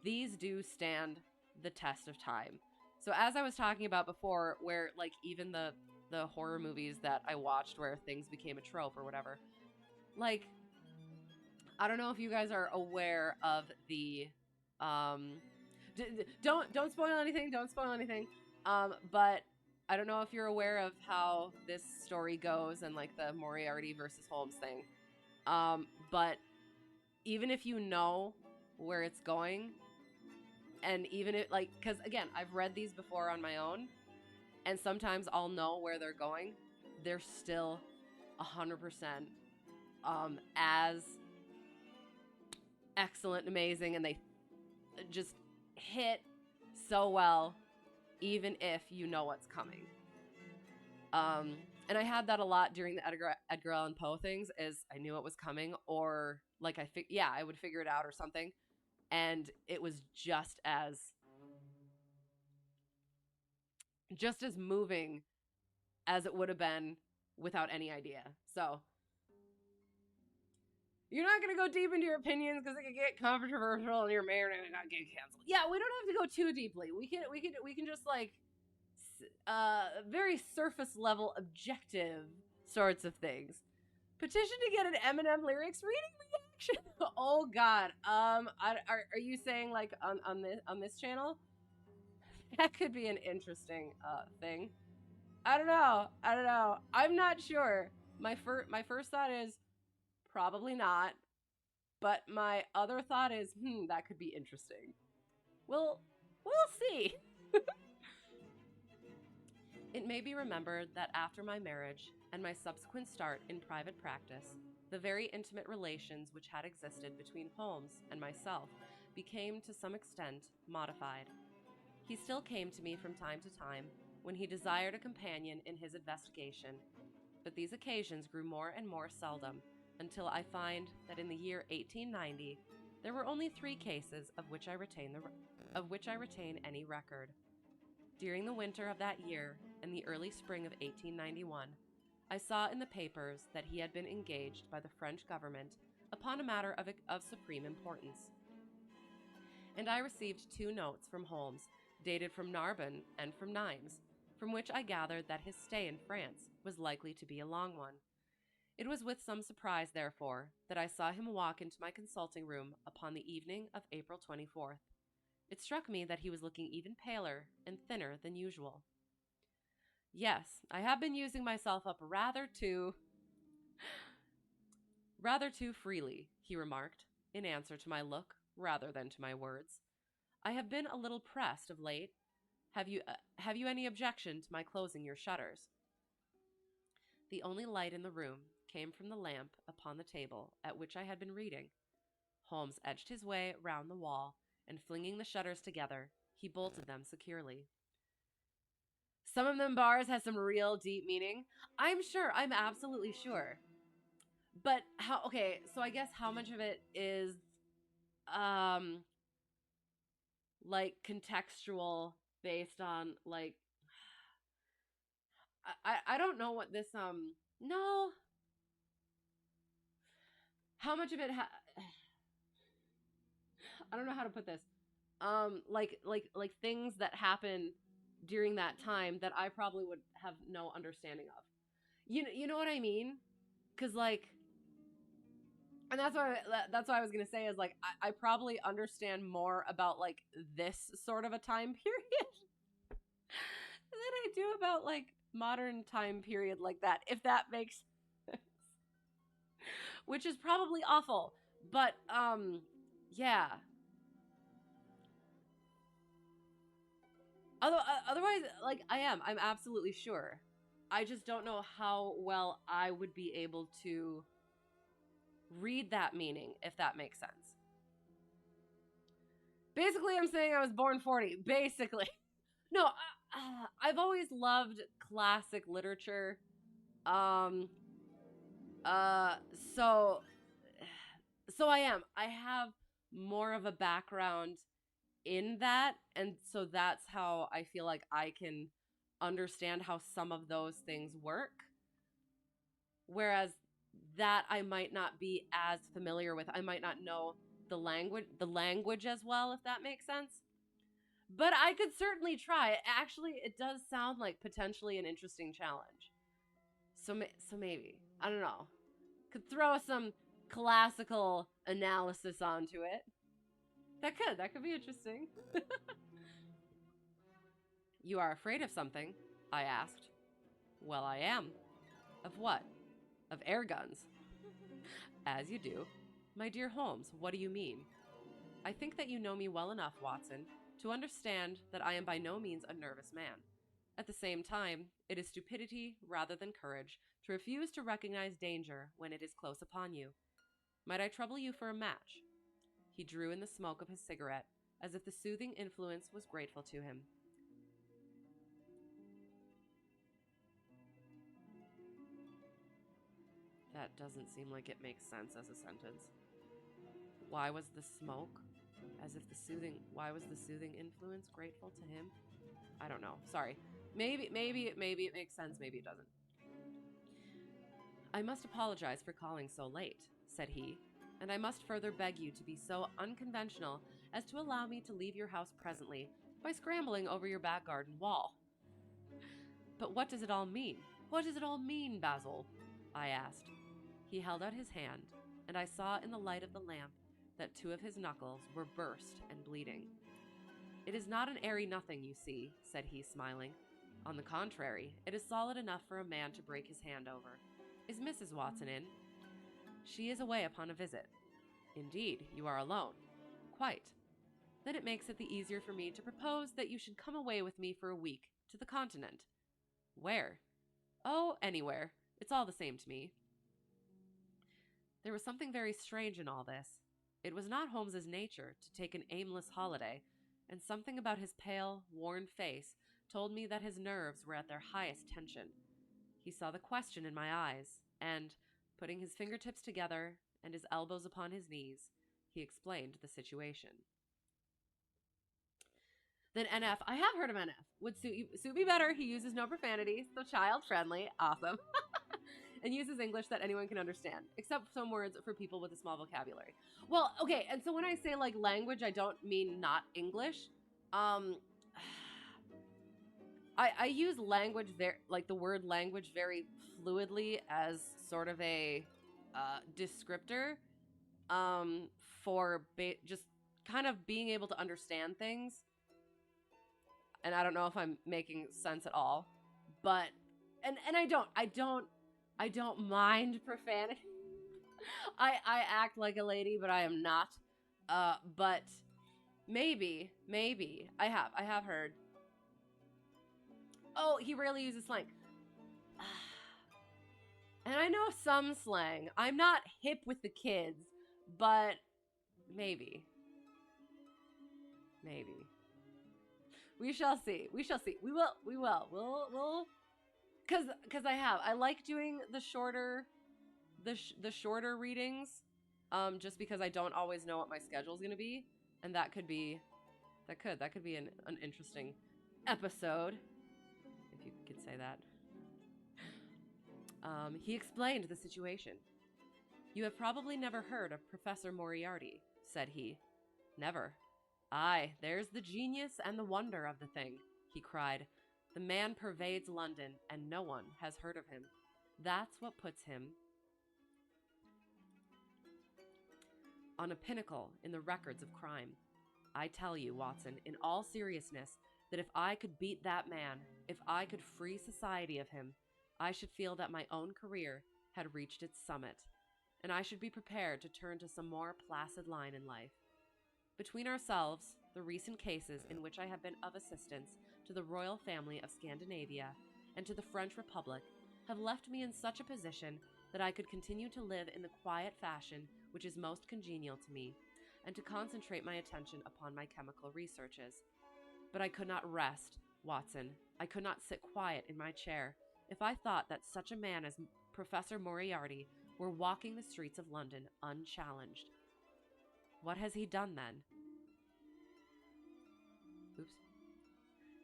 these do stand the test of time. So as I was talking about before, where like even the horror movies that I watched where things became a trope or whatever, like I don't know if you guys are aware of the don't spoil anything, but I don't know if you're aware of how this story goes and like the Moriarty versus Holmes thing, but even if you know where it's going, and even if like, because again, I've read these before on my own, and sometimes I'll know where they're going, they're still 100% as excellent and amazing, and they just hit so well even if you know what's coming. And I had that a lot during the Edgar Allan Poe things, is I knew it was coming, or like I would figure it out or something, and it was just as moving as it would have been without any idea. So you're not going to go deep into your opinions because it can get controversial and your mayor may not get canceled. Yeah, we don't have to go too deeply. We can just like very surface level objective sorts of things. Petition to get an Eminem lyrics reading reaction. Oh God. Are you saying like on this channel? That could be an interesting thing. I don't know. I'm not sure. My first thought is probably not. But my other thought is, that could be interesting. We'll see. It may be remembered that after my marriage and my subsequent start in private practice, the very intimate relations which had existed between Holmes and myself became to some extent modified. He still came to me from time to time when he desired a companion in his investigation, but these occasions grew more and more seldom, until I find that in the year 1890 There were only 3 cases of which I retain any record. During the winter of that year and the early spring of 1891, I saw in the papers that he had been engaged by the French government upon a matter of supreme importance. And I received 2 notes from Holmes, dated from Narbonne and from Nimes, from which I gathered that his stay in France was likely to be a long one. It was with some surprise, therefore, that I saw him walk into my consulting room upon the evening of April 24th. It struck me that he was looking even paler and thinner than usual. Yes, I have been using myself up rather too freely, he remarked, in answer to my look rather than to my words. I have been a little pressed of late. Have you any objection to my closing your shutters? The only light in the room came from the lamp upon the table at which I had been reading. Holmes edged his way round the wall, and flinging the shutters together, he bolted them securely. Some of them bars has some real deep meaning. I'm absolutely sure. But so I guess how much of it is like contextual based on like I don't know what this no, how much of it I don't know how to put this. Like things that happen during that time that I probably would have no understanding of. You know what I mean? Cuz like, and that's what I was going to say is like I probably understand more about like this sort of a time period than I do about like modern time period like that, if that makes sense. Which is probably awful. But yeah. Otherwise, like I'm absolutely sure. I just don't know how well I would be able to read that meaning, if that makes sense. Basically, I'm saying I was born 40. Basically. No, I've always loved classic literature. Um, uh, so, so I am. I have more of a background in that, and so that's how I feel like I can understand how some of those things work. Whereas that I might not be as familiar with. I might not know the language as well, if that makes sense. But I could certainly try. Actually, it does sound like potentially an interesting challenge. So maybe, I don't know, could throw some classical analysis onto it. That could be interesting. You are afraid of something? I asked. Well, I am. Of what? Of air guns. As you do. My dear Holmes, what do you mean? I think that you know me well enough, Watson, to understand that I am by no means a nervous man. At the same time, it is stupidity rather than courage to refuse to recognize danger when it is close upon you. Might I trouble you for a match? He drew in the smoke of his cigarette, as if the soothing influence was grateful to him. That doesn't seem like it makes sense as a sentence. Why was the smoke why was the soothing influence grateful to him? I don't know. Sorry. Maybe it makes sense, maybe it doesn't. I must apologize for calling so late, said he, and I must further beg you to be so unconventional as to allow me to leave your house presently by scrambling over your back garden wall. But what does it all mean? What does it all mean, Basil? I asked. He held out his hand, and I saw in the light of the lamp that 2 of his knuckles were burst and bleeding. It is not an airy nothing, you see, said he, smiling. On the contrary, it is solid enough for a man to break his hand over. Is Mrs. Watson in? She is away upon a visit. Indeed, you are alone. Quite. Then it makes it the easier for me to propose that you should come away with me for a week to the continent. Where? Oh, anywhere. It's all the same to me. There was something very strange in all this. It was not Holmes's nature to take an aimless holiday, and something about his pale, worn face told me that his nerves were at their highest tension. He saw the question in my eyes, and, putting his fingertips together and his elbows upon his knees, He explained the situation. Then NF, I have heard of NF, would suit me better. He uses no profanity, so child-friendly, awesome, and uses English that anyone can understand, except some words for people with a small vocabulary. Well, okay, and so when I say like language, I don't mean not English. I use language like the word language very fluidly as sort of a descriptor for just kind of being able to understand things. And I don't know if I'm making sense at all, but and I don't mind profanity. I act like a lady, but I am not. But maybe I have heard. Oh, he rarely uses slang. And I know some slang. I'm not hip with the kids, but maybe. We shall see. We will. We'll cuz I like doing the shorter shorter readings just because I don't always know what my schedule's going to be, and that could be an interesting episode, if you could say that. He explained the situation. You have probably never heard of Professor Moriarty, said he. Never. Aye, there's the genius and the wonder of the thing, he cried. The man pervades London, and no one has heard of him. That's what puts him on a pinnacle in the records of crime. I tell you, Watson, in all seriousness, that if I could beat that man, if I could free society of him, I should feel that my own career had reached its summit, and I should be prepared to turn to some more placid line in life. Between ourselves, the recent cases in which I have been of assistance to the royal family of Scandinavia and to the French Republic have left me in such a position that I could continue to live in the quiet fashion which is most congenial to me, and to concentrate my attention upon my chemical researches. But I could not rest, Watson. I could not sit quiet in my chair if I thought that such a man as Professor Moriarty were walking the streets of London unchallenged. What has he done then? Oops.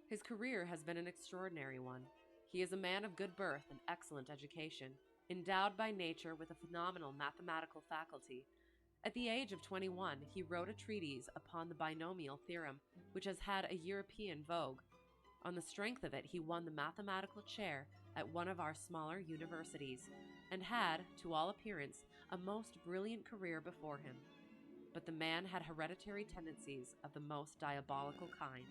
His career has been an extraordinary one. He is a man of good birth and excellent education, endowed by nature with a phenomenal mathematical faculty. At the age of 21, he wrote a treatise upon the binomial theorem, which has had a European vogue. On the strength of it, he won the mathematical chair at one of our smaller universities, and had, to all appearance, a most brilliant career before him. But the man had hereditary tendencies of the most diabolical kind.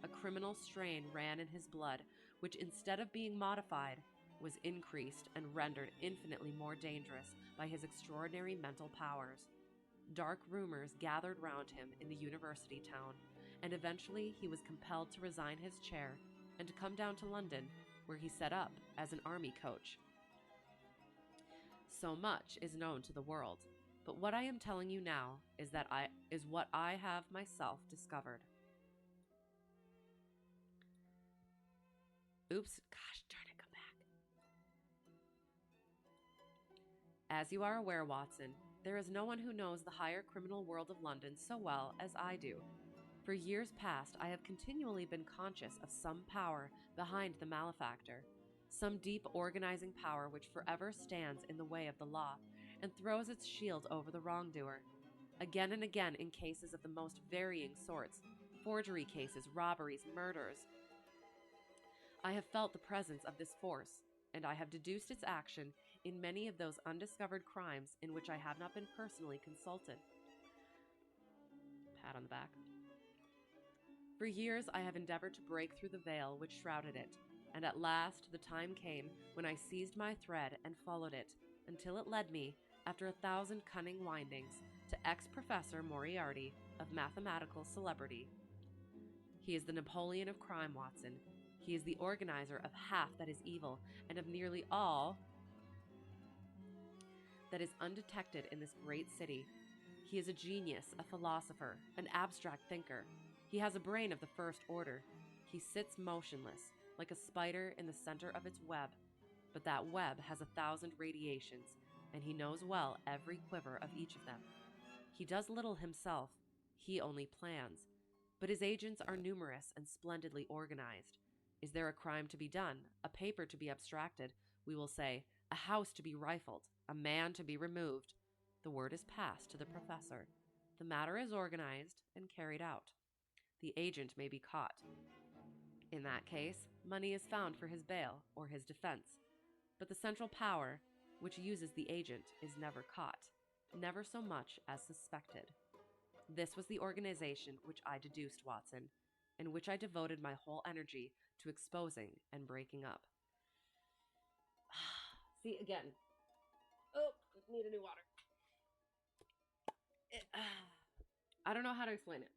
A criminal strain ran in his blood, which instead of being modified, was increased and rendered infinitely more dangerous by his extraordinary mental powers. Dark rumors gathered round him in the university town, and eventually he was compelled to resign his chair and to come down to London, where he set up as an army coach. So much is known to the world, but what I am telling you now is what I have myself discovered. Oops, gosh darn it, come back. As you are aware, Watson, there is no one who knows the higher criminal world of London so well as I do. For years past, I have continually been conscious of some power behind the malefactor, some deep organizing power which forever stands in the way of the law and throws its shield over the wrongdoer. Again and again, in cases of the most varying sorts, forgery cases, robberies, murders, I have felt the presence of this force, and I have deduced its action in many of those undiscovered crimes in which I have not been personally consulted. Pat on the back. For years I have endeavored to break through the veil which shrouded it, and at last the time came when I seized my thread and followed it, until it led me, after 1,000 cunning windings, to ex-Professor Moriarty of mathematical celebrity. He is the Napoleon of crime, Watson. He is the organizer of half that is evil, and of nearly all that is undetected in this great city. He is a genius, a philosopher, an abstract thinker. He has a brain of the first order. He sits motionless, like a spider in the center of its web, but that web has 1,000 radiations, and he knows well every quiver of each of them. He does little himself. He only plans. But his agents are numerous and splendidly organized. Is there a crime to be done, a paper to be abstracted, we will say, a house to be rifled, a man to be removed? The word is passed to the professor. The matter is organized and carried out. The agent may be caught. In that case, money is found for his bail or his defense. But the central power, which uses the agent, is never caught, never so much as suspected. This was the organization which I deduced, Watson, and which I devoted my whole energy to exposing and breaking up. See, again. Oh, need a new water. I don't know how to explain it.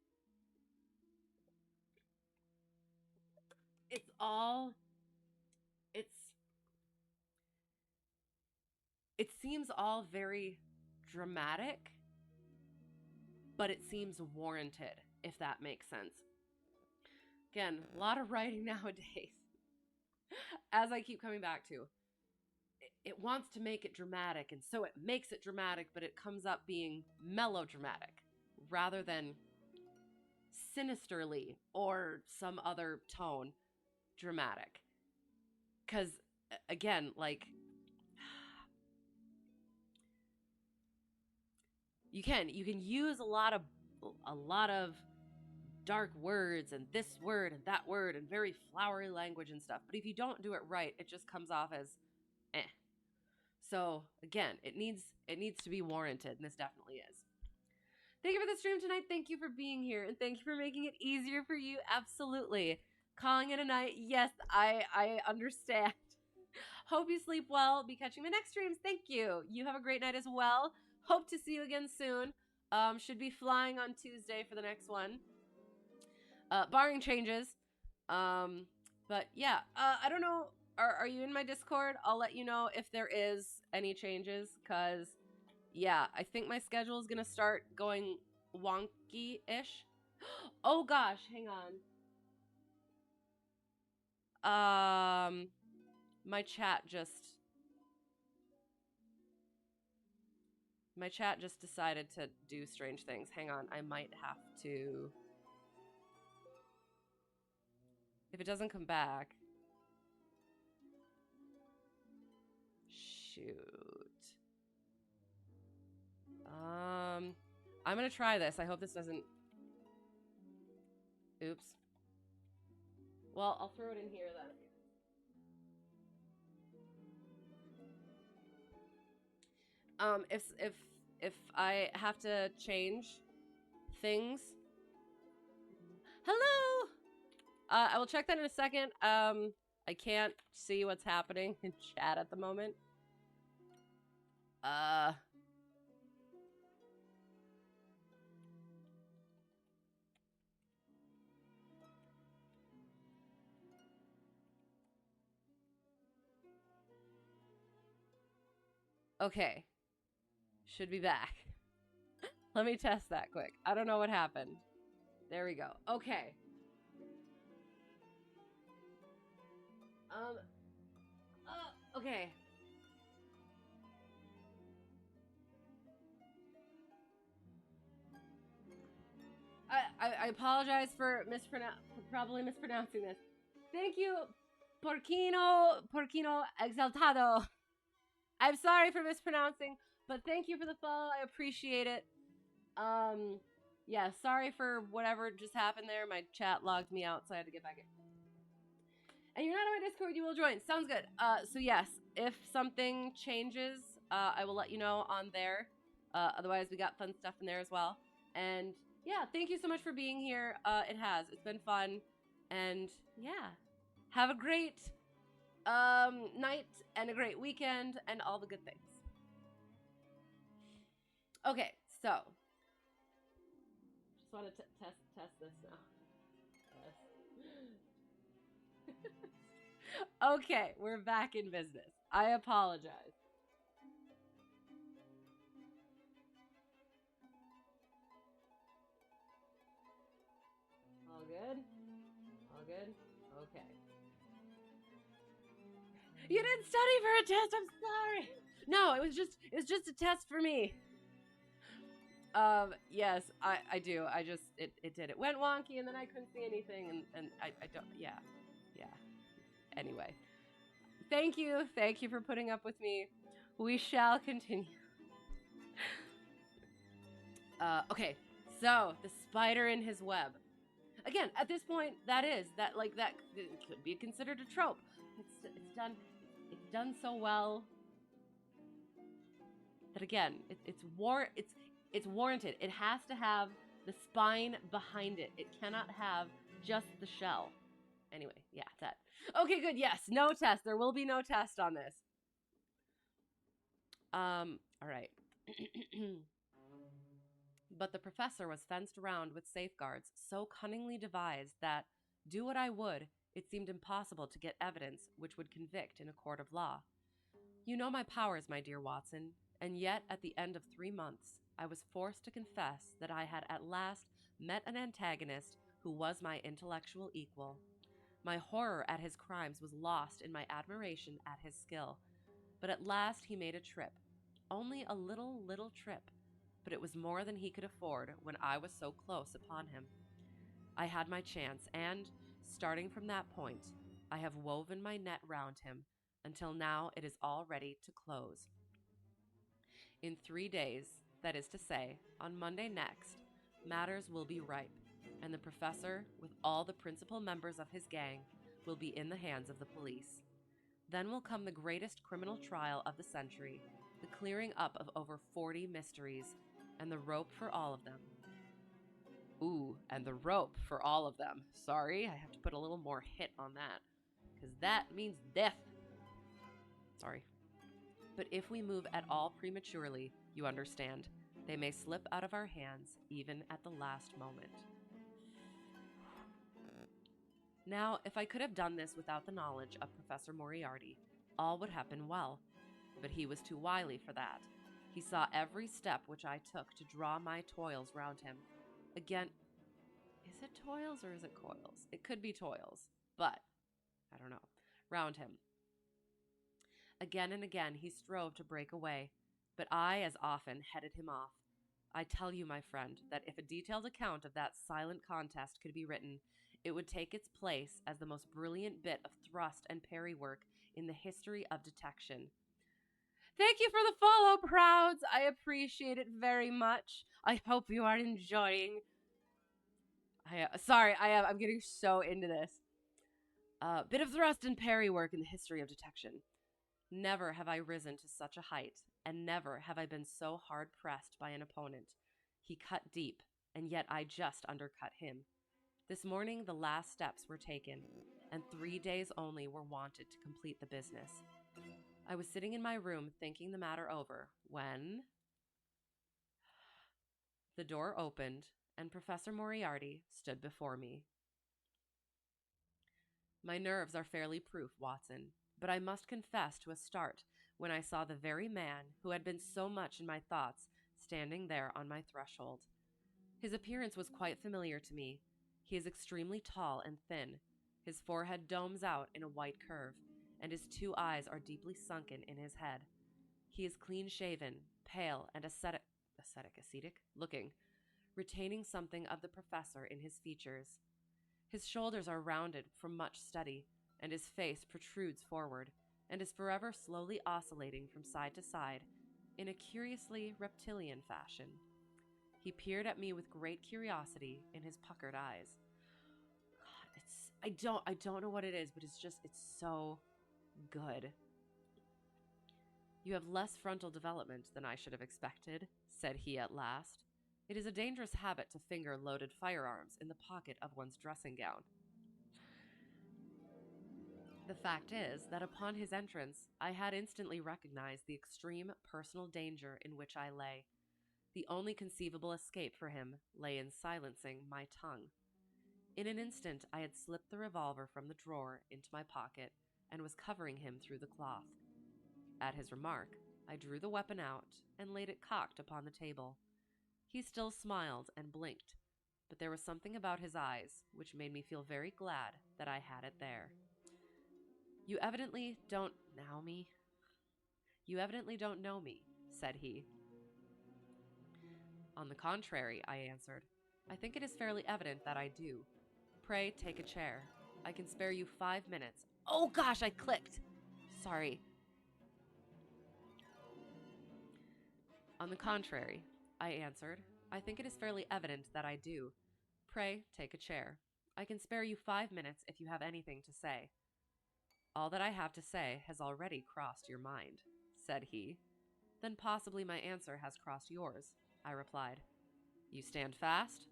It seems all very dramatic, but it seems warranted, if that makes sense. Again, a lot of writing nowadays, as I keep coming back to. It wants to make it dramatic, and so it makes it dramatic, but it comes up being melodramatic rather than sinisterly or some other tone dramatic. Because, again, like, you can use a lot of dark words and this word and that word and very flowery language and stuff, but if you don't do it right, it just comes off as eh. So again, it needs to be warranted, and this definitely is. Thank you for the stream tonight. Thank you for being here, and thank you for making it easier for you. Absolutely. Calling it a night. Yes, I understand. Hope you sleep well. Be catching the next streams. Thank you. You have a great night as well. Hope to see you again soon. Should be flying on Tuesday for the next one. Barring changes. But yeah, I don't know. Are you in my Discord? I'll let you know if there is any changes, because, yeah, I think my schedule is going to start going wonky-ish. Oh, gosh, hang on. My chat just decided to do strange things. Hang on, I might have to... If it doesn't come back... Shoot. I'm gonna try this. I hope this doesn't... Oops. Well, I'll throw it in here then. If I have to change things... Hello! I will check that in a second. I can't see what's happening in chat at the moment. Okay. Should be back. Let me test that quick. I don't know what happened. There we go. Okay. Okay. I apologize for probably mispronouncing this. Thank you, Porcino Exaltado. I'm sorry for mispronouncing, but thank you for the follow. I appreciate it. Yeah, sorry for whatever just happened there. My chat logged me out, so I had to get back in. And you're not on my Discord, you will join. Sounds good. So yes, if something changes, I will let you know on there. Otherwise, we got fun stuff in there as well. And yeah, thank you so much for being here. It's been fun. And yeah, have a great night and a great weekend and all the good things. Okay, so just want to test this now. Okay, we're back in business. I apologize. All good? All good? Okay. You didn't study for a test, I'm sorry. No, it was just a test for me. Yes, I do. It did. It went wonky and then I couldn't see anything and I don't, yeah. Yeah. Anyway, thank you. Thank you for putting up with me. We shall continue. Okay. So, the spider in his web. Again, at this point, that could be considered a trope. It's done so well that again, it's warranted. It has to have the spine behind it. It cannot have just the shell. Anyway, yeah, that. Okay, good. Yes, no test. There will be no test on this. All right. But the professor was fenced around with safeguards so cunningly devised that, do what I would, it seemed impossible to get evidence which would convict in a court of law. You know my powers, my dear Watson, and yet at the end of 3 months, I was forced to confess that I had at last met an antagonist who was my intellectual equal. My horror at his crimes was lost in my admiration at his skill. But at last he made a trip. Only a little trip. But it was more than he could afford when I was so close upon him. I had my chance, and, starting from that point, I have woven my net round him until now it is all ready to close. In 3 days, that is to say, on Monday next, matters will be ripe, and the professor, with all the principal members of his gang, will be in the hands of the police. Then will come the greatest criminal trial of the century, the clearing up of over 40 mysteries, and the rope for all of them. Ooh, and the rope for all of them. Sorry, I have to put a little more hit on that, because that means death. Sorry. But if we move at all prematurely, you understand, they may slip out of our hands even at the last moment. Now, if I could have done this without the knowledge of Professor Moriarty, all would have been well. But he was too wily for that. He saw every step which I took to draw my toils round him. Again, is it toils or is it coils? It could be toils, but I don't know. Round him. Again and again he strove to break away, but I as often headed him off. I tell you, my friend, that if a detailed account of that silent contest could be written, it would take its place as the most brilliant bit of thrust and parry work in the history of detection. Thank you for the follow, Prouds. I appreciate it very much. I hope you are enjoying. I'm getting so into this. Bit of thrust and parry work in the history of detection. Never have I risen to such a height, and never have I been so hard pressed by an opponent. He cut deep, and yet I just undercut him. This morning the last steps were taken, and 3 days only were wanted to complete the business. I was sitting in my room thinking the matter over when the door opened and Professor Moriarty stood before me. My nerves are fairly proof, Watson, but I must confess to a start when I saw the very man who had been so much in my thoughts standing there on my threshold. His appearance was quite familiar to me. He is extremely tall and thin. His forehead domes out in a white curve, and his 2 eyes are deeply sunken in his head. He is clean-shaven, pale, and ascetic looking, retaining something of the professor in his features. His shoulders are rounded from much study, and his face protrudes forward, and is forever slowly oscillating from side to side in a curiously reptilian fashion. He peered at me with great curiosity in his puckered eyes. God, I don't know what it is, but it's so good. You have less frontal development than I should have expected, said he at last. It is a dangerous habit to finger loaded firearms in the pocket of one's dressing gown. The fact is that upon his entrance, I had instantly recognized the extreme personal danger in which I lay. The only conceivable escape for him lay in silencing my tongue. In an instant, I had slipped the revolver from the drawer into my pocket and was covering him through the cloth. At his remark, I drew the weapon out and laid it cocked upon the table. He still smiled and blinked, but there was something about his eyes which made me feel very glad that I had it there. You evidently don't know me, said he. On the contrary, I answered, I think it is fairly evident that I do. Pray take a chair. I can spare you 5 minutes. Oh gosh, I clicked! Sorry. On the contrary, I answered, I think it is fairly evident that I do. Pray take a chair. I can spare you 5 minutes if you have anything to say. All that I have to say has already crossed your mind, said he. Then possibly my answer has crossed yours, I replied. You stand fast?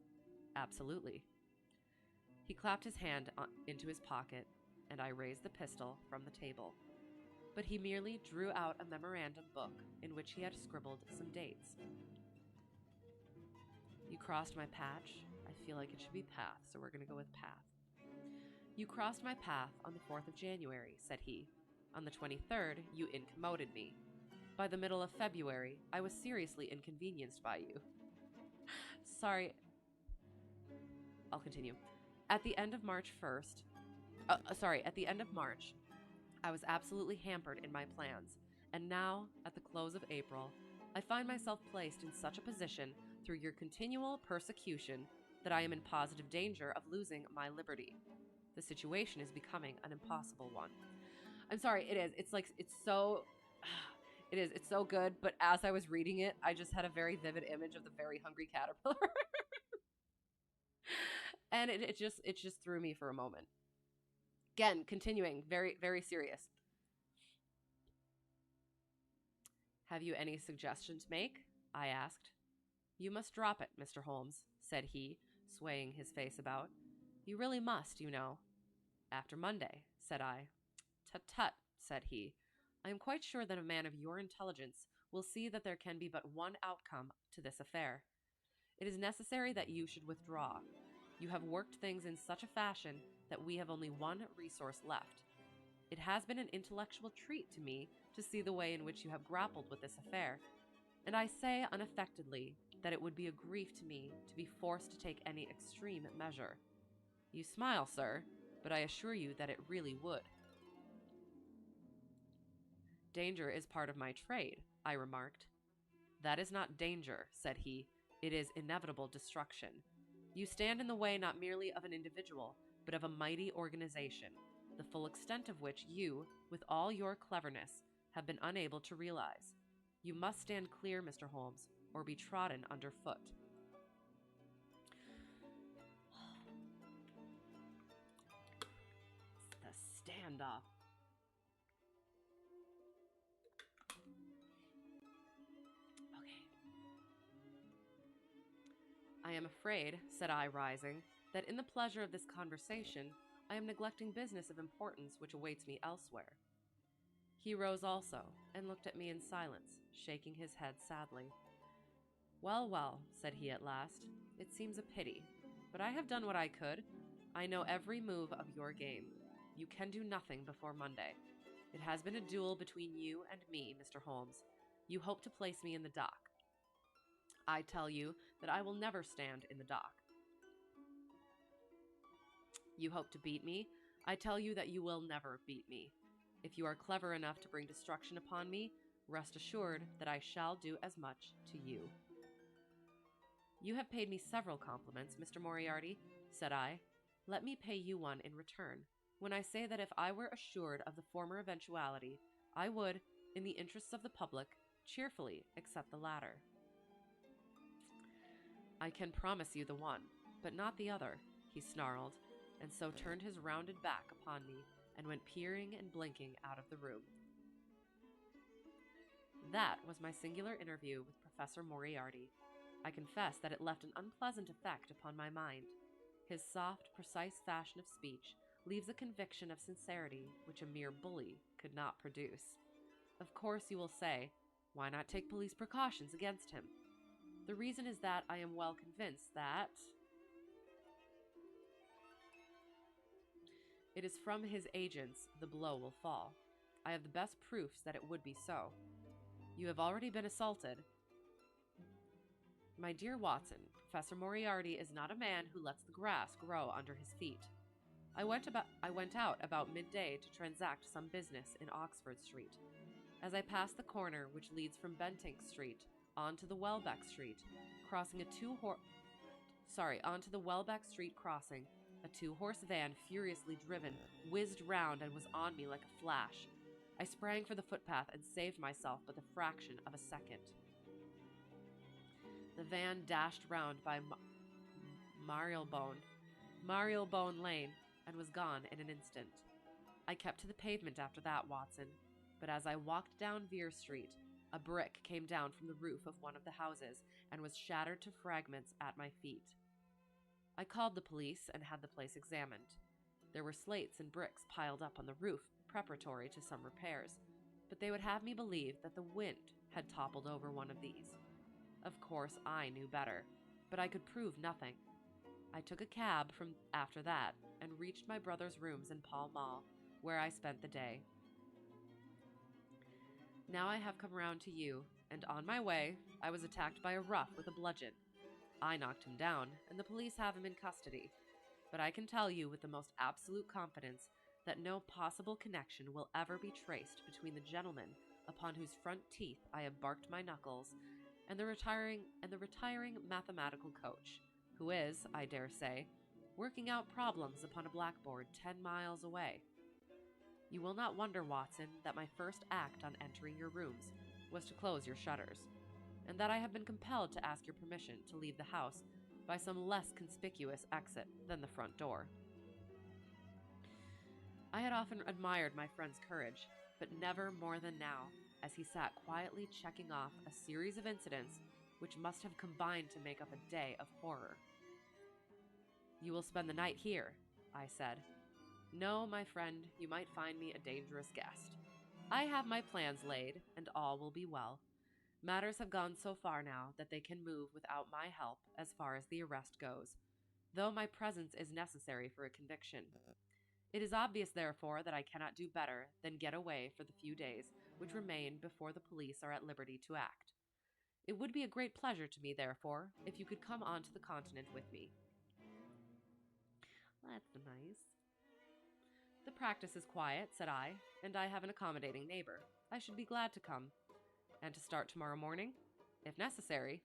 Absolutely. He clapped his hand into his pocket, and I raised the pistol from the table. But he merely drew out a memorandum book in which he had scribbled some dates. You crossed my patch. I feel like it should be path, so we're going to go with path. You crossed my path on the 4th of January, said he. On the 23rd, you incommoded me. By the middle of February, I was seriously inconvenienced by you. Sorry. I'll continue. At the end of March, I was absolutely hampered in my plans, and now, at the close of April, I find myself placed in such a position through your continual persecution that I am in positive danger of losing my liberty. The situation is becoming an impossible one. I'm sorry, it is. It's so good, but as I was reading it, I just had a very vivid image of the very hungry caterpillar. And it just threw me for a moment. Again, continuing, very, very serious. Have you any suggestion to make? I asked. You must drop it, Mr. Holmes, said he, swaying his face about. You really must, you know. After Monday, said I. Tut-tut, said he. I am quite sure that a man of your intelligence will see that there can be but one outcome to this affair. It is necessary that you should withdraw. You have worked things in such a fashion that we have only one resource left. It has been an intellectual treat to me to see the way in which you have grappled with this affair, and I say unaffectedly that it would be a grief to me to be forced to take any extreme measure. You smile, sir, but I assure you that it really would. Danger is part of my trade, I remarked. That is not danger, said he. It is inevitable destruction. You stand in the way not merely of an individual, but of a mighty organization, the full extent of which you, with all your cleverness, have been unable to realize. You must stand clear, Mr. Holmes, or be trodden underfoot. The standoff. Okay. I am afraid, said I, rising, that in the pleasure of this conversation, I am neglecting business of importance which awaits me elsewhere. He rose also, and looked at me in silence, shaking his head sadly. Well, well, said he at last, it seems a pity, but I have done what I could. I know every move of your game. You can do nothing before Monday. It has been a duel between you and me, Mr. Holmes. You hope to place me in the dock. I tell you that I will never stand in the dock. You hope to beat me. I tell you that you will never beat me. If you are clever enough to bring destruction upon me, rest assured that I shall do as much to you. You have paid me several compliments, Mr. Moriarty, said I. Let me pay you one in return, when I say that if I were assured of the former eventuality, I would, in the interests of the public, cheerfully accept the latter. I can promise you the one, but not the other, he snarled, and so turned his rounded back upon me and went peering and blinking out of the room. That was my singular interview with Professor Moriarty. I confess that it left an unpleasant effect upon my mind. His soft, precise fashion of speech leaves a conviction of sincerity which a mere bully could not produce. Of course, you will say, why not take police precautions against him? The reason is that I am well convinced that it is from his agents the blow will fall. I have the best proofs that it would be so. You have already been assaulted. My dear Watson, Professor Moriarty is not a man who lets the grass grow under his feet. I went out about midday to transact some business in Oxford Street. As I passed the corner which leads from Bentinck Street onto the Welbeck Street, crossing onto the Welbeck Street crossing. A two-horse van, furiously driven, whizzed round and was on me like a flash. I sprang for the footpath and saved myself but the fraction of a second. The van dashed round by Marylebone Lane and was gone in an instant. I kept to the pavement after that, Watson, but as I walked down Vere Street, a brick came down from the roof of one of the houses and was shattered to fragments at my feet. I called the police and had the place examined. There were slates and bricks piled up on the roof, preparatory to some repairs, but they would have me believe that the wind had toppled over one of these. Of course, I knew better, but I could prove nothing. I took a cab from after that and reached my brother's rooms in Pall Mall, where I spent the day. Now I have come round to you, and on my way, I was attacked by a rough with a bludgeon. I knocked him down, and the police have him in custody. But I can tell you with the most absolute confidence that no possible connection will ever be traced between the gentleman upon whose front teeth I have barked my knuckles and the retiring mathematical coach, who is, I dare say, working out problems upon a blackboard 10 miles away. You will not wonder, Watson, that my first act on entering your rooms was to close your shutters, and that I have been compelled to ask your permission to leave the house by some less conspicuous exit than the front door. I had often admired my friend's courage, but never more than now, as he sat quietly checking off a series of incidents which must have combined to make up a day of horror. You will spend the night here, I said. No, my friend, you might find me a dangerous guest. I have my plans laid, and all will be well. Matters have gone so far now that they can move without my help as far as the arrest goes, though my presence is necessary for a conviction. It is obvious, therefore, that I cannot do better than get away for the few days which remain before the police are at liberty to act. It would be a great pleasure to me, therefore, if you could come on to the continent with me. That's nice. The practice is quiet, said I, and I have an accommodating neighbor. I should be glad to come. And to start tomorrow morning, if necessary.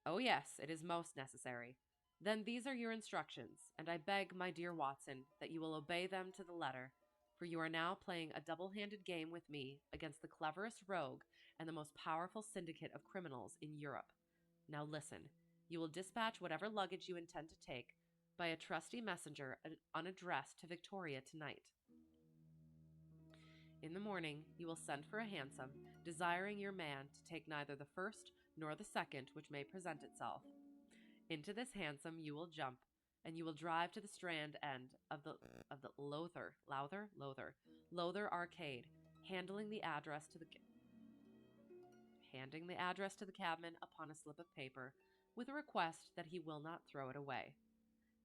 Oh yes, it is most necessary. Then these are your instructions, and I beg, my dear Watson, that you will obey them to the letter, for you are now playing a double-handed game with me against the cleverest rogue and the most powerful syndicate of criminals in Europe. Now listen, you will dispatch whatever luggage you intend to take by a trusty messenger unaddressed to Victoria tonight. In the morning, you will send for a hansom, desiring your man to take neither the first nor the second which may present itself. Into this hansom you will jump, and you will drive to the Strand end of the Lowther Arcade, handing the address to the cabman upon a slip of paper, with a request that he will not throw it away.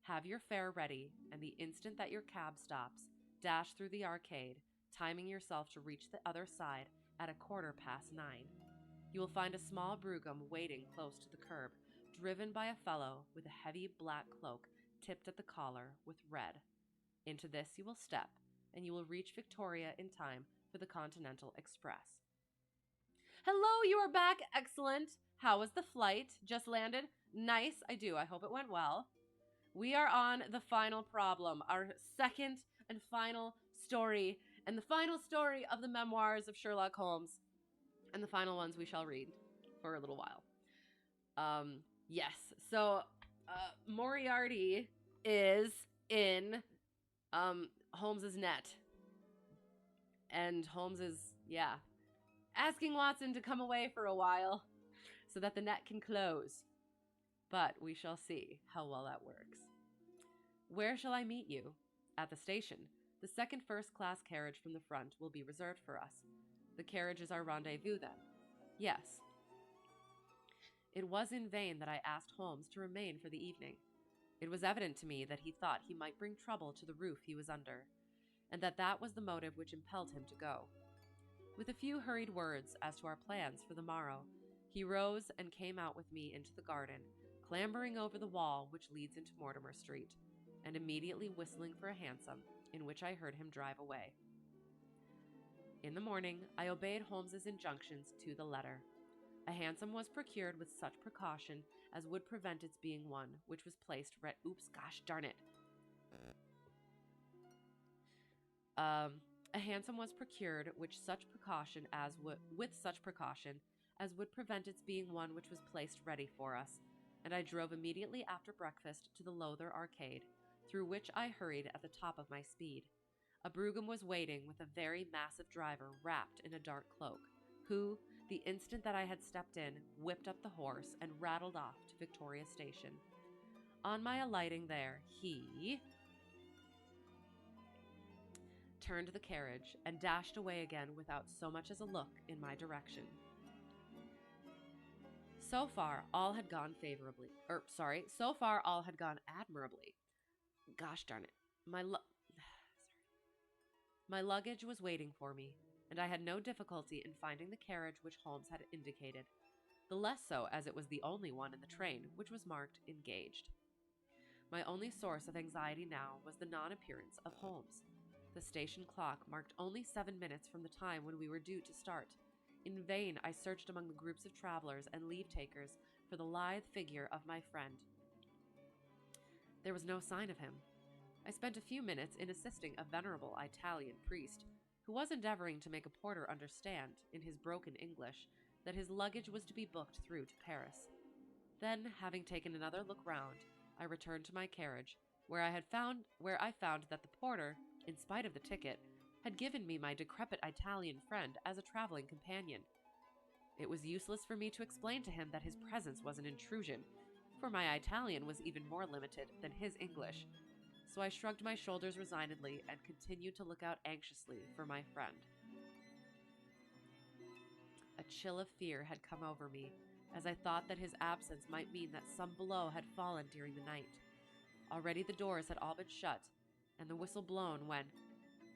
Have your fare ready, and the instant that your cab stops, dash through the arcade, timing yourself to reach the other side at 9:15. You will find a small brougham waiting close to the curb, driven by a fellow with a heavy black cloak tipped at the collar with red. Into this you will step, and you will reach Victoria in time for the Continental Express. Hello, you are back. Excellent. How was the flight? Just landed? Nice. I hope it went well. We are on the final problem, our second and final story, and the final story of the memoirs of Sherlock Holmes, and the final ones we shall read for a little while. Yes, so Moriarty is in Holmes's net, and Holmes is, asking Watson to come away for a while so that the net can close. But we shall see how well that works. Where shall I meet you? At the station. The second first-class carriage from the front will be reserved for us. The carriage is our rendezvous, then? Yes. It was in vain that I asked Holmes to remain for the evening. It was evident to me that he thought he might bring trouble to the roof he was under, and that was the motive which impelled him to go. With a few hurried words as to our plans for the morrow, he rose and came out with me into the garden, clambering over the wall which leads into Mortimer Street, and immediately whistling for a hansom, in which I heard him drive away. In the morning, I obeyed Holmes's injunctions to the letter. A hansom was procured with such precaution as would prevent its being one which was placed oops, gosh darn it. A hansom was procured with such precaution as would prevent its being one which was placed ready for us, and I drove immediately after breakfast to the Lowther Arcade, through which I hurried at the top of my speed. A brougham was waiting with a very massive driver wrapped in a dark cloak, who, the instant that I had stepped in, whipped up the horse and rattled off to Victoria Station. On my alighting there, he turned the carriage and dashed away again without so much as a look in my direction. So far, all had gone admirably. Gosh darn it. My luggage was waiting for me, and I had no difficulty in finding the carriage which Holmes had indicated, the less so as it was the only one in the train which was marked engaged. My only source of anxiety now was the non-appearance of Holmes. The station clock marked only 7 minutes from the time when we were due to start. In vain I searched among the groups of travelers and leave-takers for the lithe figure of my friend. There was no sign of him. I spent a few minutes in assisting a venerable Italian priest, who was endeavoring to make a porter understand, in his broken English, that his luggage was to be booked through to Paris. Then, having taken another look round, I returned to my carriage, where I found that the porter, in spite of the ticket, had given me my decrepit Italian friend as a traveling companion. It was useless for me to explain to him that his presence was an intrusion, for my Italian was even more limited than his English, so I shrugged my shoulders resignedly and continued to look out anxiously for my friend. A chill of fear had come over me, as I thought that his absence might mean that some blow had fallen during the night. Already the doors had all been shut, and the whistle blown when,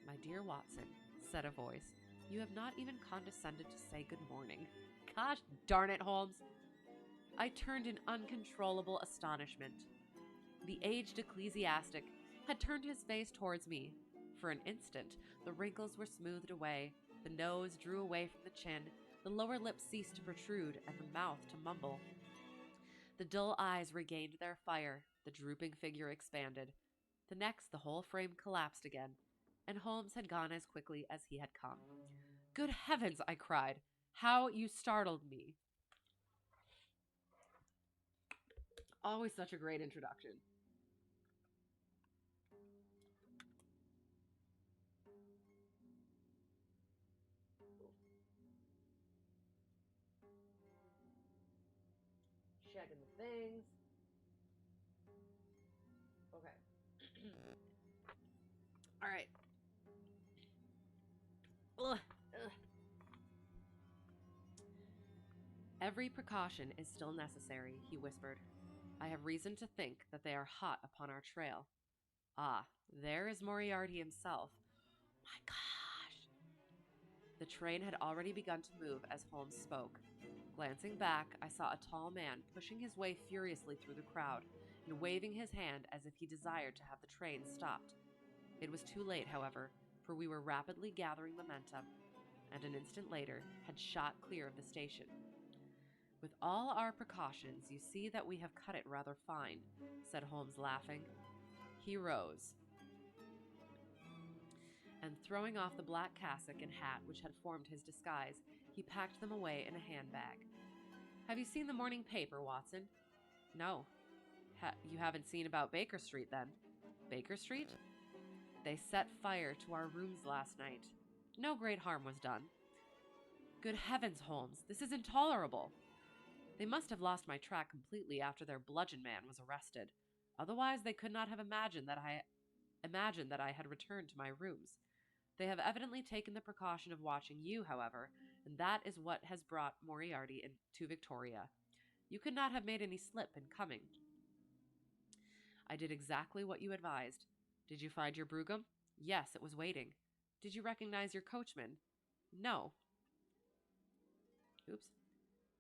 "My dear Watson," said a voice, "you have not even condescended to say good morning." Gosh darn it, Holmes! I turned in uncontrollable astonishment. The aged ecclesiastic had turned his face towards me. For an instant, the wrinkles were smoothed away, the nose drew away from the chin, the lower lip ceased to protrude, and the mouth to mumble. The dull eyes regained their fire, the drooping figure expanded. The next, the whole frame collapsed again, and Holmes had gone as quickly as he had come. "Good heavens!" I cried. "How you startled me!" Always such a great introduction. Checking the things. Okay. All right. Ugh. Ugh. "Every precaution is still necessary," he whispered. "I have reason to think that they are hot upon our trail. Ah, there is Moriarty himself. My gosh!" The train had already begun to move as Holmes spoke. Glancing back, I saw a tall man pushing his way furiously through the crowd and waving his hand as if he desired to have the train stopped. It was too late, however, for we were rapidly gathering momentum, and an instant later had shot clear of the station. "With all our precautions, you see that we have cut it rather fine," said Holmes, laughing. He rose, and throwing off the black cassock and hat which had formed his disguise, he packed them away in a handbag. "Have you seen the morning paper, Watson?" "No." You haven't seen about Baker Street, then?" "Baker Street? They set fire to our rooms last night. No great harm was done." "Good heavens, Holmes, this is intolerable." "They must have lost my track completely after their bludgeon man was arrested. Otherwise, they could not have imagined that I had returned to my rooms. They have evidently taken the precaution of watching you, however, and that is what has brought Moriarty to Victoria. You could not have made any slip in coming." "I did exactly what you advised. Did you find your brougham?" "Yes, it was waiting." "Did you recognize your coachman?" "No." Oops.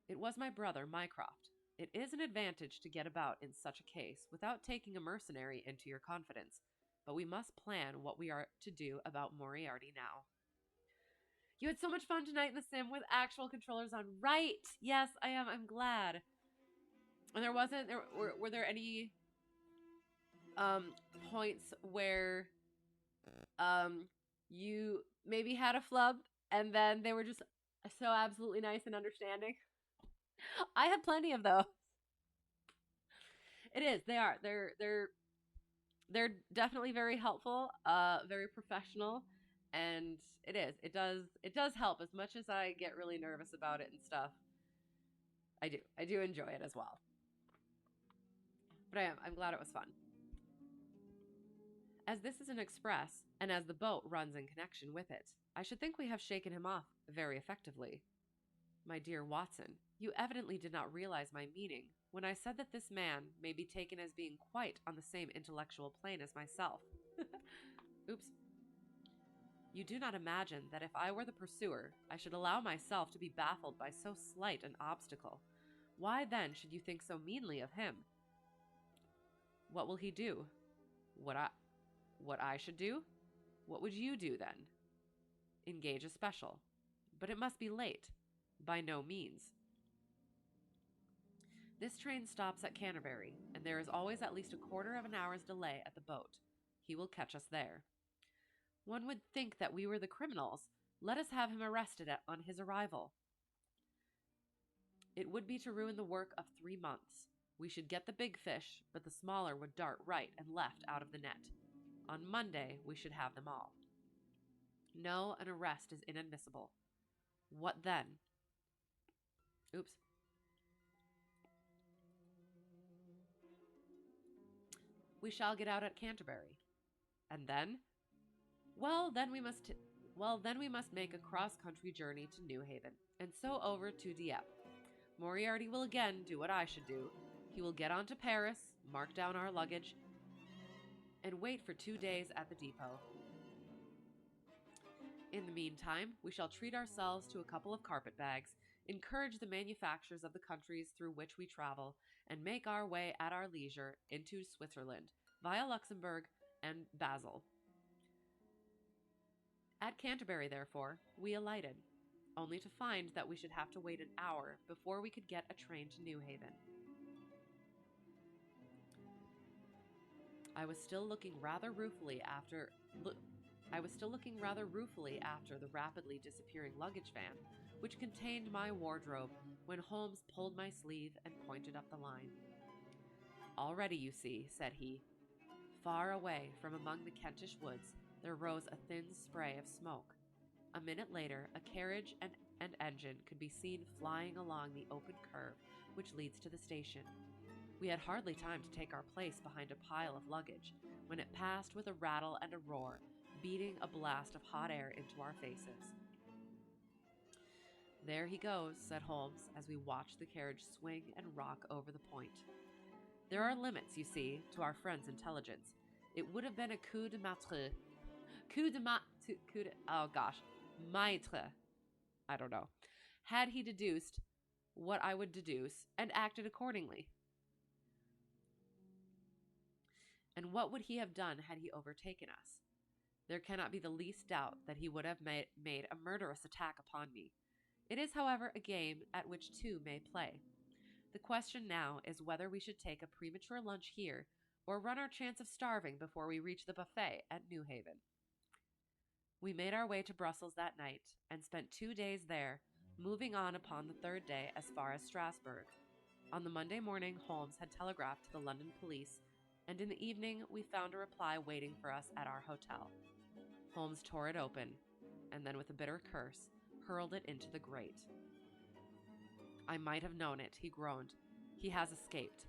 "It was my brother, Mycroft. It is an advantage to get about in such a case without taking a mercenary into your confidence, but we must plan what we are to do about Moriarty now." You had so much fun tonight in the sim with actual controllers on. Right. Yes, I am. I'm glad. And there wasn't there were there any um points where you maybe had a flub and then they were just so absolutely nice and understanding? I have plenty of those. It is. They are. They're definitely very helpful, very professional, and it does help. As much as I get really nervous about it and stuff, I do enjoy it as well. But I'm glad it was fun. As this is an express, and as the boat runs in connection with it, I should think we have shaken him off very effectively. My dear Watson, you evidently did not realize my meaning when I said that this man may be taken as being quite on the same intellectual plane as myself. Oops. You do not imagine that if I were the pursuer, I should allow myself to be baffled by so slight an obstacle. Why then should you think so meanly of him? What will he do? What I should do? What would you do then? Engage a special. But it must be late. By no means. This train stops at Canterbury, and there is always at least a quarter of an hour's delay at the boat. He will catch us there. One would think that we were the criminals. Let us have him arrested on his arrival. It would be to ruin the work of 3 months. We should get the big fish, but the smaller would dart right and left out of the net. On Monday, we should have them all. No, an arrest is inadmissible. What then? Oops. We shall get out at Canterbury. And then? Well, then we must make a cross-country journey to New Haven, and so over to Dieppe. Moriarty will again do what I should do. He will get on to Paris, mark down our luggage, and wait for 2 days at the depot. In the meantime, we shall treat ourselves to a couple of carpetbags, encourage the manufactures of the countries through which we travel, and make our way at our leisure into Switzerland, via Luxembourg and Basel. At Canterbury, therefore, we alighted, only to find that we should have to wait an hour before we could get a train to New Haven. I was still looking rather ruefully after the rapidly disappearing luggage van, which contained my wardrobe, when Holmes pulled my sleeve and pointed up the line. Already, you see, said he. Far away from among the Kentish woods, there rose a thin spray of smoke. A minute later, a carriage and engine could be seen flying along the open curve which leads to the station. We had hardly time to take our place behind a pile of luggage when it passed with a rattle and a roar, beating a blast of hot air into our faces. There he goes, said Holmes, as we watched the carriage swing and rock over the point. There are limits, you see, to our friend's intelligence. It would have been a coup de maître. Maître. I don't know. Had he deduced what I would deduce and acted accordingly. And what would he have done had he overtaken us? There cannot be the least doubt that he would have made a murderous attack upon me. It is, however, a game at which two may play. The question now is whether we should take a premature lunch here or run our chance of starving before we reach the buffet at New Haven. We made our way to Brussels that night and spent 2 days there, moving on upon the third day as far as Strasbourg. On the Monday morning, Holmes had telegraphed to the London police, and in the evening we found a reply waiting for us at our hotel. Holmes tore it open, and then with a bitter curse, hurled it into the grate. I might have known it, he groaned. He has escaped.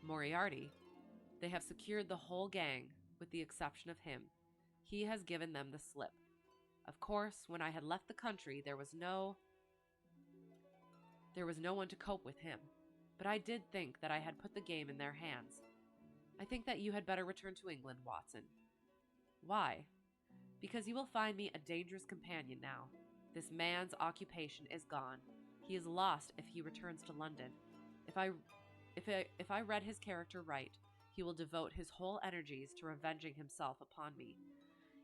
Moriarty. They have secured the whole gang, with the exception of him. He has given them the slip. Of course, when I had left the country, there was no one to cope with him. But I did think that I had put the game in their hands. I think that you had better return to England, Watson. Why? Because you will find me a dangerous companion now. This man's occupation is gone. He is lost if he returns to London. If I read his character right, he will devote his whole energies to revenging himself upon me.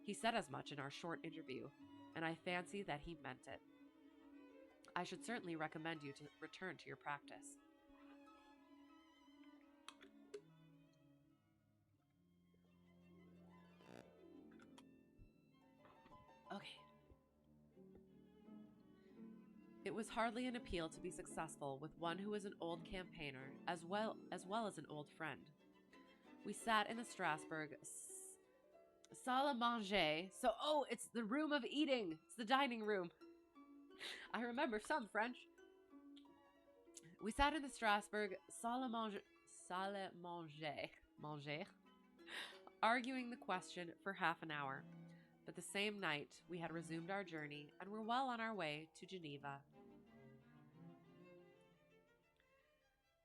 He said as much in our short interview, and I fancy that he meant it. I should certainly recommend you to return to your practice. Okay. It was hardly an appeal to be successful with one who was an old campaigner as well as an old friend. We sat in the Strasbourg salle à manger. It's the room of eating. It's the dining room. I remember some French. We sat in the Strasbourg salle à manger, arguing the question for half an hour. But the same night, we had resumed our journey and were well on our way to Geneva.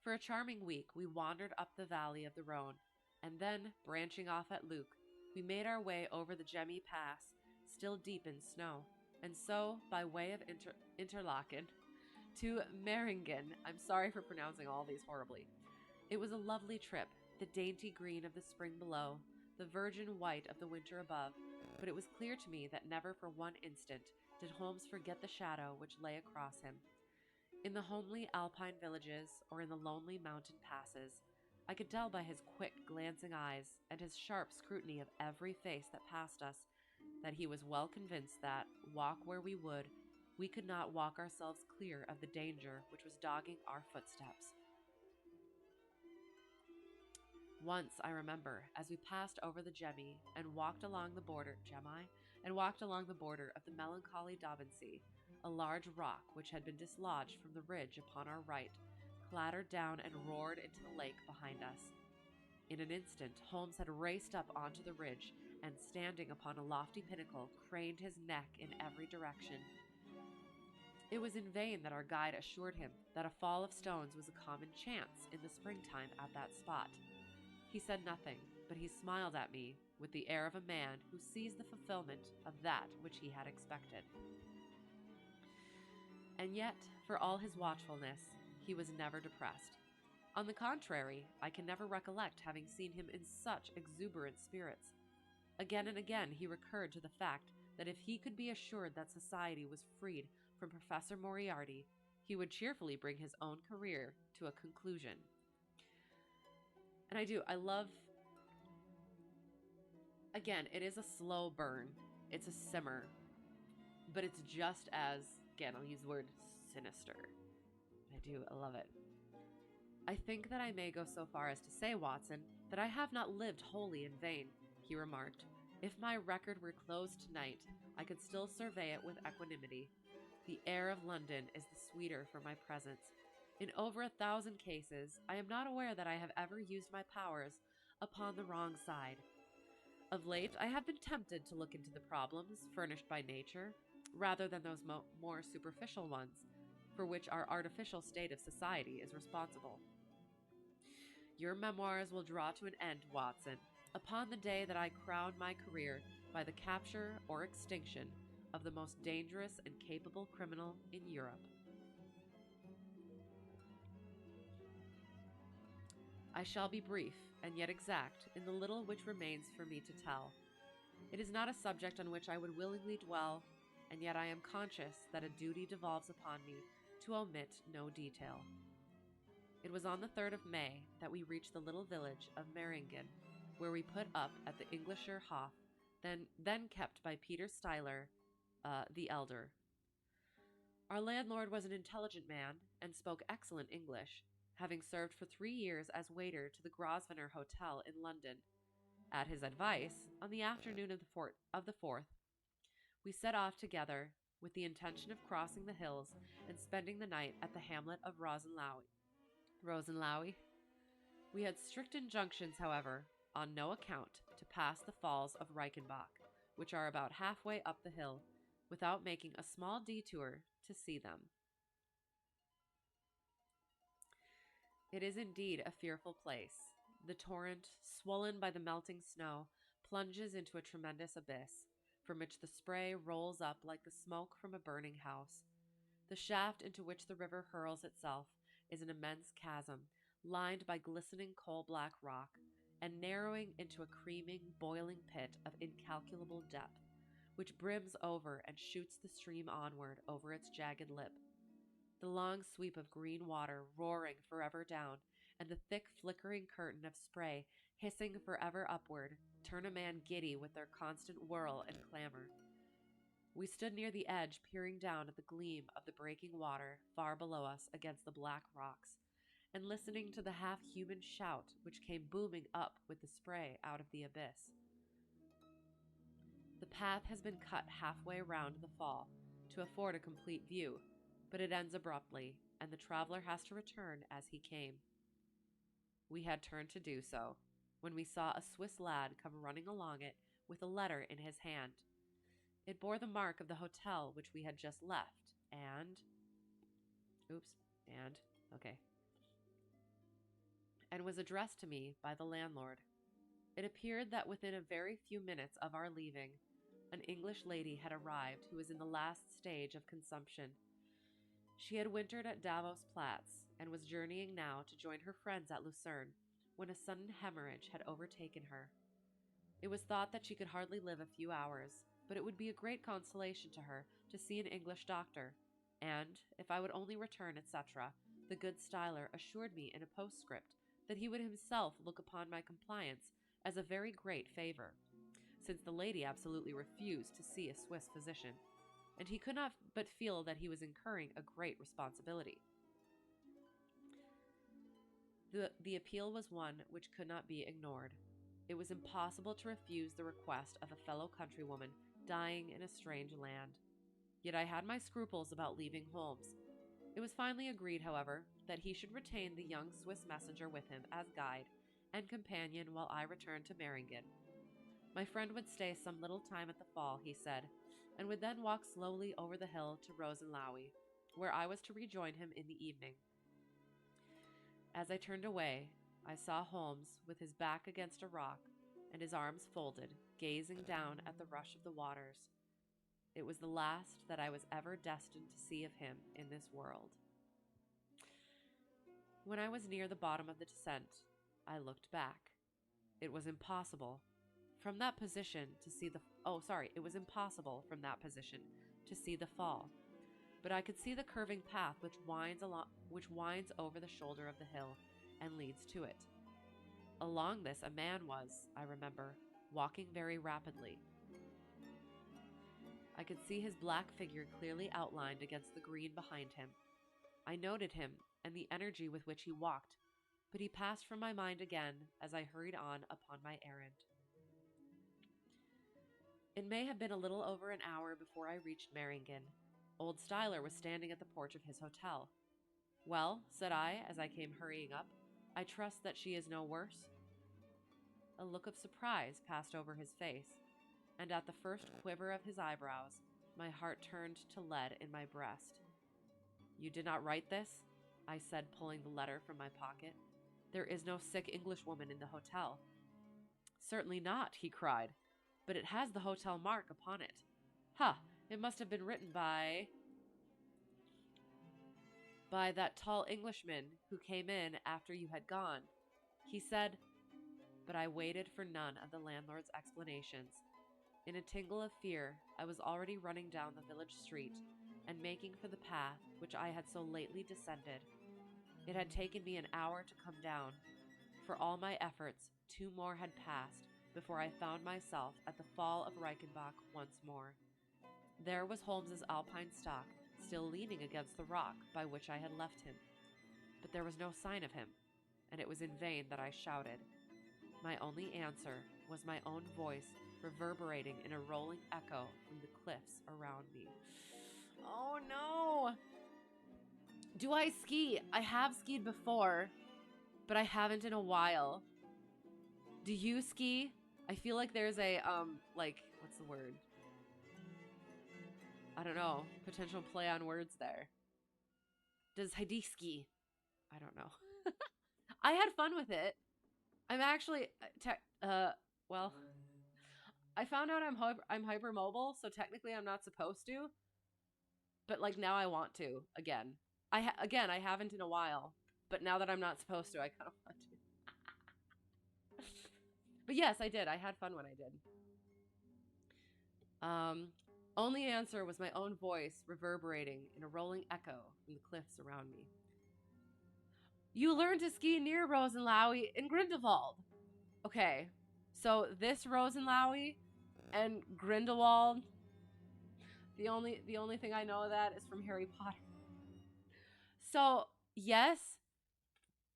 For a charming week, we wandered up the valley of the Rhone, and then, branching off at Luc, we made our way over the Gemmi Pass, still deep in snow, and so, by way of Interlaken, to Meiringen. I'm sorry for pronouncing all these horribly. It was a lovely trip, the dainty green of the spring below, the virgin white of the winter above, but it was clear to me that never for one instant did Holmes forget the shadow which lay across him. In the homely alpine villages or in the lonely mountain passes, I could tell by his quick, glancing eyes and his sharp scrutiny of every face that passed us that he was well convinced that, walk where we would, we could not walk ourselves clear of the danger which was dogging our footsteps. Once, I remember, as we passed over the Gemmi and walked along the border of the melancholy Daubensee, a large rock which had been dislodged from the ridge upon our right, clattered down and roared into the lake behind us. In an instant, Holmes had raced up onto the ridge and, standing upon a lofty pinnacle, craned his neck in every direction. It was in vain that our guide assured him that a fall of stones was a common chance in the springtime at that spot. He said nothing, but he smiled at me with the air of a man who sees the fulfillment of that which he had expected. And yet, for all his watchfulness, he was never depressed. On the contrary, I can never recollect having seen him in such exuberant spirits. Again and again he recurred to the fact that if he could be assured that society was freed from Professor Moriarty, he would cheerfully bring his own career to a conclusion. And I love, again, it is a slow burn. It's a simmer. But it's just as, again, I'll use the word sinister. I love it. I think that I may go so far as to say, Watson, that I have not lived wholly in vain, he remarked. If my record were closed tonight, I could still survey it with equanimity. The air of London is the sweeter for my presence. In over 1,000 cases, I am not aware that I have ever used my powers upon the wrong side. Of late, I have been tempted to look into the problems furnished by nature, rather than those more superficial ones, for which our artificial state of society is responsible. Your memoirs will draw to an end, Watson, upon the day that I crown my career by the capture or extinction of the most dangerous and capable criminal in Europe. I shall be brief and yet exact in the little which remains for me to tell. It is not a subject on which I would willingly dwell, and yet I am conscious that a duty devolves upon me to omit no detail. It was on the 3rd of May that we reached the little village of Meiringen, where we put up at the Englischer Hof, then kept by Peter Stuyler, the elder. Our landlord was an intelligent man and spoke excellent English, having served for 3 years as waiter to the Grosvenor Hotel in London. At his advice, on the afternoon of the 4th, we set off together with the intention of crossing the hills and spending the night at the hamlet of Rosenlaui. We had strict injunctions, however, on no account to pass the falls of Reichenbach, which are about halfway up the hill, without making a small detour to see them. It is indeed a fearful place. The torrent, swollen by the melting snow, plunges into a tremendous abyss, from which the spray rolls up like the smoke from a burning house. The shaft into which the river hurls itself is an immense chasm, lined by glistening coal-black rock, and narrowing into a creaming, boiling pit of incalculable depth, which brims over and shoots the stream onward over its jagged lip. The long sweep of green water roaring forever down, and the thick flickering curtain of spray hissing forever upward, turn a man giddy with their constant whirl and clamor. We stood near the edge, peering down at the gleam of the breaking water far below us against the black rocks, and listening to the half-human shout which came booming up with the spray out of the abyss. The path has been cut halfway round the fall to afford a complete view, but it ends abruptly, and the traveler has to return as he came. We had turned to do so, when we saw a Swiss lad come running along it with a letter in his hand. It bore the mark of the hotel which we had just left, and was addressed to me by the landlord. It appeared that within a very few minutes of our leaving, an English lady had arrived who was in the last stage of consumption. She had wintered at Davos Platz and was journeying now to join her friends at Lucerne when a sudden hemorrhage had overtaken her. It was thought that she could hardly live a few hours, but it would be a great consolation to her to see an English doctor, and, if I would only return, etc., the good Styler assured me in a postscript that he would himself look upon my compliance as a very great favor, since the lady absolutely refused to see a Swiss physician, and he could not but feel that he was incurring a great responsibility. The appeal was one which could not be ignored. It was impossible to refuse the request of a fellow countrywoman dying in a strange land. Yet I had my scruples about leaving Holmes. It was finally agreed, however, that he should retain the young Swiss messenger with him as guide and companion while I returned to Meiringen. My friend would stay some little time at the fall, he said, and would then walk slowly over the hill to Rosenlaui, where I was to rejoin him in the evening. As I turned away, I saw Holmes with his back against a rock and his arms folded, gazing down at the rush of the waters. It was the last that I was ever destined to see of him in this world. When I was near the bottom of the descent, I looked back. It was impossible from that position to see the fall, but I could see the curving path which winds over the shoulder of the hill and leads to it. Along this a man was, I remember, walking very rapidly. I could see his black figure clearly outlined against the green behind him. I noted him and the energy with which he walked, but he passed from my mind again as I hurried on upon my errand. It may have been a little over an hour before I reached Meiringen. Old Styler was standing at the porch of his hotel. "Well," said I as I came hurrying up, "I trust that she is no worse?" A look of surprise passed over his face, and at the first quiver of his eyebrows, my heart turned to lead in my breast. "You did not write this?" I said, pulling the letter from my pocket. "There is no sick Englishwoman in the hotel." "Certainly not," he cried, "but it has the hotel mark upon it. Ha! It must have been written by that tall Englishman who came in after you had gone. He said—" But I waited for none of the landlord's explanations. In a tingle of fear, I was already running down the village street and making for the path which I had so lately descended. It had taken me an hour to come down. For all my efforts, 2 more had passed before I found myself at the fall of Reichenbach once more. There was Holmes's alpine stock, still leaning against the rock by which I had left him. But there was no sign of him, and it was in vain that I shouted. My only answer was my own voice reverberating in a rolling echo from the cliffs around me. Oh no! Do I ski? I have skied before, but I haven't in a while. Do you ski? I feel like there's a, what's the word? I don't know. Potential play on words there. Does Heidi ski? I don't know. I had fun with it. I'm actually, I found out I'm hypermobile, so technically I'm not supposed to. But like now I want to again. I haven't in a while, but now that I'm not supposed to, I kind of want to. But yes, I did. I had fun when I did. Um, only answer was my own voice reverberating in a rolling echo from the cliffs around me. You learned to ski near Rosenlaui in Grindelwald. Okay, so this Rosenlaui and Grindelwald, the only thing I know of that is from Harry Potter. So yes,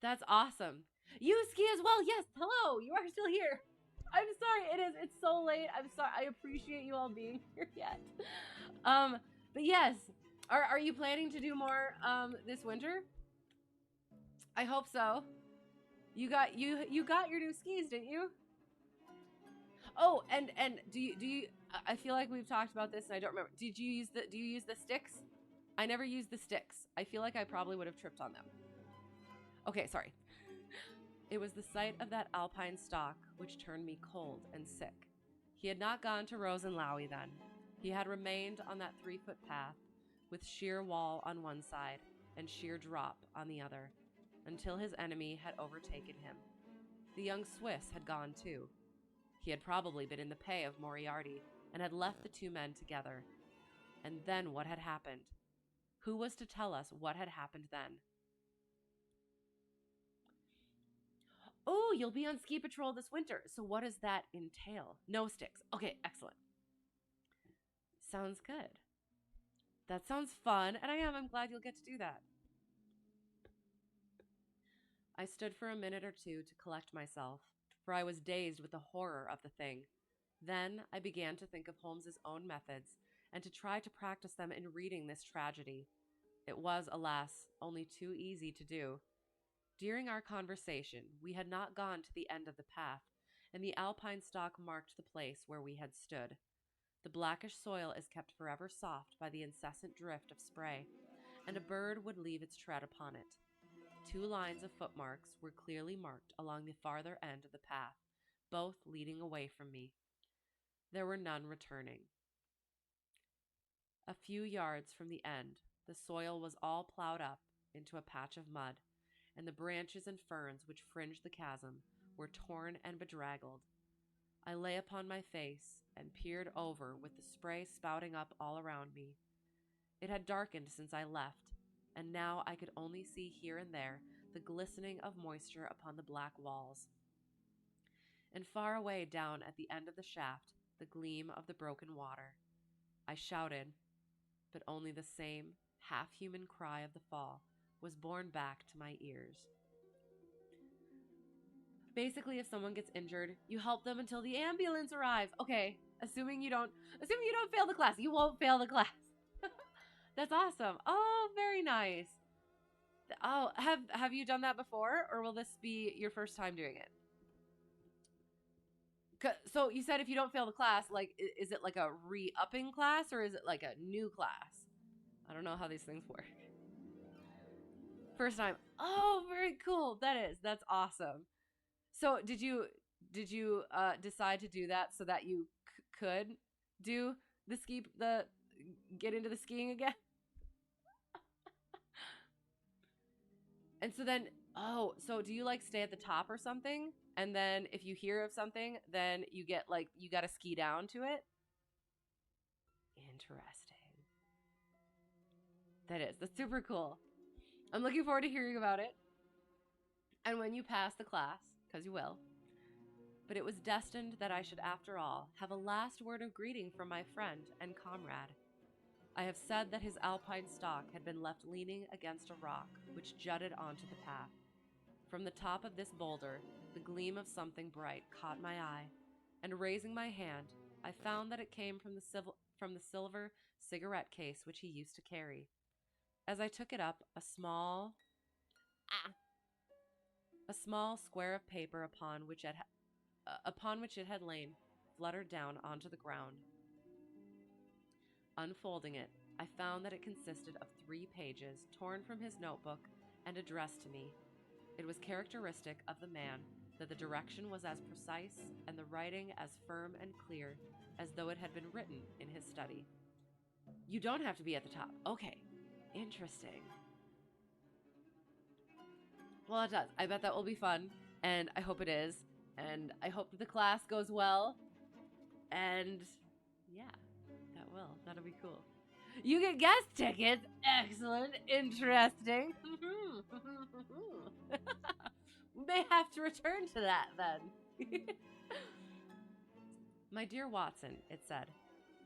that's awesome. You ski as well. Yes, hello, you are still here. I'm sorry, it's so late. I'm sorry. I appreciate you all being here yet. Um, but yes, are you planning to do more this winter? I hope so. You got your new skis, didn't you? Oh, and do you I feel like we've talked about this and I don't remember. Do you use the sticks? I never used the sticks. I feel like I probably would have tripped on them. Okay, sorry. It was the sight of that alpine stalk which turned me cold and sick. He had not gone to Rosenlaui then. He had remained on that 3-foot path, with sheer wall on one side and sheer drop on the other, until his enemy had overtaken him. The young Swiss had gone too. He had probably been in the pay of Moriarty and had left the two men together. And then what had happened? Who was to tell us what had happened then? Oh, you'll be on ski patrol this winter. So what does that entail? No sticks. Okay, excellent. Sounds good. That sounds fun, and I'm glad you'll get to do that. I stood for a minute or two to collect myself, for I was dazed with the horror of the thing. Then I began to think of Holmes's own methods and to try to practice them in reading this tragedy. It was, alas, only too easy to do. During our conversation, we had not gone to the end of the path, and the alpine stalk marked the place where we had stood. The blackish soil is kept forever soft by the incessant drift of spray, and a bird would leave its tread upon it. 2 lines of footmarks were clearly marked along the farther end of the path, both leading away from me. There were none returning. A few yards from the end, the soil was all plowed up into a patch of mud, and the branches and ferns which fringed the chasm were torn and bedraggled. I lay upon my face and peered over with the spray spouting up all around me. It had darkened since I left, and now I could only see here and there the glistening of moisture upon the black walls. And far away down at the end of the shaft, the gleam of the broken water. I shouted, but only the same half-human cry of the fall was borne back to my ears. Basically, if someone gets injured, you help them until the ambulance arrives. Okay, assuming you don't fail the class. You won't fail the class. That's awesome. Oh, very nice. Oh, have you done that before, or will this be your first time doing it? So you said if you don't fail the class, like, is it like a re-upping class, or is it like a new class? I don't know how these things work. First time. Oh, very cool. That's awesome. So did you decide to do that so that you could do get into the skiing again? And so then, so do you like stay at the top or something? And then if you hear of something, then you got to ski down to it? Interesting. That's super cool. I'm looking forward to hearing about it. And when you pass the class, because you will. But it was destined that I should, after all, have a last word of greeting from my friend and comrade. I have said that his alpine stock had been left leaning against a rock which jutted onto the path. From the top of this boulder, the gleam of something bright caught my eye, and raising my hand, I found that it came from the silver cigarette case which he used to carry. As I took it up, a small square of paper upon which it had lain fluttered down onto the ground. Unfolding it, I found that it consisted of 3 pages torn from his notebook and addressed to me. It was characteristic of the man that the direction was as precise and the writing as firm and clear as though it had been written in his study. You don't have to be at the top. Okay, interesting. Well, it does. I bet that will be fun, and I hope it is, and I hope that the class goes well, and yeah. will. That'll be cool. You get guest tickets. Excellent. Interesting. We may have to return to that then. My dear Watson, it said,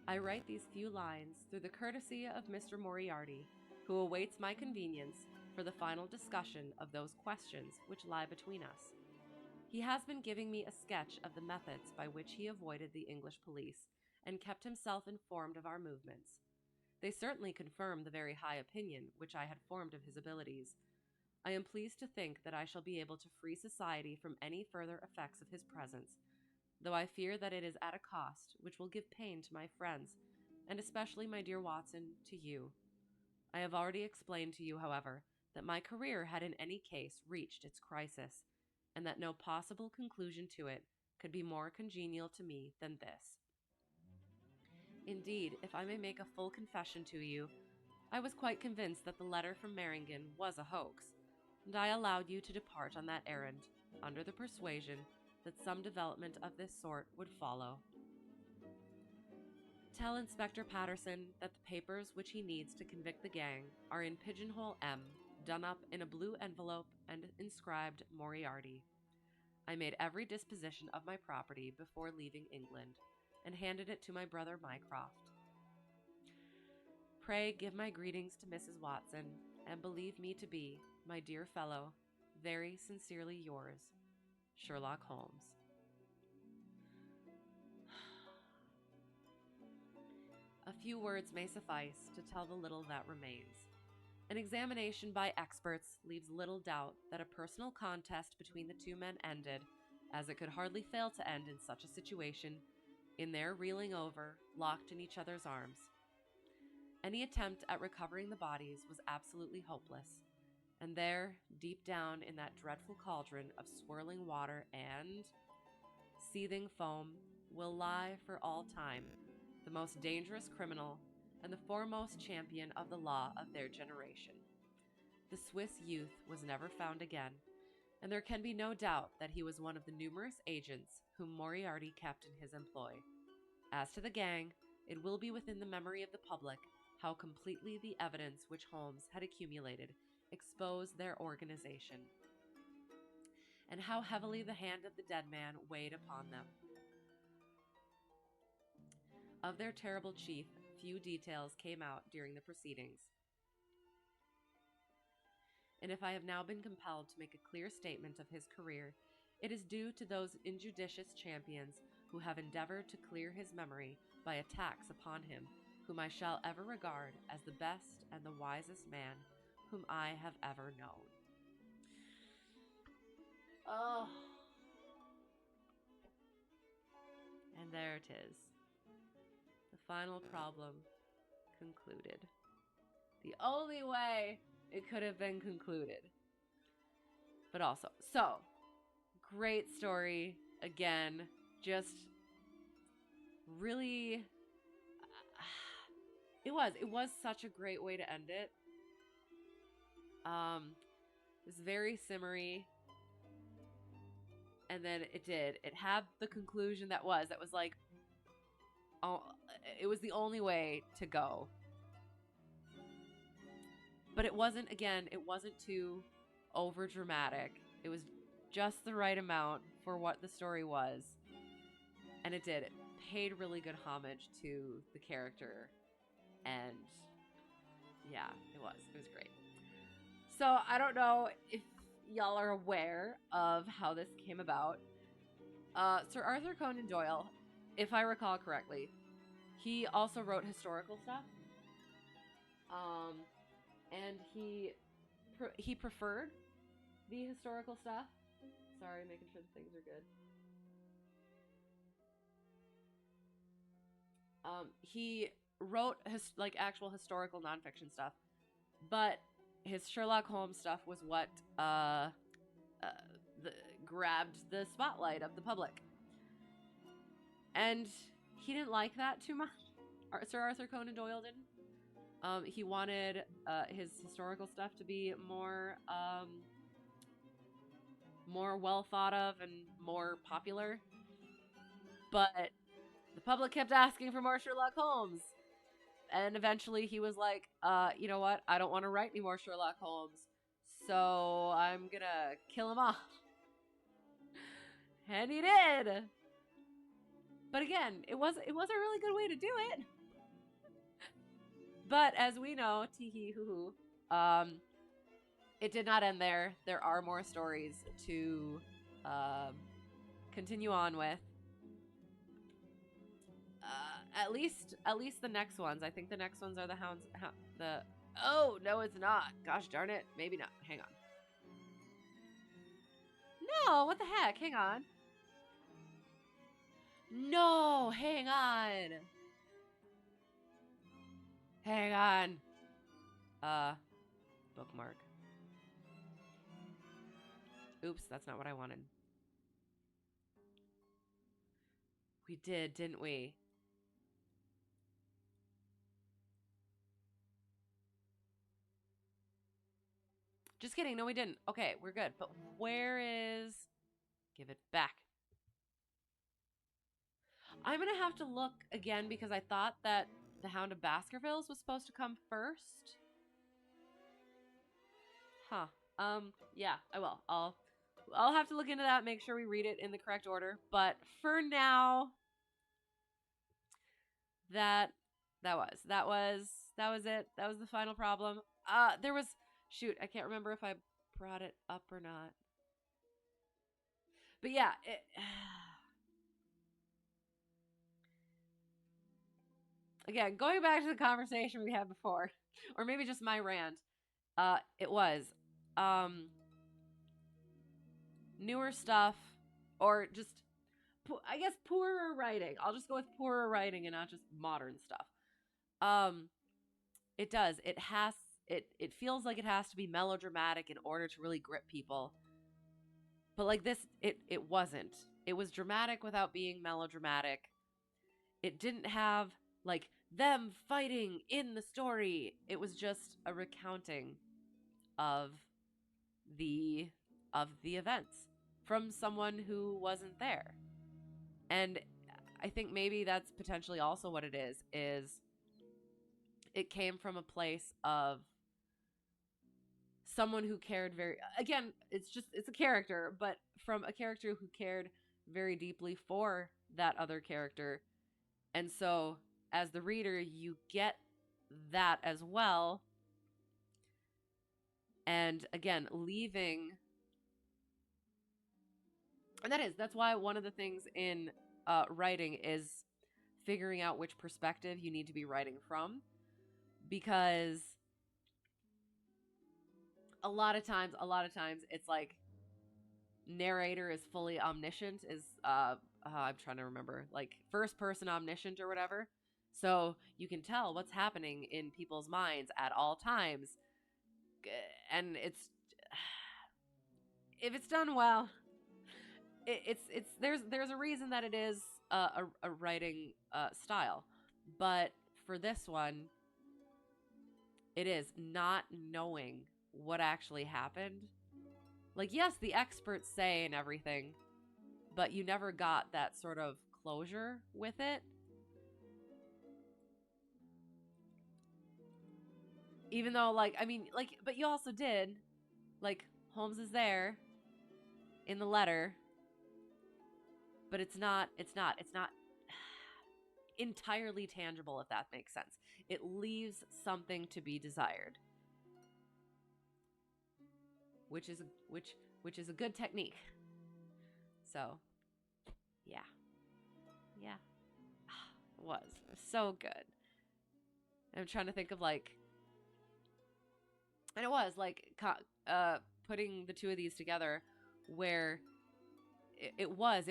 I write these few lines through the courtesy of Mr. Moriarty, who awaits my convenience for the final discussion of those questions which lie between us. He has been giving me a sketch of the methods by which he avoided the English police and kept himself informed of our movements. They certainly confirm the very high opinion which I had formed of his abilities. I am pleased to think that I shall be able to free society from any further effects of his presence, though I fear that it is at a cost which will give pain to my friends, and especially, my dear Watson, to you. I have already explained to you, however, that my career had in any case reached its crisis, and that no possible conclusion to it could be more congenial to me than this. Indeed, if I may make a full confession to you, I was quite convinced that the letter from Merringen was a hoax, and I allowed you to depart on that errand, under the persuasion that some development of this sort would follow. Tell Inspector Patterson that the papers which he needs to convict the gang are in Pigeonhole M, done up in a blue envelope and inscribed Moriarty. I made every disposition of my property before leaving England, and handed it to my brother Mycroft. Pray give my greetings to Mrs. Watson, and believe me to be, my dear fellow, very sincerely yours, Sherlock Holmes. A few words may suffice to tell the little that remains. An examination by experts leaves little doubt that a personal contest between the two men ended, as it could hardly fail to end in such a situation, in their reeling over, locked in each other's arms. Any attempt at recovering the bodies was absolutely hopeless, and there, deep down in that dreadful cauldron of swirling water and seething foam, will lie for all time the most dangerous criminal and the foremost champion of the law of their generation. The Swiss youth was never found again, and there can be no doubt that he was one of the numerous agents whom Moriarty kept in his employ. As to the gang, it will be within the memory of the public how completely the evidence which Holmes had accumulated exposed their organization, and how heavily the hand of the dead man weighed upon them. Of their terrible chief, few details came out during the proceedings, and if I have now been compelled to make a clear statement of his career, it is due to those injudicious champions who have endeavored to clear his memory by attacks upon him, whom I shall ever regard as the best and the wisest man whom I have ever known. Oh. And there it is. The final problem concluded. The only way it could have been concluded. But also, so, great story. Again, just really, it was such a great way to end it. It was very simmery. And then it had the conclusion that was like, oh, it was the only way to go. But it wasn't too over dramatic. It was just the right amount for what the story was. And it paid really good homage to the character. And yeah, it was great. So I don't know if y'all are aware of how this came about. Sir Arthur Conan Doyle, if I recall correctly, he also wrote historical stuff. And he preferred the historical stuff. Sorry, making sure the things are good. He wrote actual historical nonfiction stuff, but his Sherlock Holmes stuff was what grabbed the spotlight of the public, and he didn't like that too much. Sir Arthur Conan Doyle didn't. He wanted his historical stuff to be more well thought of and more popular, but the public kept asking for more Sherlock Holmes. And eventually he was like, you know what? I don't want to write any more Sherlock Holmes, so I'm gonna kill him off. And he did. But again, it was a really good way to do it. But as we know, tee hee hoo hoo, it did not end there. There are more stories to continue on with. At least the next ones. I think the next ones are the hounds. Oh no, it's not. Gosh darn it. Maybe not. Hang on. No, what the heck? Hang on. No, hang on. Hang on. Bookmark. Oops, that's not what I wanted. We did, didn't we? Just kidding. No, we didn't. Okay, we're good. But where is... Give it back. I'm going to have to look again because I thought that the Hound of Baskervilles was supposed to come first. Huh. Yeah, I will. I'll have to look into that, make sure we read it in the correct order. But for now, that was it. That was the final problem. There was... Shoot, I can't remember if I brought it up or not. But yeah, again, going back to the conversation we had before, or maybe just my rant, it was newer stuff, or just, I guess, poorer writing. I'll just go with poorer writing and not just modern stuff. It does. It feels like it has to be melodramatic in order to really grip people. But like this, it wasn't. It was dramatic without being melodramatic. It didn't have like them fighting in the story. It was just a recounting of the events from someone who wasn't there. And I think maybe that's potentially also what it is it came from a place of someone who cared very, again, it's a character, but from a character who cared very deeply for that other character. And so as the reader, you get that as well. And again, leaving, and that's why one of the things in writing is figuring out which perspective you need to be writing from, because a lot of times it's like narrator is fully omniscient, is I'm trying to remember, like first person omniscient or whatever. So you can tell what's happening in people's minds at all times. And it's, if it's done well, it's there's a reason that it is a writing style. But for this one, it is not knowing what actually happened. Like, yes, the experts say and everything, but you never got that sort of closure with it. Even though, like, I mean, like, but you also did. Like, Holmes is there in the letter, but it's not entirely tangible, if that makes sense. It leaves something to be desired. Which is a good technique. So, yeah. Yeah. It was so good. I'm trying to think of like, and it was like putting the two of these together, where it was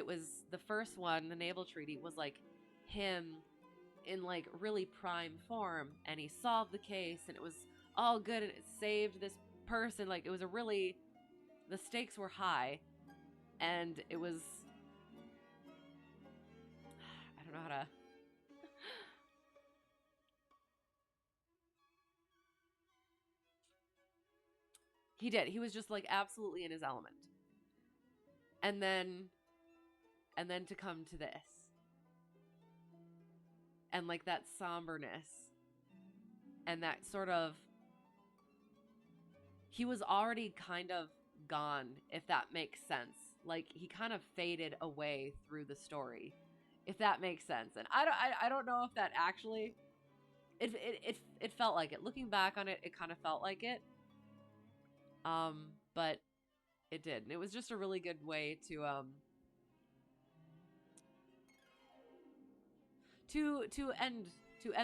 the first one, the Naval Treaty, was like him in like really prime form, and he solved the case, and it was all good, and it saved this person. Like, it was the stakes were high, and it was, I don't know how to, he was just like absolutely in his element. And then to come to this, and like that somberness, and that sort of, he was already kind of gone, if that makes sense. Like, he kind of faded away through the story, if that makes sense. And I don't know if that actually, it felt like it. Looking back on it, it kind of felt like it. But it did. And it was just a really good way to end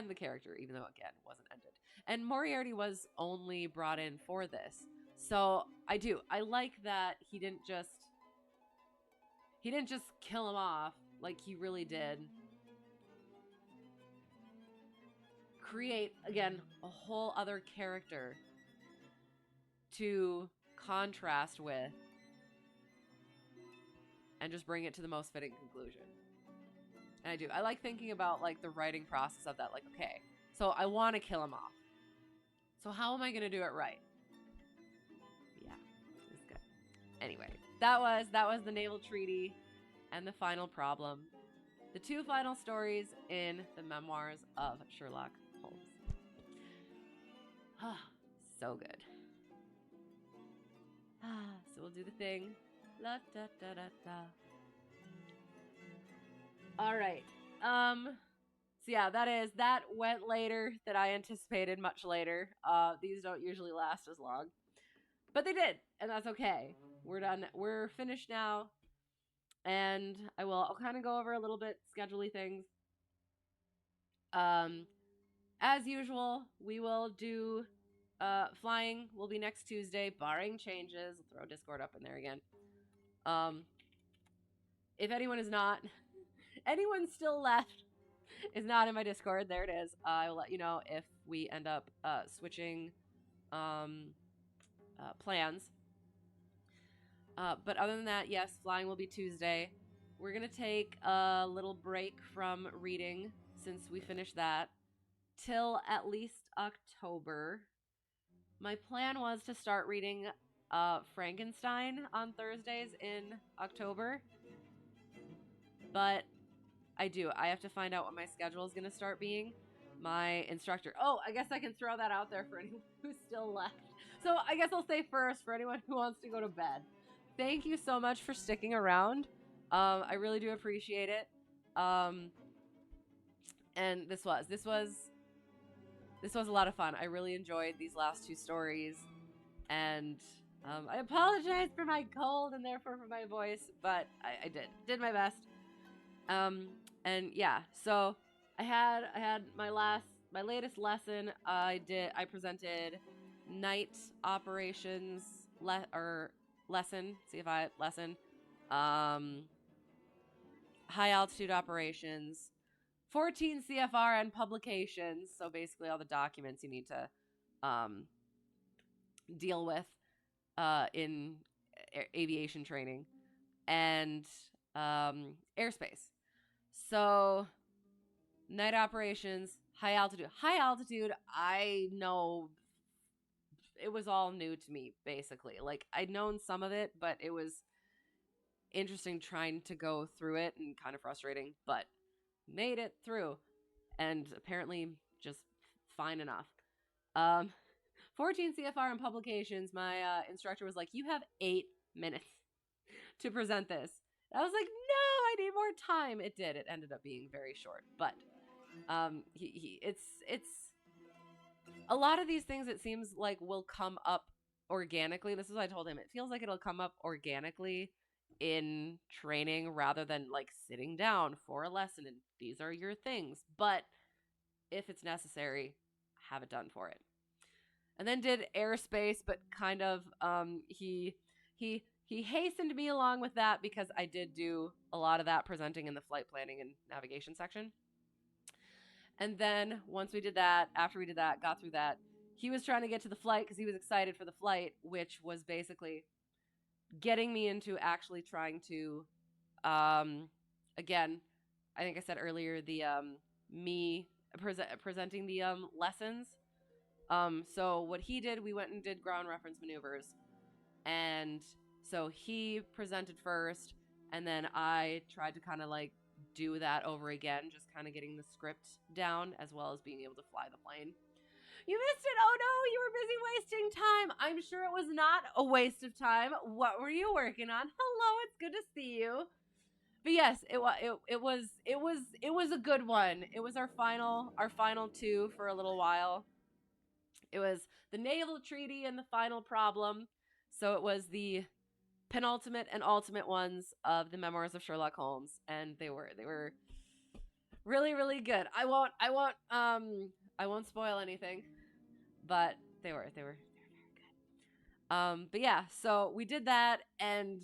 the character, even though again it wasn't ended. And Moriarty was only brought in for this. So I like that he didn't just kill him off. Like, he really did create, again, a whole other character to contrast with and just bring it to the most fitting conclusion. And I like thinking about, like, the writing process of that. Like, okay, so I want to kill him off. So how am I going to do it right? Yeah, it's good. Anyway, that was the Naval Treaty and the final problem. The two final stories in the Memoirs of Sherlock Holmes. So good. So we'll do the thing. La da da da da. All right. So yeah, that went later than I anticipated, much later. These don't usually last as long, but they did, and that's okay. We're done. We're finished now, and I'll kind of go over a little bit schedule-y things. As usual, we will do flying will be next Tuesday, barring changes. I'll throw Discord up in there again. If anyone still left is not in my Discord, there it is. I will let you know if we end up switching plans. But other than that, yes, flying will be Tuesday. We're going to take a little break from reading since we finished that till at least October. My plan was to start reading Frankenstein on Thursdays in October. But I have to find out what my schedule is going to start being. My instructor. Oh, I guess I can throw that out there for anyone who's still left. So I guess I'll say first for anyone who wants to go to bed. Thank you so much for sticking around. I really do appreciate it. And this was a lot of fun. I really enjoyed these last two stories. And I apologize for my cold and therefore for my voice, but I did my best. And yeah, so I had my latest lesson. I presented night operations lesson, high altitude operations, 14 CFR and publications. So basically all the documents you need to deal with in aviation training, and airspace. So night operations, high altitude. I know it was all new to me, basically. Like, I'd known some of it, but it was interesting trying to go through it and kind of frustrating, but made it through, and apparently just fine enough. 14 CFR and publications. My instructor was like, you have 8 minutes to present this. I was like, no, I need more time. It did. It ended up being very short, but it's a lot of these things, it seems like, will come up organically. This is what I told him. It feels like it'll come up organically in training rather than like sitting down for a lesson and these are your things. But if it's necessary, have it done for it. And then did airspace, but kind of he hastened me along with that because I did do a lot of that presenting in the flight planning and navigation section. And then once we did that, after we did that, got through that, he was trying to get to the flight because he was excited for the flight, which was basically getting me into actually trying to, again, I think I said earlier, the me presenting the lessons. So what he did, we went and did ground reference maneuvers. And so he presented first, and then I tried to kind of like do that over again, just kind of getting the script down as well as being able to fly the plane. You missed it. Oh no, you were busy wasting time. I'm sure it was not a waste of time. What were you working on? Hello, it's good to see you. But yes, it was a good one. It was our final two for a little while. It was the Naval Treaty and the Final Problem. So it was the penultimate and ultimate ones of the Memoirs of Sherlock Holmes, and they were really really good. I won't spoil anything, but they were very good. But yeah, so we did that, and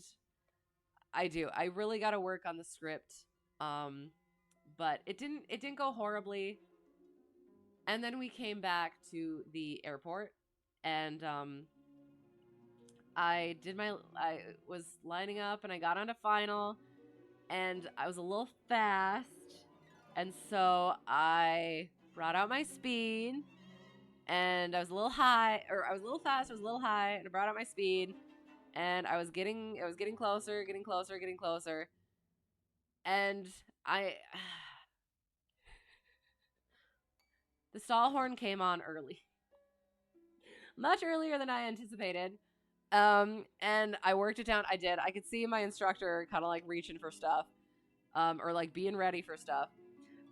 I really got to work on the script. But it didn't go horribly. And then we came back to the airport, and I was lining up, and I got onto final, and I was a little fast, and so I brought out my speed, and I was a little high, or I was a little fast, I was a little high, and I brought out my speed, and I was getting closer, and the stall horn came on early. Much earlier than I anticipated. And I worked it down. I did. I could see my instructor kind of like reaching for stuff, or like being ready for stuff.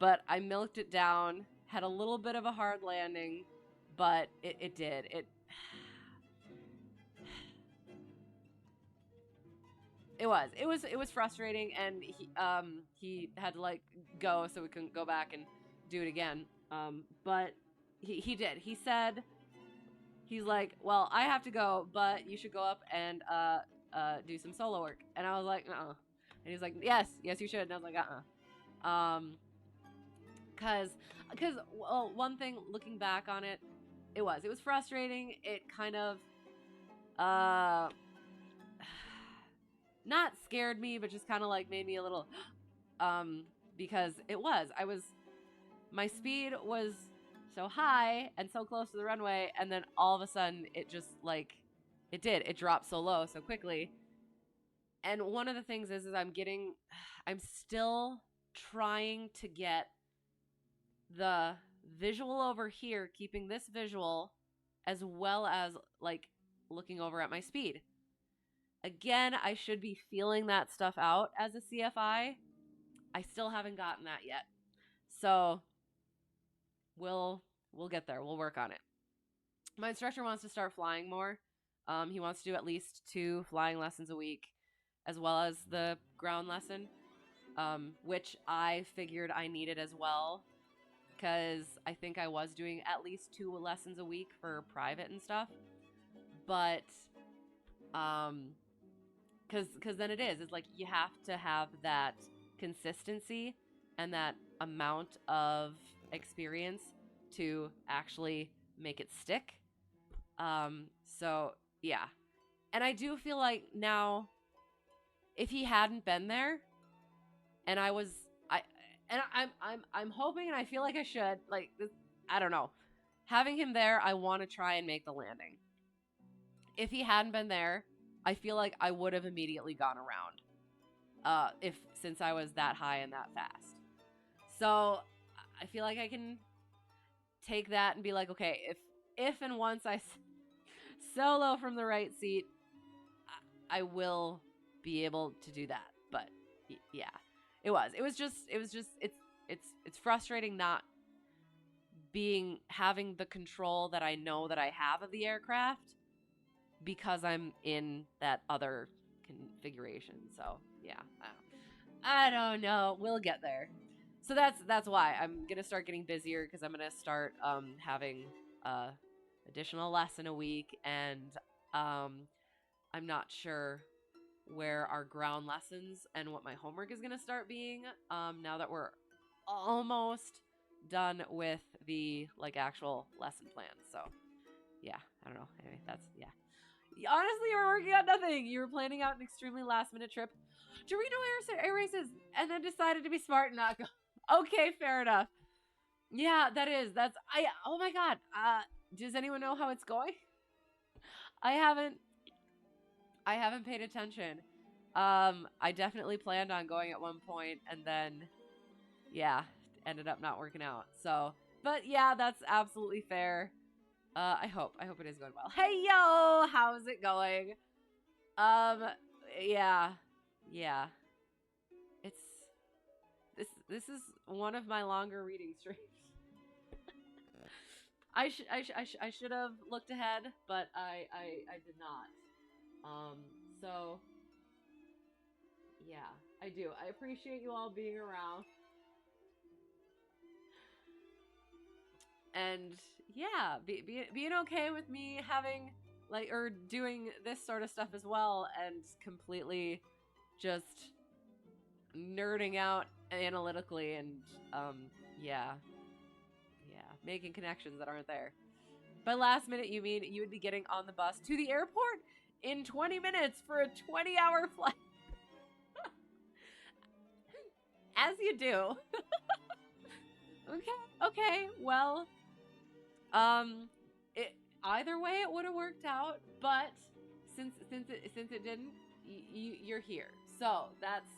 But I milked it down, had a little bit of a hard landing, but it did. It was frustrating, and he had to like go, so we couldn't go back and do it again. But he did. He said, he's like, well, I have to go, but you should go up and do some solo work. And I was like, uh-uh. And he's like, yes, you should. And I was like, uh-uh. Cause well, one thing looking back on it, it was frustrating. It kind of not scared me, but just kind of like made me a little because my speed was so high and so close to the runway, and then all of a sudden it just like it dropped so low so quickly. And one of the things is I'm still trying to get the visual over here, keeping this visual as well as like looking over at my speed. Again, I should be feeling that stuff out as a CFI. I still haven't gotten that yet. So we'll get there. We'll work on it. My instructor wants to start flying more. He wants to do at least 2 flying lessons a week, as well as the ground lesson, which I figured I needed as well, because I think I was doing at least 2 lessons a week for private and stuff. But because then it's like you have to have that consistency and that amount of experience to actually make it stick. So yeah, and I do feel like now, if he hadn't been there, and I'm hoping, and I feel like I should, like, I don't know, having him there, I want to try and make the landing. If he hadn't been there, I feel like I would have immediately gone around, since I was that high and that fast. So I feel like I can take that and be like, okay, if and once I solo from the right seat, I will be able to do that. But yeah, it's frustrating not having the control that I know that I have of the aircraft, because I'm in that other configuration. So yeah, I don't know. We'll get there. So that's why I'm gonna start getting busier, because I'm gonna start having additional lesson a week, and I'm not sure where our ground lessons and what my homework is gonna start being now that we're almost done with the like actual lesson plan. So yeah, I don't know. Anyway, honestly, you were working on nothing. You were planning out an extremely last-minute trip to Reno Air Races, and then decided to be smart and not go. Okay, fair enough. Yeah, oh my god. Does anyone know how it's going? I haven't paid attention. I definitely planned on going at one point, and then, yeah, ended up not working out. So, but yeah, that's absolutely fair. I hope it is going well. Hey yo, how's it going? Um, yeah, yeah. It's this is one of my longer reading streams. I should have looked ahead, but I did not. Um, so yeah, I do. I appreciate you all being around, and yeah, being okay with me having like or doing this sort of stuff as well, and completely just nerding out analytically and um yeah, yeah, making connections that aren't there. By last minute, you mean you would be getting on the bus to the airport in 20 minutes for a 20-hour flight? As you do. Okay, okay. Well, um it either way it would have worked out, but since it didn't, you're here. So, that's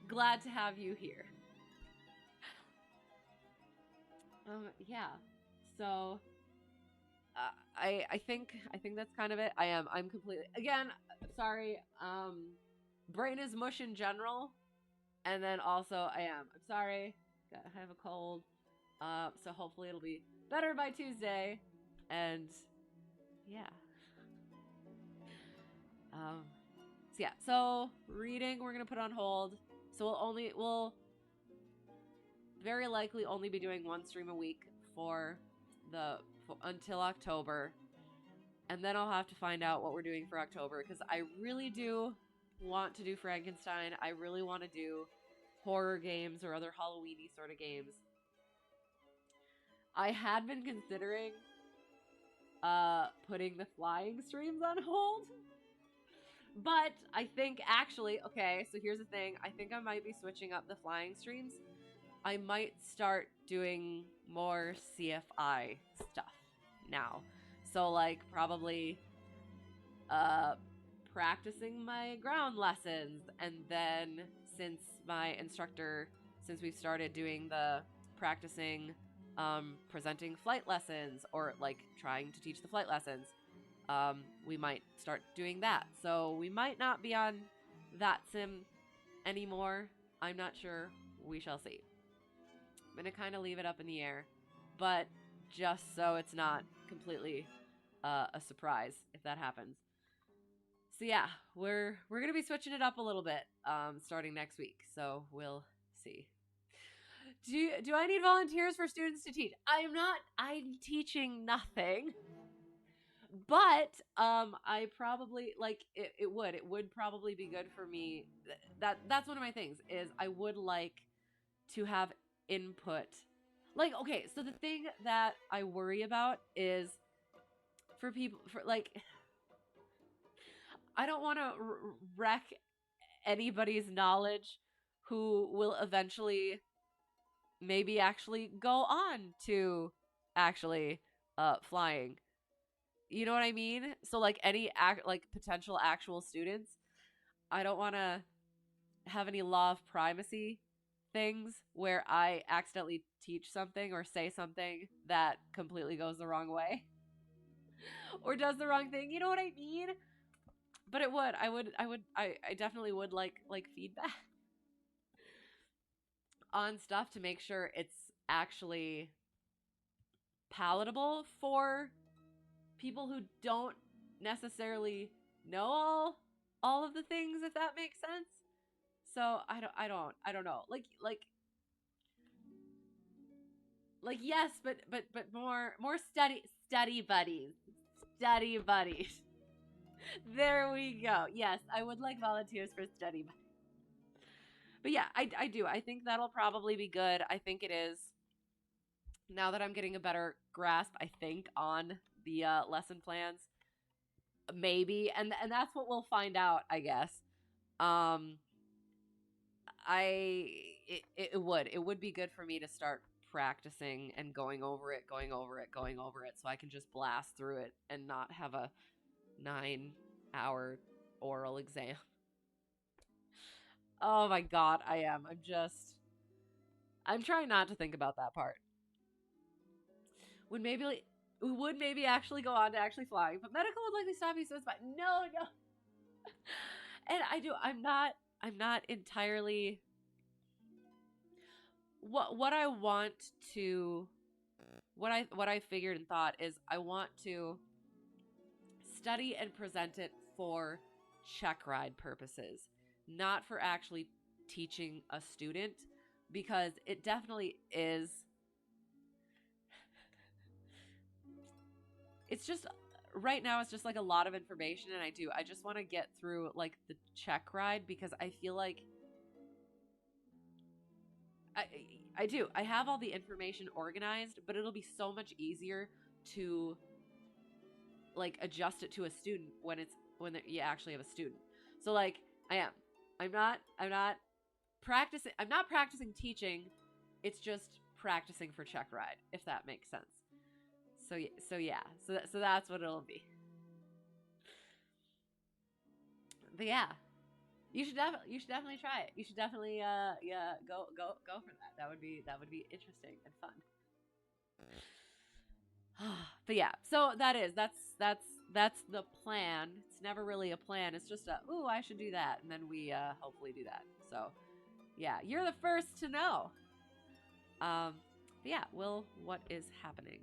glad to have you here. Yeah. So, I think that's kind of it. I'm completely again sorry. Brain is mush in general, and then also I'm sorry. I have a cold. So hopefully it'll be better by Tuesday, and yeah. Um, so yeah. So reading we're gonna put on hold. So we'll very likely only be doing one stream a week for until October. And then I'll have to find out what we're doing for October because I really do want to do Frankenstein. I really want to do horror games or other Halloweeny sort of games. I had been considering putting the flying streams on hold. But I think actually, okay, so here's the thing. I think I might be switching up the flying streams. I might start doing more CFI stuff now. So like probably uh practicing my ground lessons, and then since my instructor since we've started doing the practicing presenting flight lessons or like trying to teach the flight lessons, we might start doing that. So we might not be on that sim anymore. I'm not sure. We shall see. I'm gonna kind of leave it up in the air, but just so it's not completely a surprise if that happens. So yeah, we're gonna be switching it up a little bit starting next week. So we'll see. Do I need volunteers for students to teach? I'm teaching nothing. But I probably like it would probably be good for me. That's one of my things is I would like to have input. Like okay, so the thing that I worry about is for people for like I don't want to wreck anybody's knowledge who will eventually maybe actually go on to actually flying. You know what I mean? So like any like potential actual students, I don't want to have any law of primacy things where I accidentally teach something or say something that completely goes the wrong way or does the wrong thing. You know what I mean? But it would. I definitely would like feedback on stuff to make sure it's actually palatable for people who don't necessarily know all of the things, if that makes sense. So I don't know. Like yes, but more study buddies. Study buddies. There we go. Yes, I would like volunteers for study buddies. But yeah, I do. I think that'll probably be good. I think it is. Now that I'm getting a better grasp, I think, on the lesson plans, maybe, and that's what we'll find out, I guess. Um, I it would be good for me to start practicing and going over it, so I can just blast through it and not have a 9-hour oral exam. Oh my god, I am. I'm trying not to think about that part. Would maybe would maybe actually go on to actually flying, but medical would likely stop you, so it's fine. No, no. And I'm not entirely what I want to what I figured and thought is I want to study and present it for check ride purposes, not for actually teaching a student, because it definitely is. It's just right now it's just like a lot of information, and I just want to get through like the check ride, because I feel like I have all the information organized, but it'll be so much easier to like adjust it to a student when you actually have a student. So like I'm not practicing teaching. It's just practicing for check ride, if that makes sense. So that's what it'll be. But yeah, you should definitely try it. You should definitely go for that. That would be interesting and fun. But yeah, so that's the plan. It's never really a plan. It's just ooh, I should do that, and then we hopefully do that. So yeah, you're the first to know. But yeah, Will, what is happening?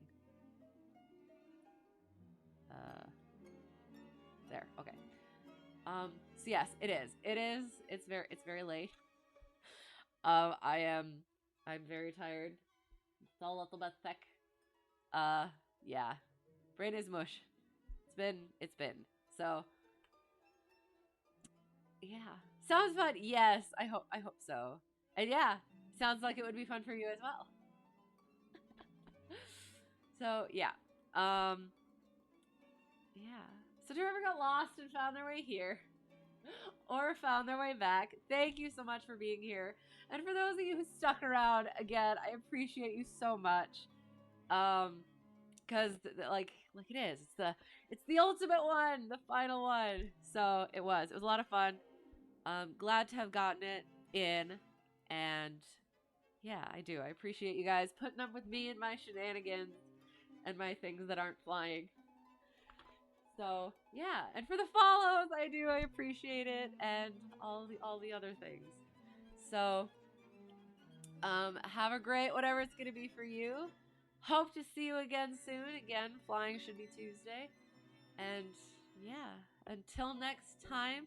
There. Okay. So yes, it is. It's very late. I'm very tired. It's all a little bit thick. Yeah. Brain is mush. It's been. So yeah. Sounds fun. Yes, I hope so. And yeah, sounds like it would be fun for you as well. So yeah. Yeah. So whoever got lost and found their way here, or found their way back, thank you so much for being here. And for those of you who stuck around, again, I appreciate you so much. Because like it is, it's the ultimate one, the final one. So it was a lot of fun. Glad to have gotten it in, and yeah, I do. I appreciate you guys putting up with me and my shenanigans and my things that aren't flying. So yeah, and for the follows, I appreciate it, and all the other things. So have a great whatever it's gonna be for you. Hope to see you again soon. Again, flying should be Tuesday. And yeah, until next time,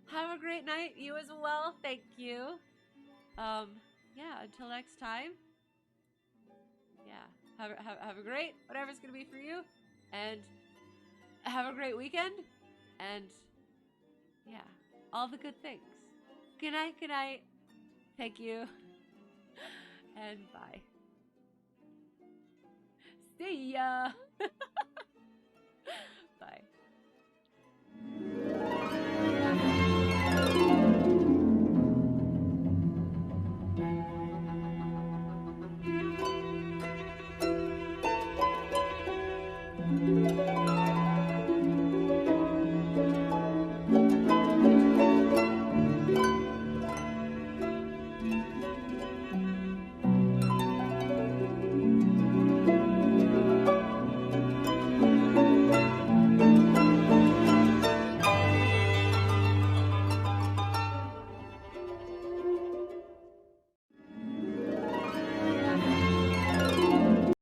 have a great night. You as well. Thank you. Yeah, until next time. Yeah, have a great whatever it's gonna be for you, and have a great weekend, and yeah, all the good things. Good night, good night. Thank you, and bye. See ya.